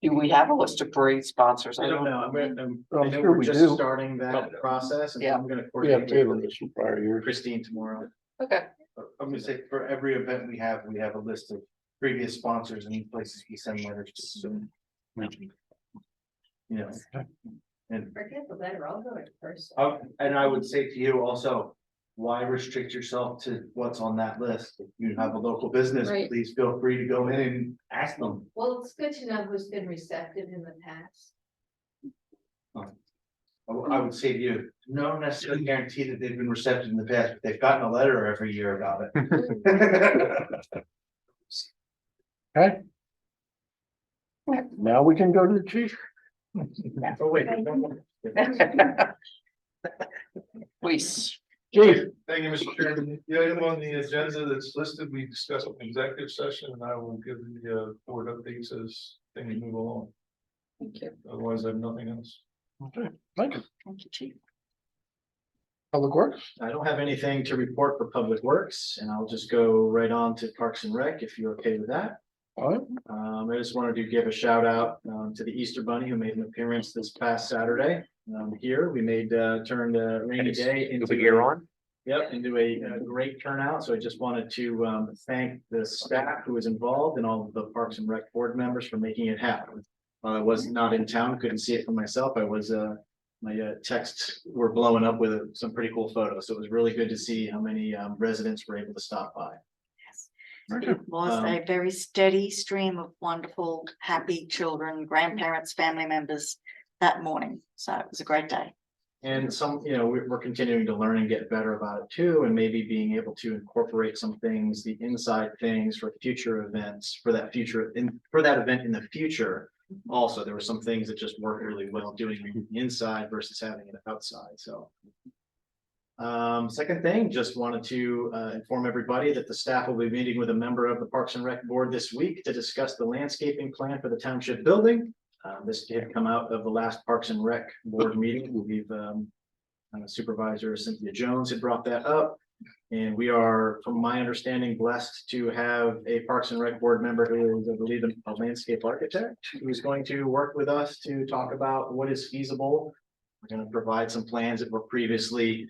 [SPEAKER 9] Do we have a list of parade sponsors?
[SPEAKER 13] I don't know, I
[SPEAKER 2] I'm
[SPEAKER 13] know
[SPEAKER 2] sure
[SPEAKER 13] we're
[SPEAKER 2] we
[SPEAKER 13] just
[SPEAKER 2] do.
[SPEAKER 13] starting that process, and
[SPEAKER 9] Yeah.
[SPEAKER 13] I'm gonna
[SPEAKER 2] We have
[SPEAKER 13] coordinate
[SPEAKER 2] table
[SPEAKER 13] with
[SPEAKER 2] this from prior years.
[SPEAKER 13] Christine tomorrow.
[SPEAKER 9] Okay,
[SPEAKER 14] I'm gonna say for every event we have a list of previous sponsors and places we send letters to, so. You know, and,
[SPEAKER 12] Forget the letter, I'll go in person.
[SPEAKER 14] and I would say to you also, why restrict yourself to what's on that list? If you have a local business,
[SPEAKER 9] Right.
[SPEAKER 14] please feel free to go in and ask them.
[SPEAKER 12] Well, it's good to know who's been receptive in the past.
[SPEAKER 14] I would say to you, no necessarily guarantee that they've been receptive in the past, but they've gotten a letter every year about it.
[SPEAKER 2] Okay. Now we can go to the chief.
[SPEAKER 13] Oh, wait.
[SPEAKER 9] please.
[SPEAKER 2] Chief,
[SPEAKER 16] Thank you, Mr. Chairman. The item on the agenda that's listed, we discussed in executive session, and I will give the board updates as things move along.
[SPEAKER 9] Thank you.
[SPEAKER 16] Otherwise, I have nothing else.
[SPEAKER 2] okay, thank you.
[SPEAKER 9] Thank you, Chief.
[SPEAKER 2] Public Works,
[SPEAKER 13] I don't have anything to report for Public Works, and I'll just go right on to Parks and Rec, if you're okay with that.
[SPEAKER 2] all right,
[SPEAKER 13] I just wanted to give a shout out to the Easter Bunny who made an appearance this past Saturday. Here, we turned a rainy day into.
[SPEAKER 4] With the gear on?
[SPEAKER 13] Yep, into a great turnout. So I just wanted to thank the staff who was involved and all of the Parks and Rec board members for making it happen. I was not in town, couldn't see it for myself. I was my texts were blowing up with some pretty cool photos. So it was really good to see how many residents were able to stop by.
[SPEAKER 5] It was a very steady stream of wonderful, happy children, grandparents, family members that morning. So it was a great day.
[SPEAKER 13] And we're continuing to learn and get better about it too, and maybe being able to incorporate some things, the inside things for future events, for that event in the future. Also, there were some things that just worked really well doing it inside versus having it outside, so. Second thing, just wanted to inform everybody that the staff will be meeting with a member of the Parks and Rec Board this week to discuss the landscaping plan for the township building. This did come out of the last Parks and Rec Board meeting. We've Supervisor Cynthia Jones had brought that up. And we are, from my understanding, blessed to have a Parks and Rec Board member who is, I believe, a landscape architect who is going to work with us to talk about what is feasible. We're going to provide some plans that were previously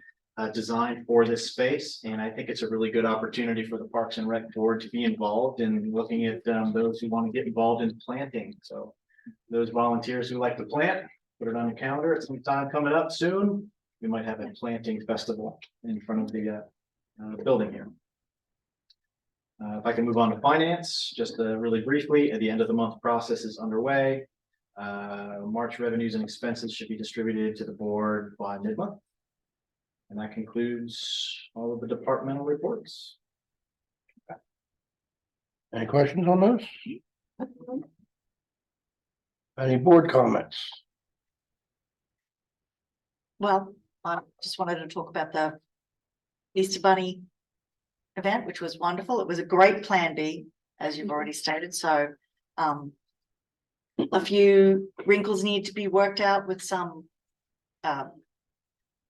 [SPEAKER 13] designed for this space, and I think it's a really good opportunity for the Parks and Rec Board to be involved in looking at those who want to get involved in planting. So those volunteers who like to plant, put it on the calendar at some time coming up soon. We might have a planting festival in front of the building here. If I can move on to finance, just really briefly, at the end of the month process is underway. March revenues and expenses should be distributed to the board by mid-month. And that concludes all of the departmental reports.
[SPEAKER 2] any questions on those? Any board comments?
[SPEAKER 5] Well, I just wanted to talk about the Easter Bunny event, which was wonderful. It was a great plan B, as you've already stated, so a few wrinkles need to be worked out with some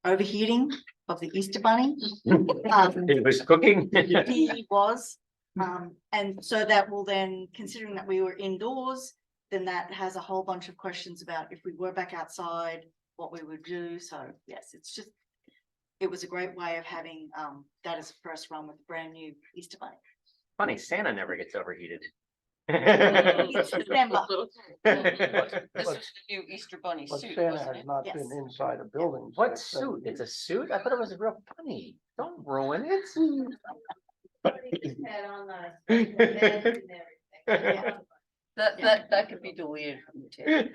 [SPEAKER 5] overheating of the Easter Bunny.
[SPEAKER 7] It was cooking.
[SPEAKER 5] He was, and so that will then, considering that we were indoors, then that has a whole bunch of questions about if we were back outside, what we would do. So yes, it was a great way of having that as a first run with a brand new Easter Bunny.
[SPEAKER 7] Funny, Santa never gets overheated.
[SPEAKER 5] It's December.
[SPEAKER 9] This was the new Easter Bunny
[SPEAKER 2] But
[SPEAKER 9] suit,
[SPEAKER 2] Santa
[SPEAKER 9] wasn't
[SPEAKER 2] has
[SPEAKER 9] it?
[SPEAKER 2] not
[SPEAKER 5] Yes.
[SPEAKER 2] been inside a building.
[SPEAKER 7] What
[SPEAKER 2] since
[SPEAKER 7] suit?
[SPEAKER 2] 17.
[SPEAKER 7] It's a suit? I thought it was a real bunny. Don't ruin it.
[SPEAKER 9] That could be deleted from the tape.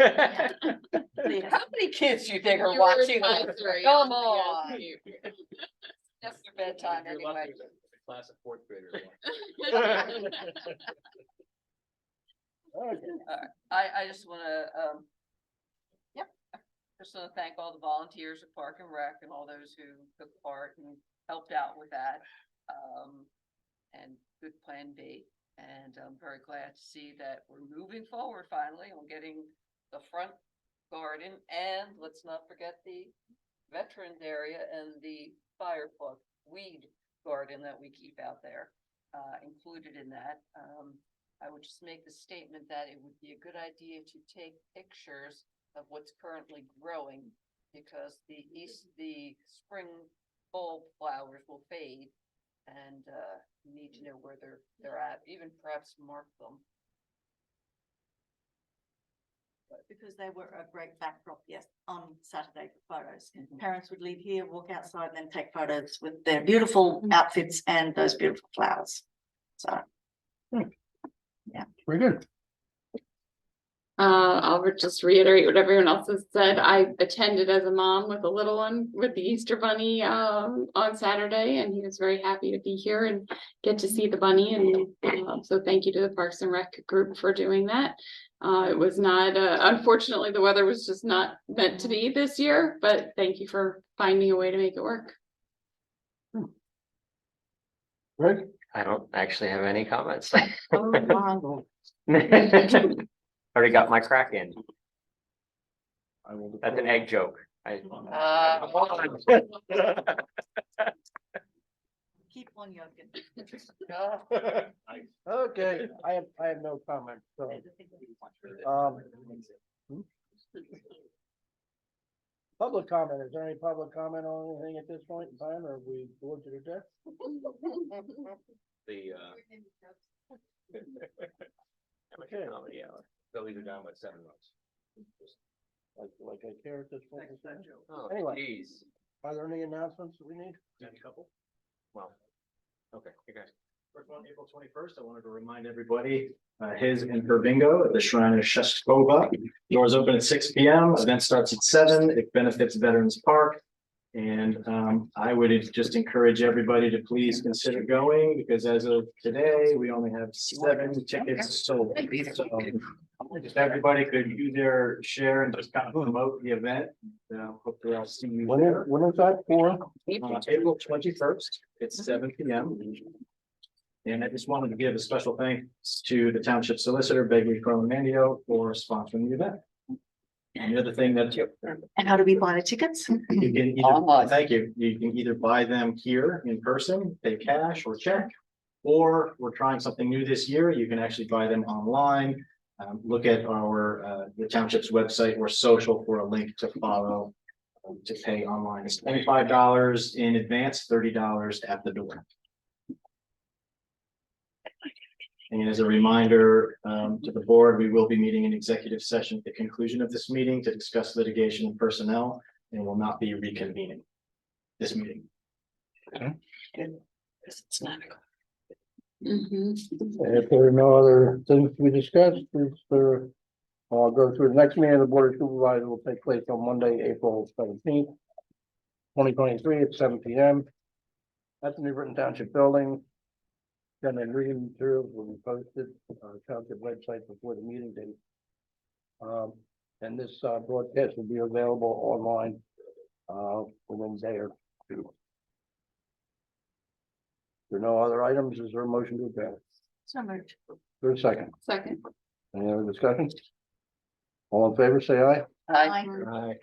[SPEAKER 9] How many kids do you think are watching? Come on. That's your bedtime anyway.
[SPEAKER 7] Class of fourth graders.
[SPEAKER 9] I just wanna, yep, just wanna thank all the volunteers at Park and Rec and all those who took part and helped out with that. And good plan B, and I'm very glad to see that we're moving forward finally on getting the front garden, and let's not forget the veterans area and the fire plug weed garden that we keep out there, included in that. I would just make the statement that it would be a good idea to take pictures of what's currently growing, because the spring bulb flowers will fade, and you need to know where they're at, even perhaps mark them.
[SPEAKER 5] Because they were a great backdrop, yes, on Saturday for photos. Parents would leave here, walk outside, and then take photos with their beautiful outfits and those beautiful flowers. So. Yeah.
[SPEAKER 2] Very good.
[SPEAKER 3] I'll just reiterate what everyone else has said. I attended as a mom with a little one with the Easter Bunny on Saturday, and he was very happy to be here and get to see the bunny. And so thank you to the Parks and Rec group for doing that. It was not, unfortunately, the weather was just not meant to be this year, but thank you for finding a way to make it work.
[SPEAKER 2] Greg?
[SPEAKER 7] I don't actually have any comments.
[SPEAKER 3] Oh, wow.
[SPEAKER 7] Already got my crack in.
[SPEAKER 2] I will.
[SPEAKER 7] That's an egg joke.
[SPEAKER 5] Keep on yoking.
[SPEAKER 2] Okay, I have no comment, so. Public comment, is there any public comment on anything at this point in time, or have we bored you to death?
[SPEAKER 7] The
[SPEAKER 2] Okay.
[SPEAKER 7] comedy hour. They'll either down by 7 months.
[SPEAKER 2] Like I care at this point. in time?
[SPEAKER 7] Oh,
[SPEAKER 2] Anyway.
[SPEAKER 7] geez.
[SPEAKER 2] Are there any announcements that we need?
[SPEAKER 13] A couple.
[SPEAKER 7] Well, okay, you guys.
[SPEAKER 13] First one, April 21st, I wanted to remind everybody, his and her bingo at the Shrine of Sheskova. Doors open at 6 p.m. Event starts at 7. It benefits Veterans Park. And I would just encourage everybody to please consider going, because as of today, we only have 7 tickets sold. So if everybody could do their share and just kind of promote the event, hopefully I'll see you there.
[SPEAKER 2] When is that for?
[SPEAKER 13] April 21st, it's 7 p.m. And I just wanted to give a special thanks to the Township Solicitor, Begley Manio, for sponsoring the event. And the other thing that
[SPEAKER 5] And how do we buy the tickets?
[SPEAKER 13] you can either, thank you, you can either buy them here in person, pay cash or check. Or we're trying something new this year, you can actually buy them online. Look at our the township's website or social for a link to follow to pay online. It's $25 in advance, $30 at the door. And as a reminder to the board, we will be meeting in executive session at the conclusion of this meeting to discuss litigation and personnel, and will not be reconvening this meeting.
[SPEAKER 9] It's not.
[SPEAKER 2] If there are no other things to be discussed, I'll go through the next meeting of the Board of Supervisors will take place on Monday, April 17th, 2023 at 7 p.m. at the New Britain Township Building. Then reading materials will be posted on the township website before the meeting date. And this broadcast will be available online within a day or two. There are no other items, is there a motion to adjourn?
[SPEAKER 5] So moved.
[SPEAKER 2] For a second,
[SPEAKER 9] Second.
[SPEAKER 2] any other discussion? All in favor, say aye.
[SPEAKER 9] Aye.
[SPEAKER 2] Aye.